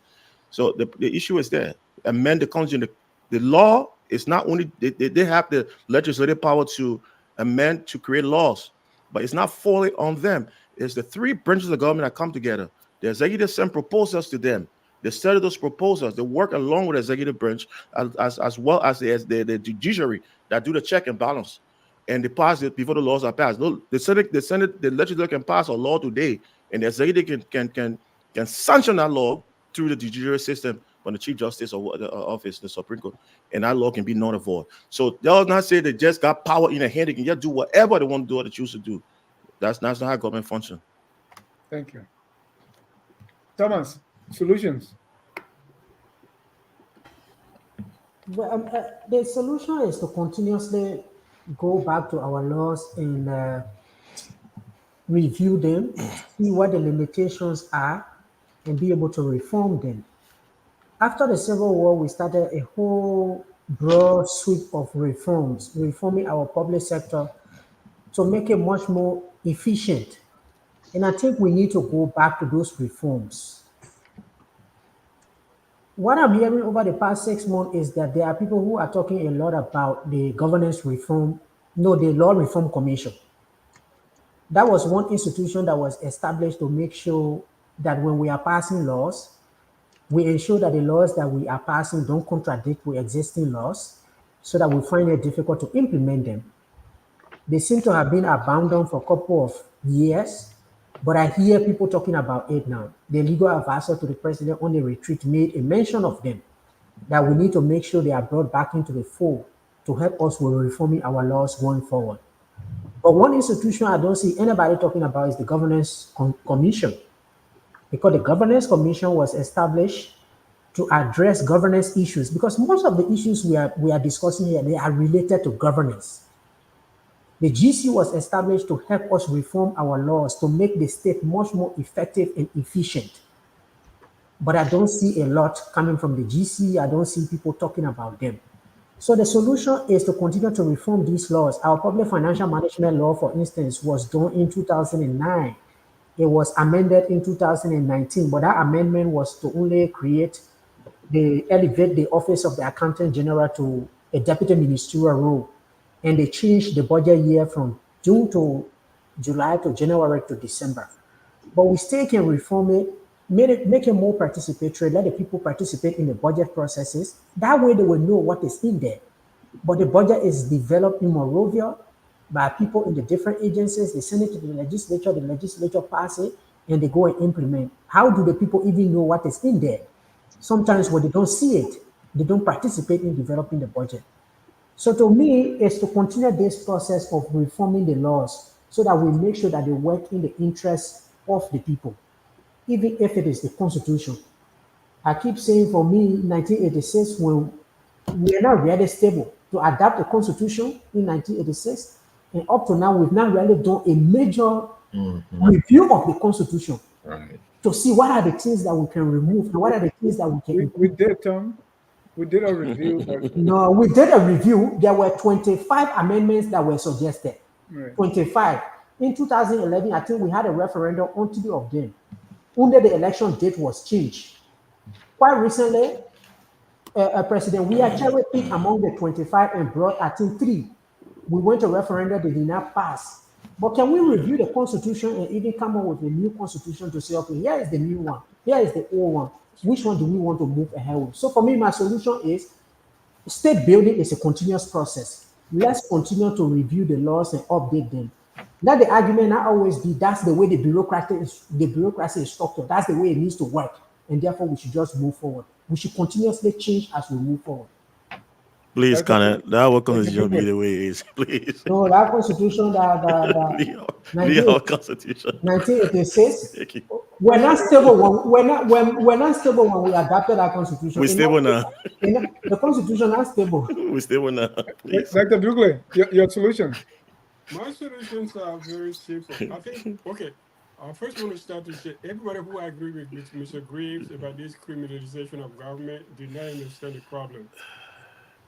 So the issue is there. Amend the constitution. The law is not only they have the legislative power to amend to create laws, but it's not fully on them. It's the three branches of government that come together. The executive send proposals to them. They study those proposals. They work along with the executive branch as well as the judiciary that do the check and balance. And they pass it before the laws are passed. The Senate, the legislature can pass a law today, and the executive can sanction that law through the judiciary system from the Chief Justice or the office, the Supreme Court, and that law can be null and void. So they'll not say they just got power in their hand. They can just do whatever they want to do or they choose to do. That's not how government functions. Thank you. Thomas, solutions. Well, the solution is to continuously go back to our laws and review them, see what the limitations are, and be able to reform them. After the Civil War, we started a whole broad sweep of reforms, reforming our public sector to make it much more efficient. And I think we need to go back to those reforms. What I'm hearing over the past 6 months is that there are people who are talking a lot about the governance reform, no, the Law Reform Commission. That was one institution that was established to make sure that when we are passing laws, we ensure that the laws that we are passing don't contradict with existing laws so that we find it difficult to implement them. They seem to have been abandoned for a couple of years, but I hear people talking about it now. The legal advisor to the president on the retreat made a mention of them, that we need to make sure they are brought back into the fold to help us with reforming our laws going forward. But one institution I don't see anybody talking about is the Governance Commission, because the Governance Commission was established to address governance issues, because most of the issues we are discussing here, they are related to governance. The GC was established to help us reform our laws to make the state much more effective and efficient. But I don't see a lot coming from the GC. I don't see people talking about them. So the solution is to continue to reform these laws. Our public financial management law, for instance, was done in 2009. It was amended in 2019, but that amendment was to only elevate the office of the Accountant General to a deputy ministerial role. And they changed the budget year from June to July to January to December. But we still can reform it, make it more participatory, let the people participate in the budget processes. That way they will know what is in there. But the budget is developed in Monrovia by people in the different agencies. They send it to the legislature passes it, and they go and implement. How do the people even know what is in there? Sometimes when they don't see it, they don't participate in developing the budget. So to me, it's to continue this process of reforming the laws so that we make sure that they work in the interest of the people, even if it is the Constitution. I keep saying for me, 1986, when we are not really stable to adapt the Constitution in 1986, and up to now, we've not really done a major review of the Constitution to see what are the things that we can remove and what are the things that we can improve. We did, Tom. We did a review. No, we did a review. There were 25 amendments that were suggested. Right. 25. In 2011, I think we had a referendum on 2 of them. Only the election date was changed. Quite recently, President, we are cherry-picked among the 25 and brought, I think, 3. We went to referendum, they did not pass. But can we review the Constitution and even come up with a new Constitution to say, okay, here is the new one, here is the old one. Which one do we want to move ahead with? So for me, my solution is state building is a continuous process. let's continue to review the laws and update them. Let the argument not always be that's the way the bureaucracy is structured, that's the way it needs to work, and therefore we should just move forward. We should continuously change as we move forward. Please, Dr. Connor, that what constitution be Duque. the way it is, please. No, that constitution, Leave our constitution. 1986, Thank you. we're not stable we're not stable when we adopted our constitution. We stable now. The constitution is not stable. We stable now. Please. Dr. Duque, your solution. My solutions are very simple. I think, okay, I first want to start to say everybody who agree with Mr. Graves about this criminalization of government did not understand the problem.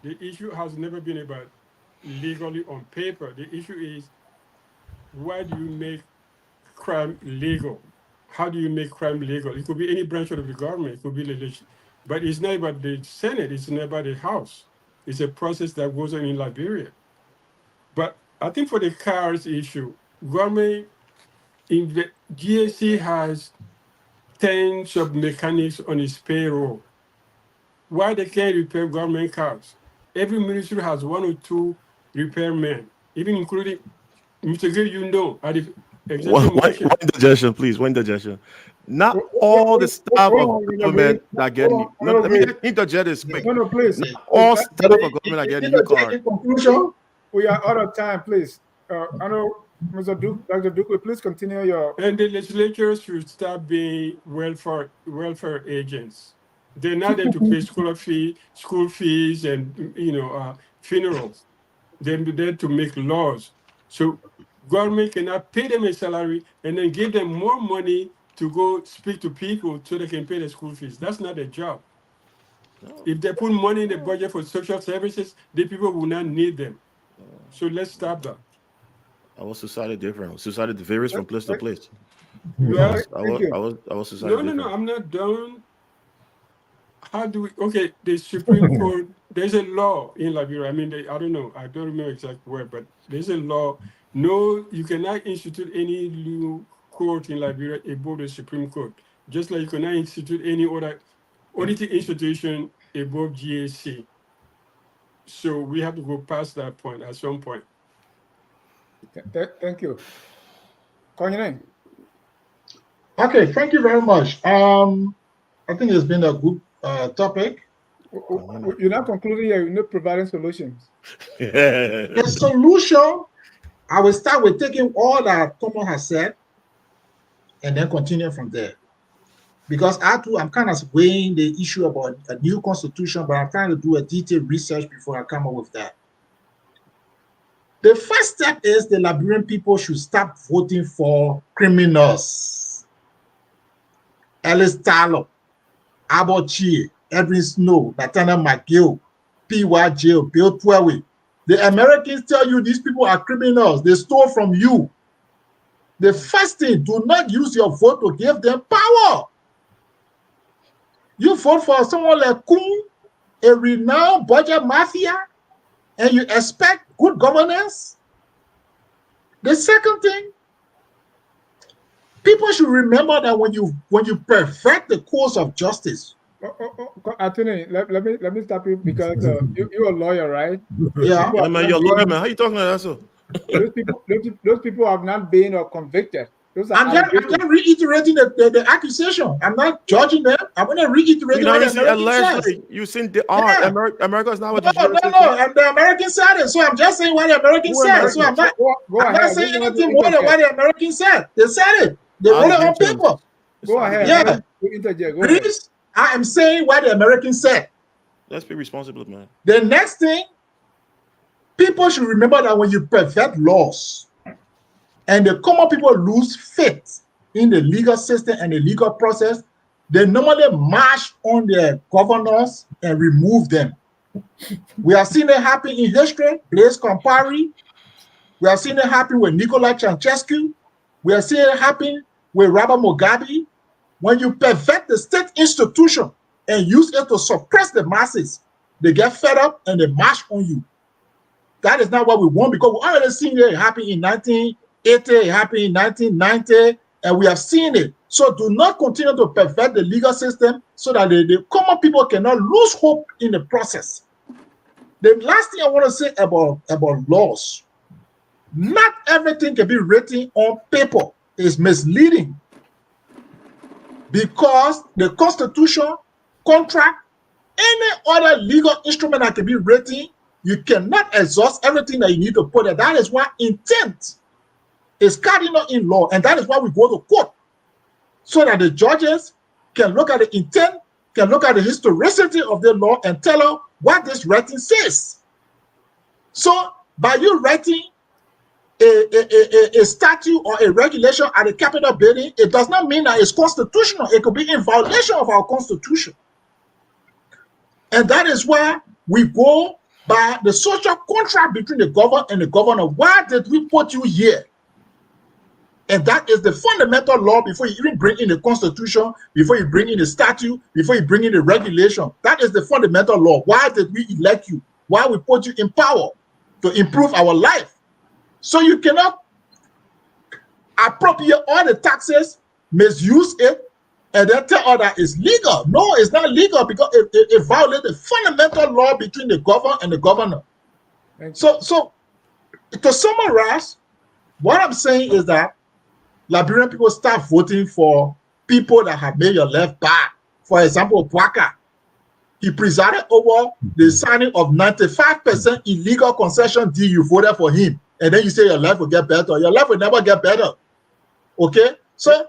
The issue has never been about legally on paper. The issue is, why do you make crime legal? How do you make crime legal? It could be any branch of the government. It could be legislation. But it's not about the Senate. It's not about the House. It's a process that goes on in Liberia. But I think for the cars issue, government in the GSC has tens of mechanics on its payroll. Why they can't repair government cars? Every ministry has 1 or 2 repairmen, even including Mr. Gil, at the One interjection, please. One interjection. Not all the staff of government that get new. No, let me interject this quick. No, please. Not all staff of government that get new cars. Conclusion. We are out of time, please. I know, Mr. Duke, Dr. Duque, please continue your. And the legislatures should start being welfare agents. They're not there to pay school fees, and funerals. They're there to make laws. So government cannot pay them a salary and then give them more money to go speak to people so they can pay their school fees. That's not their job. If they put money in the budget for social services, the people will not need them. So let's stop that. Our society different. Society varies from place to place. Yeah, our society. No, I'm not done. How do we? Okay, the Supreme Court. There's a law in Liberia. I mean, I don't know. I don't remember exact word, but there's a law. No, you cannot institute any new court in Liberia above the Supreme Court. Just like you cannot institute any other auditing institution above GAC. So we have to go past that point at some point. Thank you. Call your name. Okay, thank you very much. I think it's been a good topic. You're not concluding yet. You're not providing solutions. The solution, I will start with taking all that Tomo has said and then continue from there. Because I'm kind of weighing the issue about a new constitution, but I'm trying to do a detailed research before I come up with that. The first step is the Liberian people should stop voting for criminals. Ellis Talon, Abochie, Edwin Snow, Nathaniel McGill, P.Y. Jail, Bill Twewe. The Americans tell you these people are criminals. They stole from you. The first thing, do not use your vote to give them power. You vote for someone like Kun, a renowned budget mafia, and you expect good governance. The second thing, people should remember that when you perfect the course of justice. Anthony, let me stop you because you're a lawyer, right? Yeah. Man, you're a lawyer, man. How you talking like that, so? Those people have not been or convicted. I'm just reiterating the accusation. I'm not judging them. I'm going to reiterate what the American says. You think they are. Yeah. America is not what you No. And the American said it. So I'm just saying what the American said. So I'm not saying anything more than what the American said. They said it. They wrote it on paper. Go ahead. Yeah. Please, I am saying what the American said. Let's be responsible, man. The next thing, people should remember that when you perfect laws, and the common people lose faith in the legal system and the legal process, they normally march on their governors and remove them. We have seen it happen in history, Blaise Compaoré. We have seen it happen with Nicolas Ceausescu. We have seen it happen with Robert Mugabe. When you perfect the state institution and use it to suppress the masses, they get fed up and they march on you. That is not what we want, because we already seen it happen in 1980, it happened in 1990, and we have seen it. So do not continue to perfect the legal system so that the common people cannot lose hope in the process. The last thing I want to say about laws, not everything can be written on paper. Is misleading, because the Constitution, contract, any other legal instrument that can be written, you cannot exhaust everything that you need to put it. That is why intent is cardinal in law, and that is why we go to court, so that the judges can look at the intent, can look at the historicity of the law, and tell her what this writing says. So by you writing a statute or a regulation at a Capitol building, it does not mean that it's constitutional. It could be in violation of our Constitution. And that is why we go by the social contract between the government and the governor. Why did we put you here? And that is the fundamental law before you even bring in the Constitution, before you bring in the statute, before you bring in the regulation. That is the fundamental law. Why did we elect you? Why we put you in power? To improve our life. So you cannot appropriate all the taxes, misuse it, and then tell all that it's legal. No, it's not legal, because it violates the fundamental law between the governor and the governor. So to summarize, what I'm saying is that Liberian people start voting for people that have made your life bad. For example, Bwaka. He presided over the signing of 95% illegal concession deal. You voted for him, and then you say your life will get better. Your life will never get better. Okay? So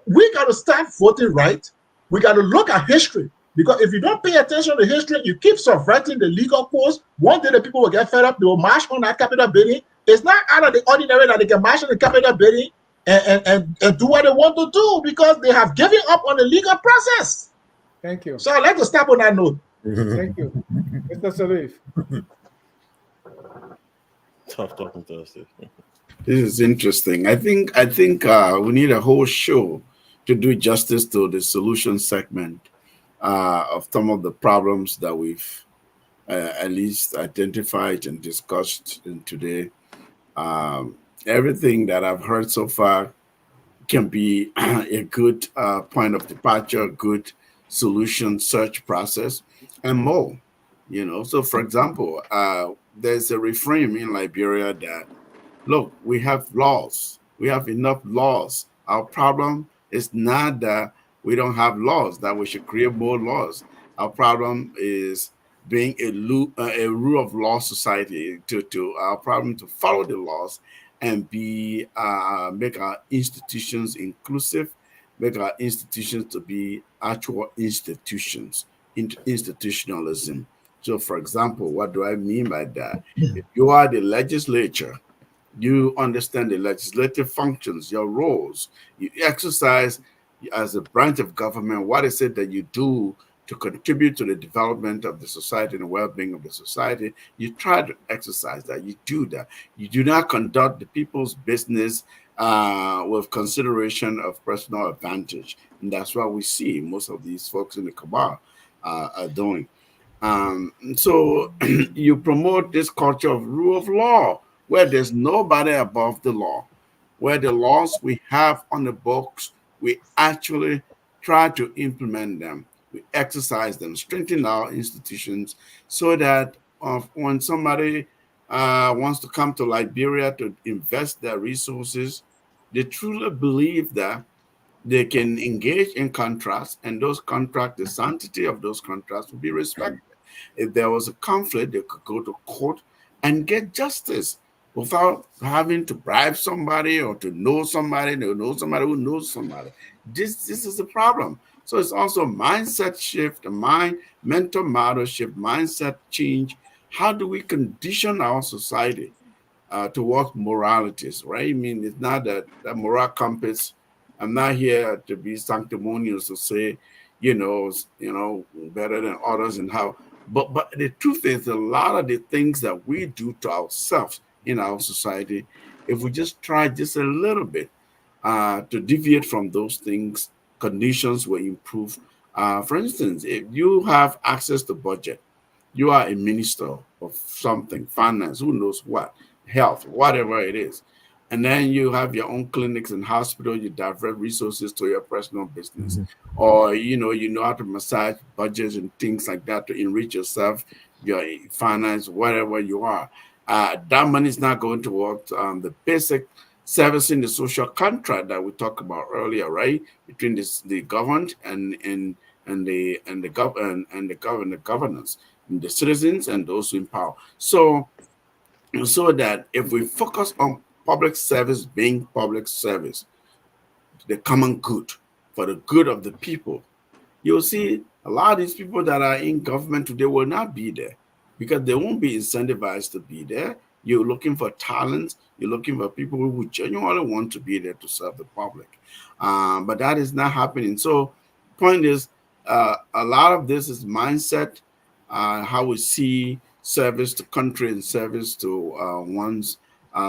we got to start voting right. We got to look at history, because if you don't pay attention to history, you keep subverting the legal course. One day the people will get fed up. They will march on that Capitol building. It's not out of the ordinary that they can march on the Capitol building and do what they want to do, because they have given up on the legal process. Thank you. So I'd like to stop on that note. Thank you. Mr. Salif. Tough talking Thursday. This is interesting. I think we need a whole show to do justice to the solution segment of some of the problems that we've at least identified and discussed in today. Everything that I've heard so far can be a good point of departure, good solution search process, and more. So for example, there's a refrain in Liberia that, look, we have laws. We have enough laws. Our problem is not that we don't have laws, that we should create more laws. Our problem is being a rule of law society, to our problem to follow the laws and be make our institutions inclusive, make our institutions to be actual institutions, institutionalism. So, for example, what do I mean by that? If you are the legislature, you understand the legislative functions, your roles. You exercise as a branch of government, what is it that you do to contribute to the development of the society and the well-being of the society? You try to exercise that. You do that. You do not conduct the people's business with consideration of personal advantage. And that's what we see most of these folks in the cabal are doing. So you promote this culture of rule of law, where there's nobody above the law, where the laws we have on the books, we actually try to implement them. We exercise them, strengthen our institutions, so that when somebody wants to come to Liberia to invest their resources, they truly believe that they can engage in contracts, and those contracts, the sanctity of those contracts will be respected. If there was a conflict, they could go to court and get justice without having to bribe somebody or to know somebody, who knows somebody. This is the problem. So it's also a mindset shift, mental model shift, mindset change. How do we condition our society towards moralities, right? I mean, it's not that moral compass. I'm not here to be sanctimonious to say, better than others and how. But the truth is, a lot of the things that we do to ourselves in our society, if we just try just a little bit to deviate from those things, conditions will improve. For instance, if you have access to budget, you are a minister of something, finance, who knows what, health, whatever it is, and then you have your own clinics and hospital, you divert resources to your personal business, or you know how to massage budgets and things like that to enrich yourself. your finance, wherever you are. That money is not going towards the basic servicing the social contract that we talked about earlier, right? Between the government and the governance, and the citizens and those in power. So that if we focus on public service being public service, the common good, for the good of the people, you'll see a lot of these people that are in government today will not be there because they won't be incentivized to be there. You're looking for talents. You're looking for people who genuinely want to be there to serve the public. But that is not happening. So, point is, a lot of this is mindset, how we see service to country and service to one's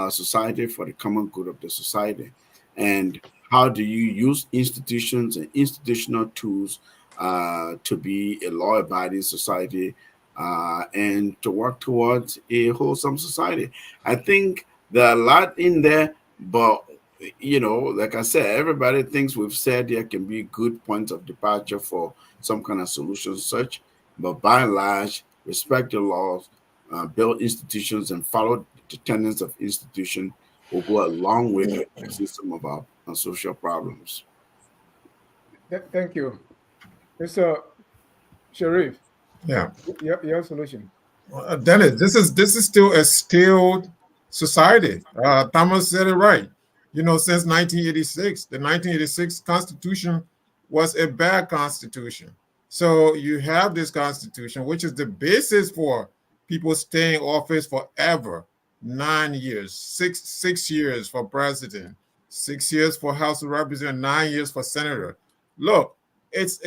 society for the common good of the society. And how do you use institutions and institutional tools to be a law-abiding society and to work towards a wholesome society? I think there are a lot in there, but like I said, everybody thinks we've said there can be good points of departure for some kind of solution such, but by and large, respect the laws, build institutions, and follow the tenets of institution will go a long way to fixing some of our social problems. Thank you. Mr. Sharif, Yeah. your solution. Dennis, this is still a skilled society. Thomas said it right. Since 1986, the 1986 Constitution was a bad constitution. So you have this constitution, which is the basis for people staying in office forever. 9 years, six years for president, 6 years for House of Representatives, 9 years for senator. Look, it's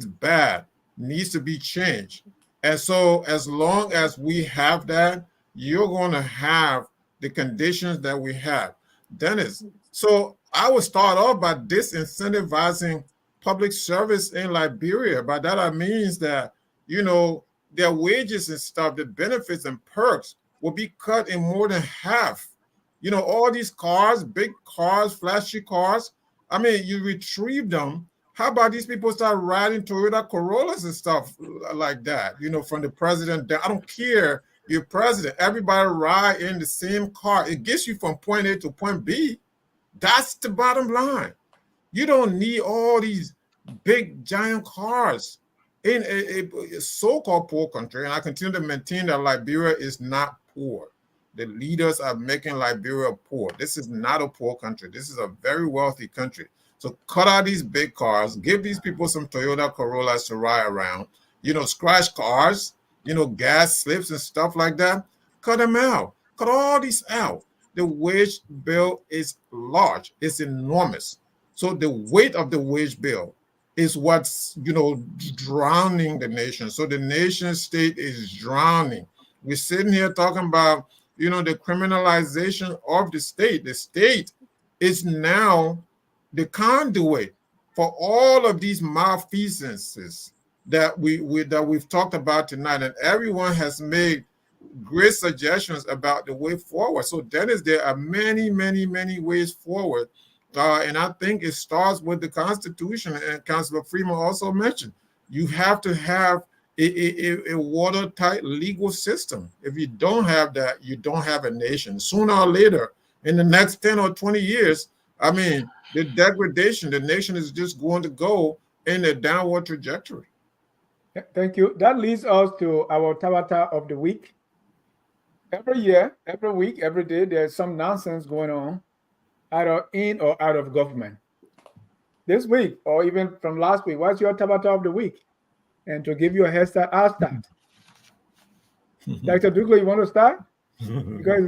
bad. Needs to be changed. And so as long as we have that, you're going to have the conditions that we have. Dennis, so I would start off by disincentivizing public service in Liberia. By that I means that, their wages and stuff, the benefits and perks will be cut in more than half. All these cars, big cars, flashy cars, I mean, you retrieve them. How about these people start riding Toyota Corollas and stuff like that? From the president down. I don't care. You're president. Everybody ride in the same car. It gets you from point A to point B. That's the bottom line. You don't need all these big giant cars in a so-called poor country. And I continue to maintain that Liberia is not poor. The leaders are making Liberia poor. This is not a poor country. This is a very wealthy country. So cut out these big cars, give these people some Toyota Corollas to ride around, scratch cars, gas slips and stuff like that. Cut them out. Cut all these out. The wage bill is large. It's enormous. So the weight of the wage bill is what's, drowning the nation. So the nation state is drowning. We're sitting here talking about, the criminalization of the state. The state is now the conduit for all of these malfeasances that we've talked about tonight, and everyone has made great suggestions about the way forward. So Dennis, there are many, many, many ways forward, and I think it starts with the Constitution. And Councilor Freeman also mentioned you have to have a watertight legal system. If you don't have that, you don't have a nation. Sooner or later, in the next 10 or 20 years, I mean, the degradation, the nation is just going to go in a downward trajectory. Thank you. That leads us to our Tabata of the week. Every year, every week, every day, there's some nonsense going on, either in or out of government. This week, or even from last week, what's your Tabata of the week? And to give you a head start, I'll start. Dr. Douglas, you want to start? Because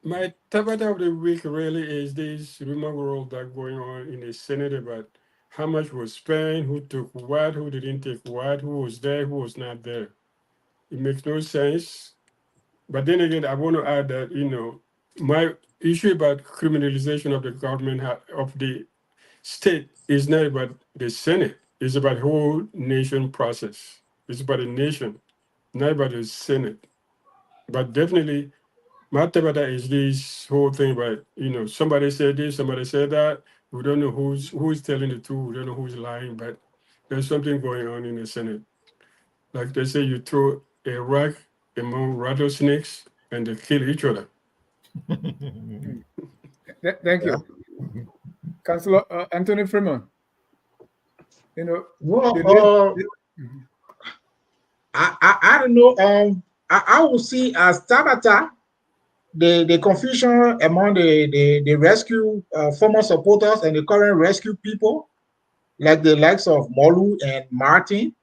my Tabata of the week really is this rumor world that going on in the Senate about how much was spent, who took what, who didn't take what, who was there, who was not there. It makes no sense. But then again, I want to add that, my issue about criminalization of the government, of the state, is not about the Senate. It's about the whole nation process. It's about the nation, not about the Senate. But definitely, my tabata is this whole thing about, somebody said this, somebody said that. We don't know who's telling the truth. We don't know who's lying, but there's something going on in the Senate. Like they say, you throw a rack among rattlesnakes and they kill each other. Thank you. Councillor Anthony Freeman. You know, Well, I don't know. I will see as Tabata the confusion among the rescue former supporters and the current rescue people, like the likes of Molu and Martin.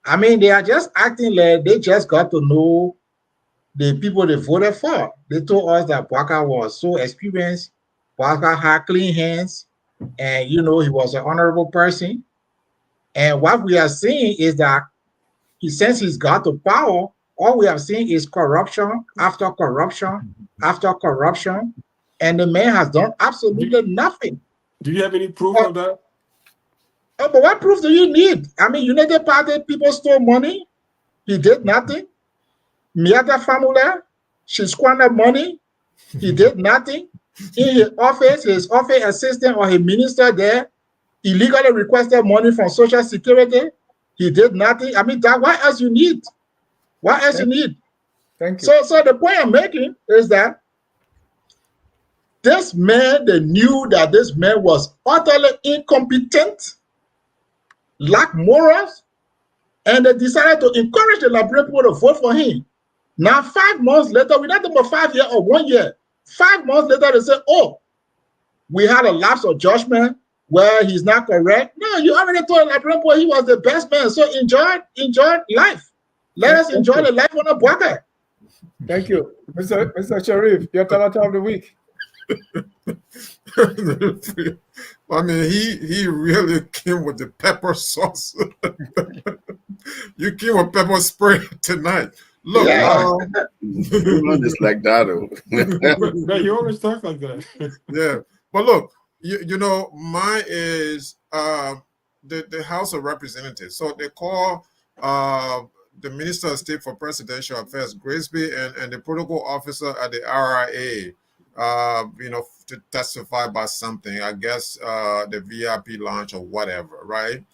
I mean, they are just acting like they just got to know the people they voted for. They told us that Bwaka was so experienced, Bwaka had clean hands, and he was an honorable person. And what we are seeing is that since he's got the power, all we have seen is corruption after corruption after corruption, and the man has done absolutely nothing. Do you have any proof of that? Oh, but what proof do you need? I mean, United Party people stole money. He did nothing. Miata family, she squandered money. He did nothing. In his office assistant or his minister there illegally requested money from Social Security. He did nothing. I mean, what else you need? What else you need? Thank you. So the point I'm making is that this man, they knew that this man was utterly incompetent, lacked morals, and they decided to encourage the Liberian people to vote for him. Now, 5 months later, we're not talking about 5 years or 1 year. 5 months later, they say, oh, we had a lapse of judgment where he's not correct. No, you already told the Liberian people he was the best man. So enjoy life. Let us enjoy the life on a Bwaka. Thank you. Mr. Sharif, your Tabata of the week. I mean, he really came with the pepper sauce. You came with pepper spray tonight. Look, it's like that. But you always talk like that. Yeah, but look, you know, mine is the House of Representatives. So they call the Minister of State for Presidential Affairs, Grisby, and the protocol officer at the RIA, to testify about something. I guess the VIP launch or whatever, right?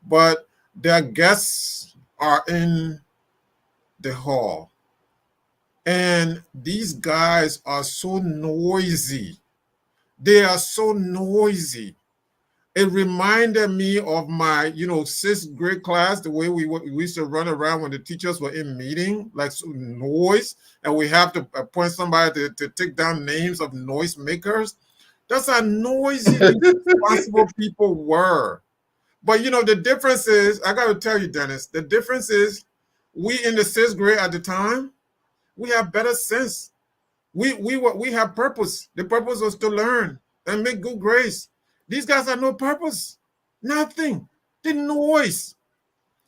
But their guests are in the hall, and these guys are so noisy. They are so noisy. It reminded me of my, 6th grade class, the way we used to run around when the teachers were in meeting, like noise, and we have to appoint somebody to take down names of noise makers. That's how noisy these responsible people were. But, the difference is, I got to tell you, Dennis, the difference is we in the 6th grade at the time, we have better sense. We have purpose. The purpose was to learn and make good grades. These guys have no purpose. Nothing. The noise.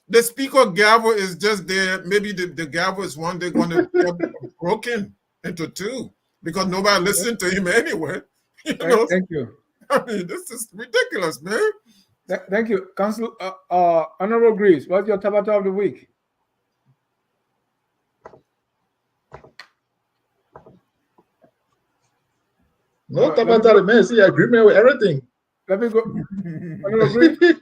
The speaker gavel is just there. Maybe the gavel is one day going to get broken into 2 because nobody listened to him anyway. Thank you. I mean, this is ridiculous, man. Thank you. Council Honorable Greaves, what's your Tabata of the week? No Tabata, man. See, agreement with everything. Let me go. Everything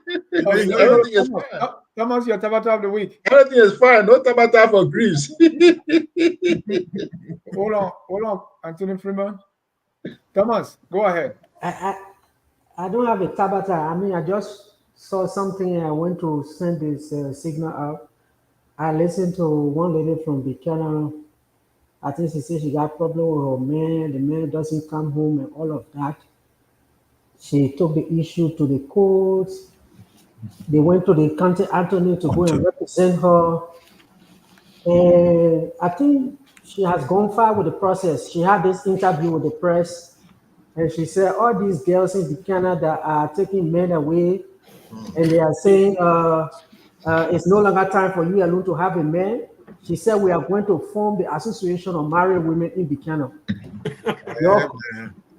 is fine. Thomas, your Tabata of the week. Everything is fine. No Tabata for Greaves. Hold on, Anthony Freeman. Thomas, go ahead. I don't have a Tabata. I mean, I just saw something. I went to send this signal out. I listened to one lady from Buchanan. I think she said she got problem with her man. The man doesn't come home and all of that. She took the issue to the courts. They went to the county attorney to go and represent her. And I think she has gone far with the process. She had this interview with the press, and she said all these girls in Canada are taking men away, and they are saying it's no longer time for you alone to have a man. She said we are going to form the Association of Married Women in Buchanan.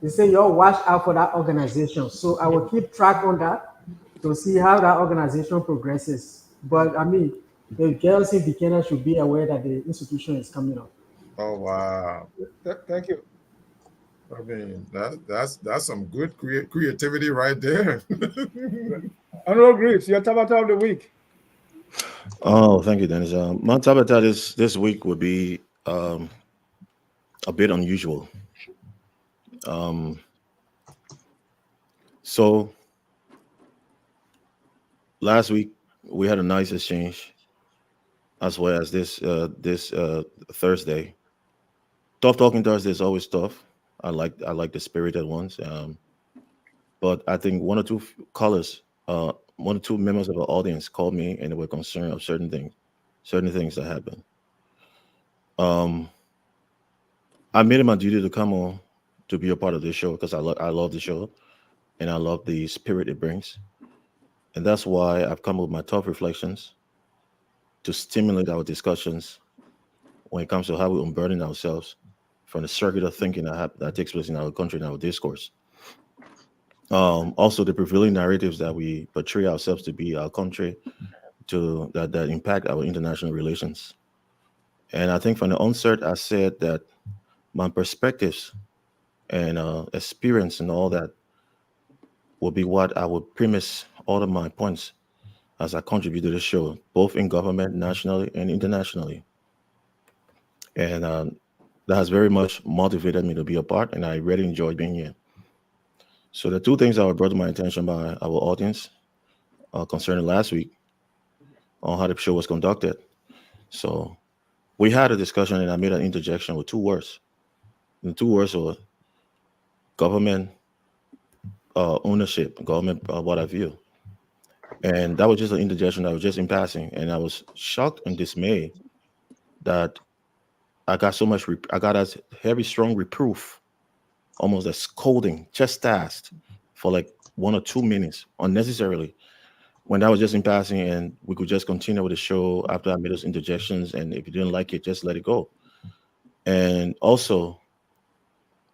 They say y'all watch out for that organization. So I will keep track on that to see how that organization progresses. But I mean, the girls in Buchanan should be aware that the institution is coming up. Oh wow! Thank you. I mean, that's some good creativity right there. Honorable Greaves, your Tabata of the week. Oh, thank you, Dennis. My topic this week would be a bit unusual. Um, so last week we had a nice exchange, as well as this Thursday. Tough talking Thursday is always tough. I like the spirited ones. But I think callers, one or two members of the audience called me and they were concerned of certain things that happened. Um, I made it my duty to come on to be a part of this show because I love the show and I love the spirit it brings, and that's why I've come with my tough reflections to stimulate our discussions when it comes to how we unburden ourselves from the circular thinking that takes place in our country and our discourse. Also, the prevailing narratives that we portray ourselves to be our country that impact our international relations. And I think from the onset, I said that my perspectives and experience and all that will be what I would premise all of my points as I contribute to the show, both in government, nationally, and internationally. And that has very much motivated me to be a part, and I really enjoy being here. So the two things that were brought to my attention by our audience concerning last week on how the show was conducted. So we had a discussion, and I made an interjection with two words. And the two words were government ownership, government what I view. And that was just an interjection that was just in passing. And I was shocked and dismayed that I got so much, I got a heavy, strong reproof, almost a scolding, chastised for like 1 or 2 minutes unnecessarily. When that was just in passing, and we could just continue with the show after I made those interjections. And if you didn't like it, just let it go. And also,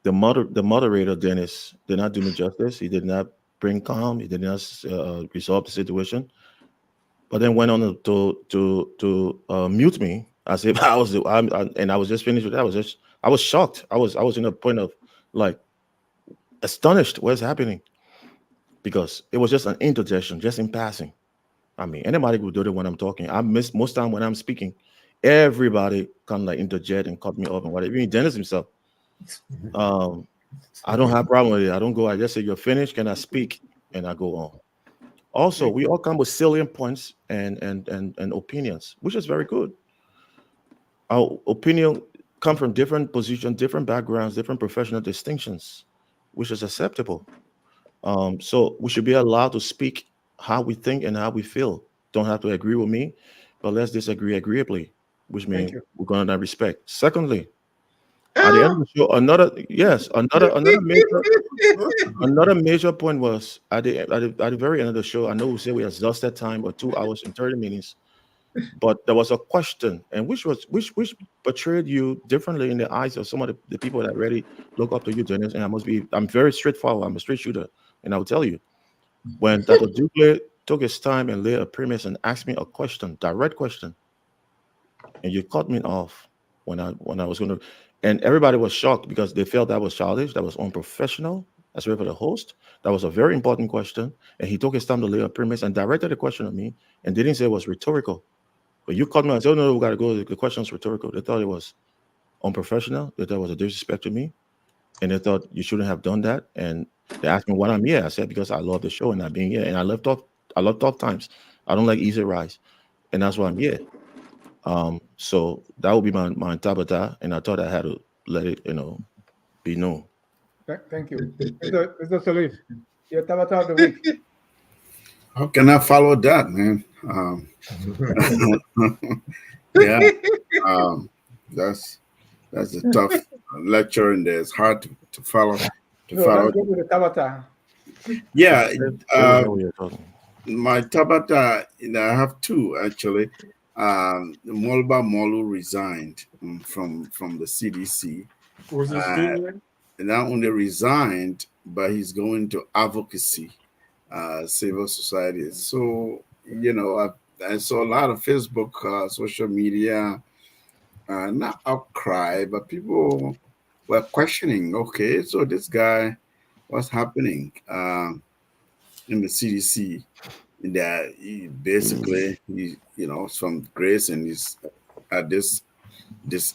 the moderator Dennis did not do me justice. He did not bring calm. He did not resolve the situation. But then went on to mute me as if and I was just finished with that. I was shocked. I was in a point of like astonished. What's happening? Because it was just an interjection, just in passing. I mean, anybody could do it when I'm talking. I miss most time when I'm speaking. Everybody kind of like interject and cut me off and whatever. Even Dennis himself. Um, I don't have problem with it. I don't go. I just say you're finished. Can I speak? And I go on. Also, we all come with salient points and opinions, which is very good. Our opinion come from different positions, different backgrounds, different professional distinctions, which is acceptable. So we should be allowed to speak how we think and how we feel. Don't have to agree with me, but let's disagree agreeably, which Thank means you. we're going to respect. Secondly, at the end of the show, another major point was at the very end of the show. I know we say we exhausted time, or 2 hours and 30 minutes, but there was a question, and which portrayed you differently in the eyes of some of the people that really look up to you, Dennis. And I'm very straightforward. I'm a straight shooter, and I'll tell you when Dr. Duque took his time and laid a premise and asked me a question, direct question, and you cut me off when I was going to, and everybody was shocked because they felt that was childish, that was unprofessional, as well for the host. That was a very important question, and he took his time to lay a premise and directed the question at me, and didn't say it was rhetorical. But you cut me and said, "Oh no, we got to go. The question was rhetorical." They thought it was unprofessional. They thought it was a disrespect to me, and they thought you shouldn't have done that. And they asked me what I'm here. I said because I love the show and not being here, and I love tough. I love tough times. I don't like easy rides, and that's why I'm here. So that would be my tabata, and I thought I had to let it, be known. Thank you. Mr. Salif, your Tabata of the week. How can I follow that, man? Yeah, um, that's a tough lecture, and there. It's hard to follow. So let's go to the Tabata. Yeah, Let me know what you're talking. my tabata, I have two actually. Molba Molu resigned from the CDC. Was it Uh, still? Not only resigned, but he's going to advocacy, civil society. So I saw a lot of Facebook, social media, not outcry, but people were questioning. Okay, so this guy, what's happening in the CDC? that he basically from grace, and he's at this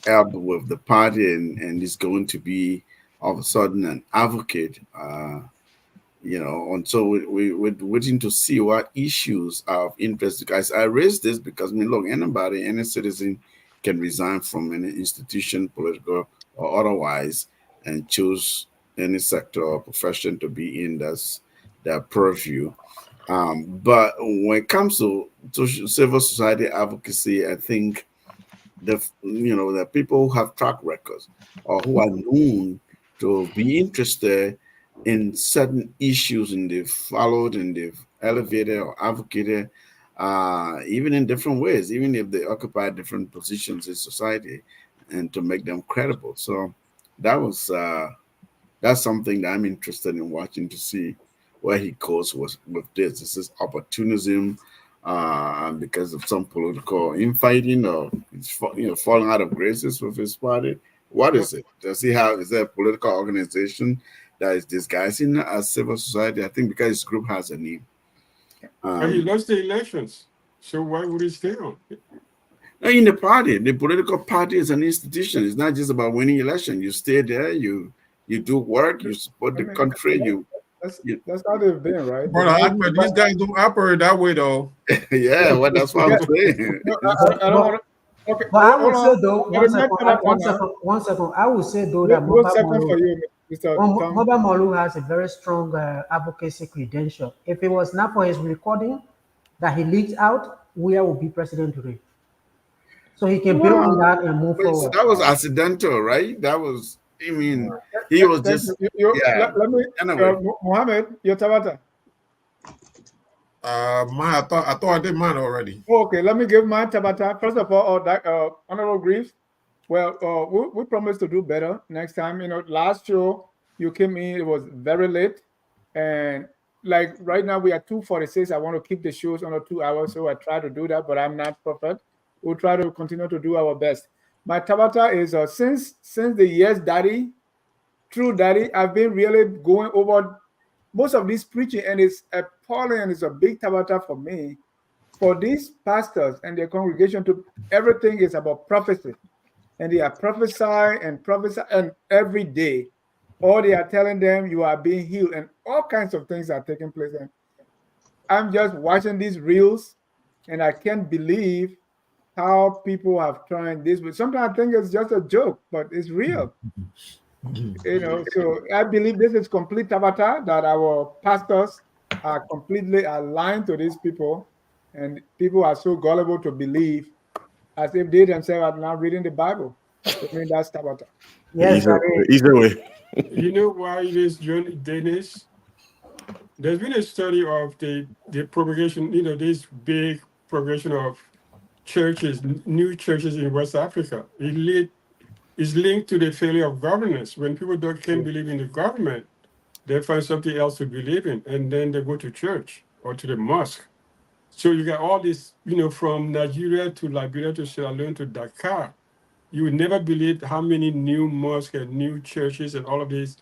ebb with the party, and he's going to be all of a sudden an advocate. And so we're waiting to see what issues are of interest. Guys, I raise this because, I mean, look, any citizen can resign from any institution, political or otherwise, and choose any sector or profession to be in that's their purview. But when it comes to civil society advocacy, I think the people who have track records or who are known to be interested in certain issues, and they've followed and they've elevated or advocated, even in different ways, even if they occupy different positions in society, and to make them credible. So that was that's something that I'm interested in watching to see where he goes with this. This is opportunism because of some political infighting, or he's falling out of graces with his party. What is it? Does he have? Is there a political organization that is disguising as civil society? I think because his group has a name. But he lost the elections, so why would he stay on? In the party, the political party is an institution. It's not just about winning election. You stay there, you do work, you support the country. That's how they've been, right? But these guys don't operate that way, though. Yeah, well, that's what I'm saying. I don't want to. Okay, but I would say though, one second. I would say though that Mobile Molu has a very strong advocacy credential. If it was not for his recording that he leaked out, Weah would be president today. So he can build on that and move forward. That was accidental, right? That was, I mean, he was just. Let me, Mohammed, your Tabata. I thought I did mine already. Okay, let me give my Tabata. First of all, Honorable Griefs. Well, we promised to do better next time. Last show you came in, it was very late, and like right now we are 2:46. I want to keep the shows under 2 hours, so I try to do that, but I'm not perfect. We'll try to continue to do our best. My Tabata is since the Yes Daddy, True Daddy, I've been really going over most of this preaching, and it's appalling, and it's a big Tabata for me. For these pastors and their congregation, everything is about prophecy, and they are prophesying and every day, or they are telling them you are being healed, and all kinds of things are taking place. And I'm just watching these reels, and I can't believe how people have turned this. But sometimes I think it's just a joke, but it's real. So I believe this is complete Tabata, that our pastors are completely aligned to these people, and people are so gullible to believe as if they themselves are not reading the Bible. I mean, that's Tabata. Yes, either way. You know why it is, John Dennis? There's been a study of the propagation, this big progression of churches, new churches in West Africa. Is linked to the failure of governance. When people can't believe in the government, they find something else to believe in, and then they go to church or to the mosque. So you got all this, from Nigeria to Liberia to Sierra Leone to Dakar. You would never believe how many new mosques and new churches and all of these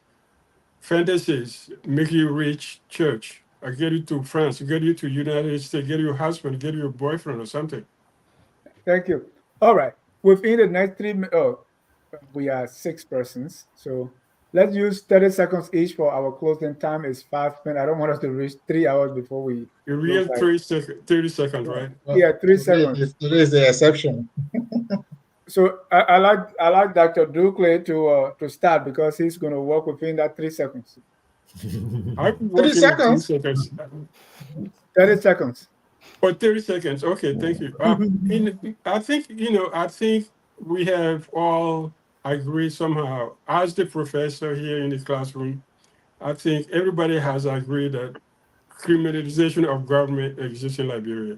fantasies make you rich church. I get you to France, get you to United States, get you a husband, get you a boyfriend or something. Thank you. All right. Within the next 3 minutes, we are 6 persons. So let's use 30 seconds each for our closing time is 5 minutes. I don't want us to reach 3 hours before we. A real 30 seconds, right? Yeah, 3 seconds. Today is the exception. So I like Dr. Dukley to start because he's going to work within that 3 seconds. 3 seconds. 30 seconds. For 30 seconds. Okay, thank you. I think we have all agreed somehow. As the professor here in the classroom, I think everybody has agreed that criminalization of government exists in Liberia.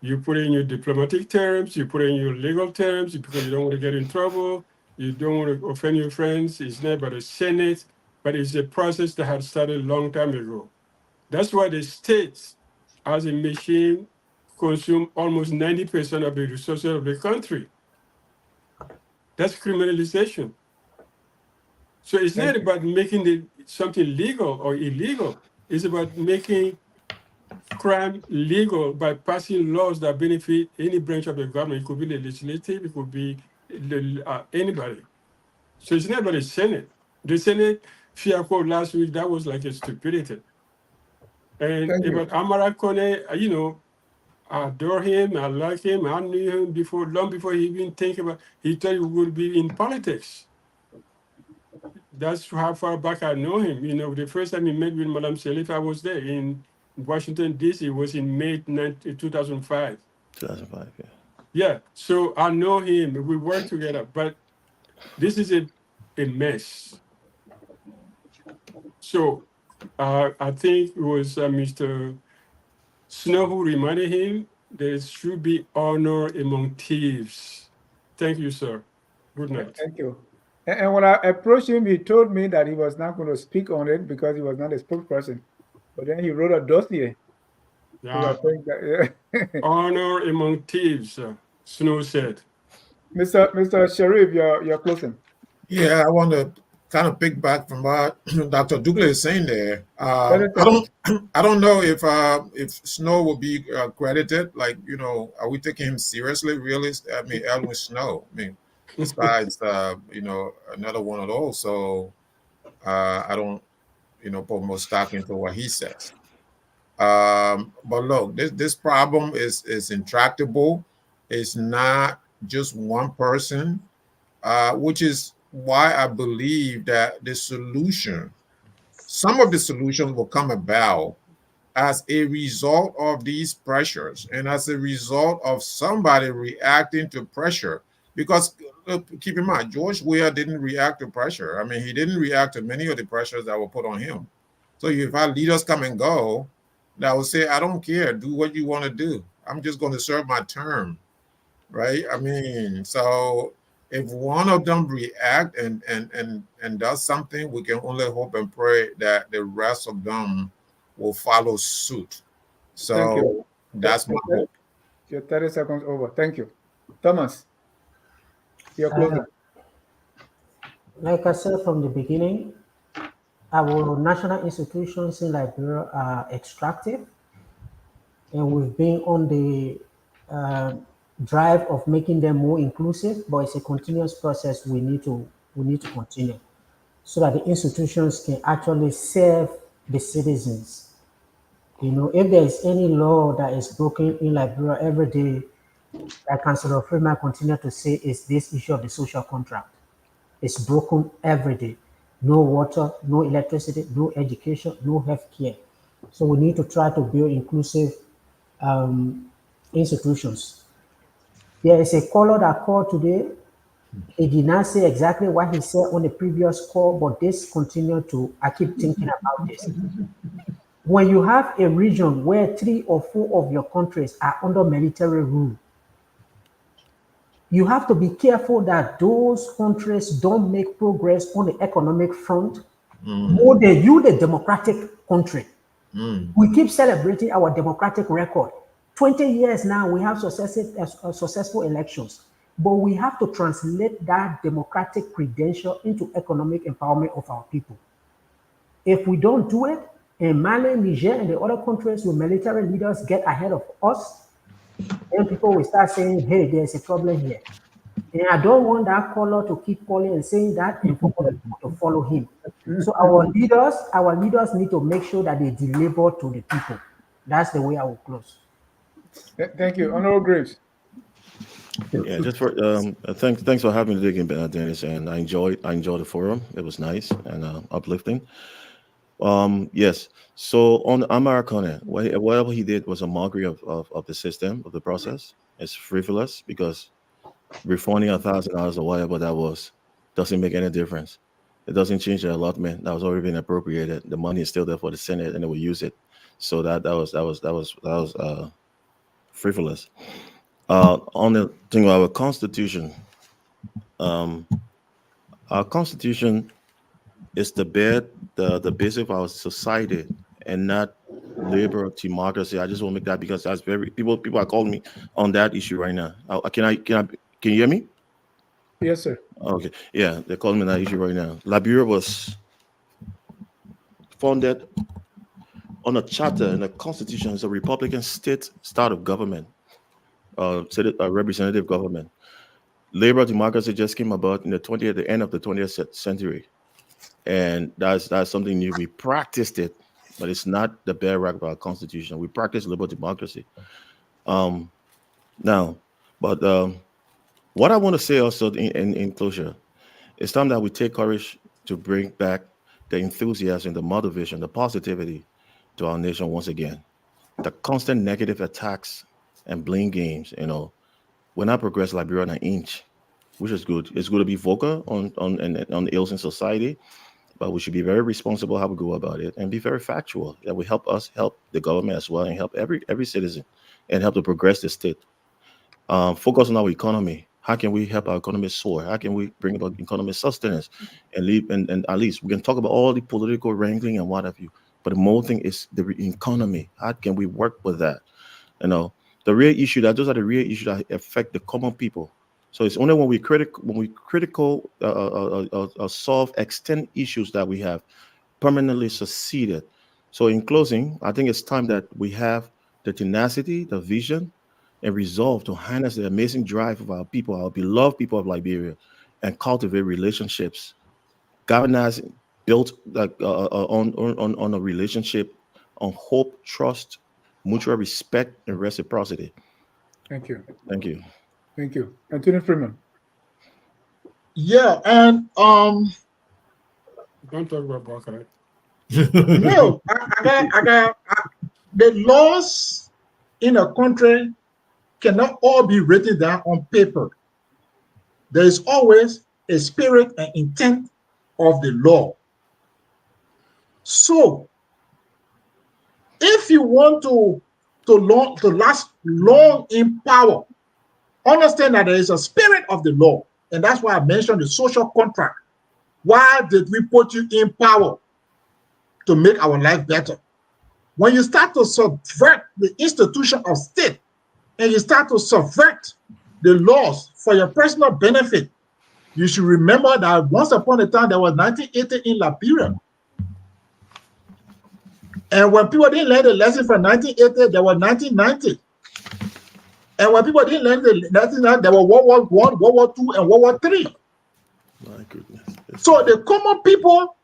You put in your diplomatic terms, you put in your legal terms, because you don't want to get in trouble, you don't want to offend your friends. It's not by the Senate, but it's a process that had started a long time ago. That's why the states, as a machine, consume almost 90% of the resources of the country. That's criminalization. So it's not about making something legal or illegal. It's about making crime legal by passing laws that benefit any branch of the government. It could be the legislative, it could be anybody. So it's never the Senate. The Senate fiasco last week, that was like a stupidity. And Thank you. about Amara Kone, I adore him, I like him, I knew him before, long before he even think about, he thought he would be in politics. That's how far back I know him. The first time he met with Madame Selif, I was there in Washington, D.C. It was in May 2005. 2005, yeah. Yeah, so I know him. We work together, but this is a mess. So I think it was Mr. Snow who reminded him there should be honor among thieves. Thank you, sir. Good night. Thank you. And when I approached him, he told me that he was not going to speak on it because he was not a spokesperson. But then he wrote a dossier. So I Yeah. think that, Honor among thieves, Snow said. Mr. Sharif, you're closing. Yeah, I want to kind of pick back from what Dr. Douglas is saying there. I don't know if Snow will be credited. Like, are we taking him seriously? Really? I mean, Edwin Snow. I mean, this guy's another one of those. So I don't put more stock into what he says. But look, this problem is intractable. It's not just one person, which is why I believe that some of the solutions will come about as a result of these pressures and as a result of somebody reacting to pressure. Because keep in mind, George Weah didn't react to pressure. I mean, he didn't react to many of the pressures that were put on him. So you've had leaders come and go that will say, I don't care, do what you want to do. I'm just going to serve my term. Right? I mean, so if one of them react and does something, we can only hope and pray that the rest of them will follow suit. Thank you. So that's my hope. Your 30 seconds over. Thank you. Thomas, you're closing. Like I said from the beginning, our national institutions in Liberia are extractive, and we've been on the drive of making them more inclusive, but it's a continuous process we need to continue so that the institutions can actually serve the citizens. If there is any law that is broken in Liberia every day, like Councillor Freeman continue to say, is this issue of the social contract. It's broken every day. No water, no electricity, no education, no health care. So we need to try to build inclusive institutions. There is a caller that called today. He did not say exactly what he said on the previous call, but this continued to, I keep thinking about this. When you have a region where 3 or 4 of your countries are under military rule, you have to be careful that those countries don't make progress on the economic front more than you, the democratic country. We keep celebrating our democratic record. 20 years now, we have successful elections, but we have to translate that democratic credential into economic empowerment of our people. If we don't do it, in Mali, Niger, and the other countries where military leaders get ahead of us, then people will start saying, hey, there's a problem here. And I don't want that caller to keep calling and saying that and for other people to follow him. So our leaders need to make sure that they deliver to the people. That's the way I will close. Thank you. Honorable Graves. Yeah, just for thanks for having me again, Dennis, and I enjoyed the forum. It was nice and uplifting. Yes. So on Amar Kone, whatever he did was a mockery of the system, of the process. It's frivolous because refunding $1,000 or whatever that was doesn't make any difference. It doesn't change the allotment that was already been appropriated. The money is still there for the Senate, and they will use it. So that was frivolous. On the thing about our Constitution, our Constitution is the basis of our society and not liberal democracy. I just want to make that because that's very people are calling me on that issue right now. Can you hear me? Yes, sir. Okay. Yeah, they're calling me on that issue right now. Liberia was founded on a charter and a constitution, it's a Republican state style of government, representative government. Labor democracy just came about in the end of the 20th century, and that's something new. We practiced it, but it's not the bedrock of our constitution. We practice liberal democracy. Now, but what I want to say also in closure, it's time that we take courage to bring back the enthusiasm, the motivation, the positivity to our nation once again. The constant negative attacks and blame games, we're not progress Liberia an inch, which is good. It's good to be vocal on ills in society, but we should be very responsible how we go about it and be very factual. That will help us help the government as well and help every citizen and help to progress the state. Focus on our economy. How can we help our economy soar? How can we bring about economic sustenance and leave? And at least we can talk about all the political wrangling and what have you. But the more thing is the economy. How can we work with that? The real issue those are the real issues that affect the common people. So it's only when we critical solve extend issues that we have permanently succeeded. So in closing, I think it's time that we have the tenacity, the vision, and resolve to harness the amazing drive of our people, our beloved people of Liberia, and cultivate relationships. Governance built on a relationship, on hope, trust, mutual respect, and reciprocity. Thank you. Thank you. Thank you. Anthony Freeman. Yeah, and Don't talk about Barclay. no, the laws in a country cannot all be written down on paper. There is always a spirit and intent of the law. So, if you want to last long in power, understand that there is a spirit of the law, and that's why I mentioned the social contract. Why did we put you in power? To make our life better. When you start to subvert the institution of state and you start to subvert the laws for your personal benefit, you should remember that once upon a time there was 1980 in Liberia. And when people didn't learn the lesson from 1980, there was 1990. And when people didn't learn the lesson, there was World War I, World War II, and World War III. My goodness. So the common people,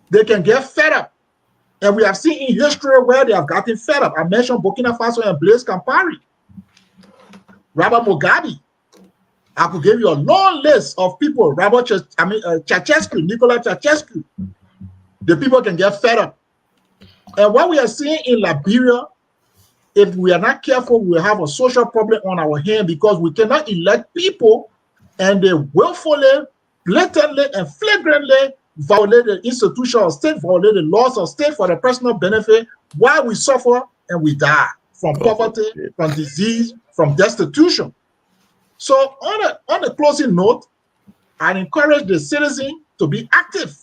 they can get fed up. And we have seen in history where they have gotten fed up. I mentioned Burkina Faso and Blaise Compaoré, Robert Mugabe. I could give you a long list of people, Ceausescu, Nicolas Ceausescu. The people can get fed up. And what we are seeing in Liberia, if we are not careful, we will have a social problem on our hand because we cannot elect people and they willfully, blatantly, and flagrantly violate the institution of state, violate the laws of state for the personal benefit, while we suffer and we die from poverty, from disease, from destitution. So on a closing note, I encourage the citizen to be active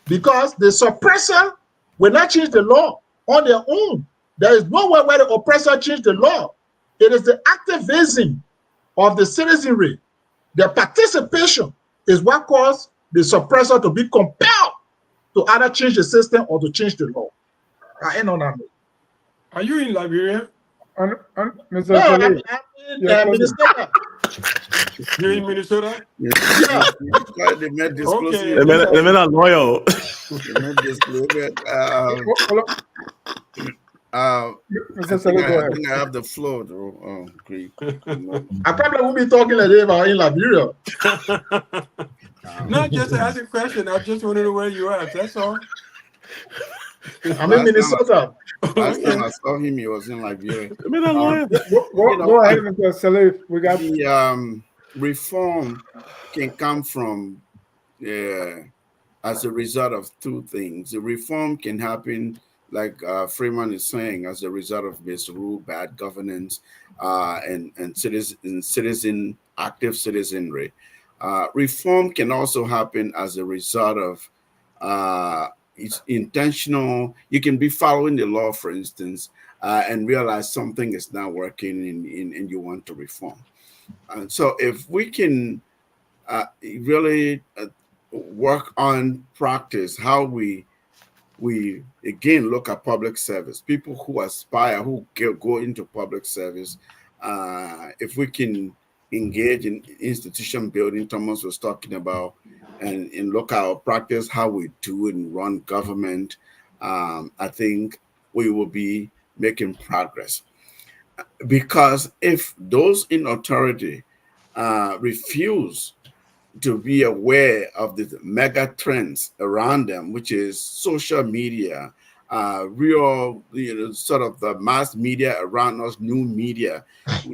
because the suppressor will not change the law on their own. There is nowhere where the oppressor changed the law. It is the activism of the citizenry. Their participation is what caused the suppressor to be compelled to either change the system or to change the law. I end on that. Are you in Liberia? Mr. No, I'm Saleh, in Minnesota. You're in Minnesota? Yeah. They made this Okay. They made a loyal. Mr. Saleh, go I ahead. think I have the floor, though. Oh, great. I probably won't be talking today about in Liberia. Not just to ask a question. I just want to know where you are. That's all. I'm in Minnesota. Last time I saw him, he was in Liberia. Go ahead, Mr. Saleh. We got the reform can come from as a result of two things. The reform can happen, like Freeman is saying, as a result of misrule, bad governance, and active citizenry. Reform can also happen as a result of it's intentional. You can be following the law, for instance, and realize something is not working and you want to reform. So if we can really work on practice, how we we again look at public service, people who aspire, who go into public service. If we can engage in institution building, Thomas was talking about, and look at our practice, how we do and run government, I think we will be making progress. Because if those in authority refuse to be aware of the mega trends around them, which is social media, real, sort of the mass media around us, new media.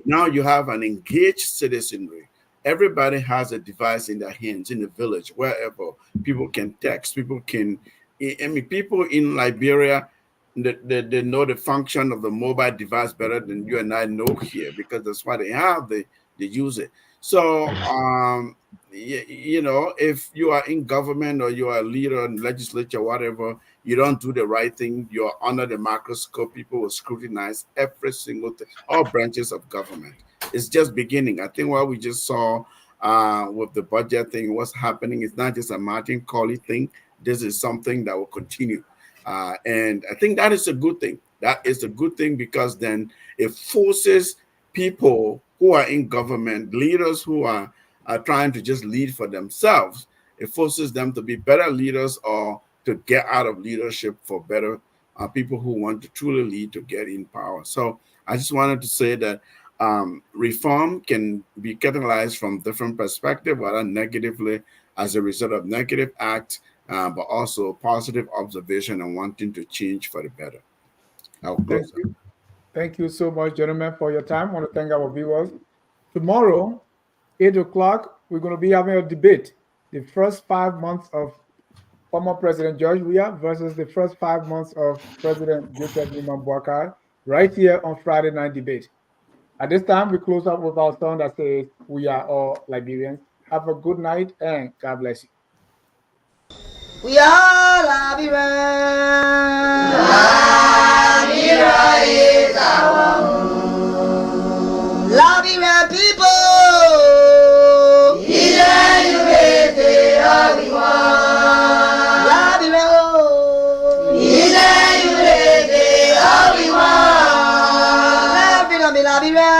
Now you have an engaged citizenry. Everybody has a device in their hands in the village, wherever. People can text, people can, I mean, people in Liberia, they know the function of the mobile device better than you and I know here, because that's why they have, they use it. So, if you are in government or you are a leader in legislature, whatever, you don't do the right thing, you're under the microscope. People will scrutinize every single thing, all branches of government. It's just beginning. I think what we just saw with the budget thing, what's happening, is not just a Martin Colley thing. This is something that will continue. And I think that is a good thing. That is a good thing, because then it forces people who are in government, leaders who are trying to just lead for themselves, it forces them to be better leaders, or to get out of leadership for better people who want to truly lead to get in power. So I just wanted to say that reform can be catalyzed from different perspectives, whether negatively as a result of negative acts, but also positive observation and wanting to change for the better. I'll close. Thank you. Thank you so much, gentlemen, for your time. I want to thank our viewers. Tomorrow, 8 o'clock, we're going to be having a debate. The first 5 months of former President George Weah versus the first 5 months of President Joseph Newman Boakai, right here on Friday Night Debate. At this time, we close up with our song that says, "We are all Liberians." Have a good night, and God bless you. We are Liberians. Liberia is our home. Liberian people. Liberia.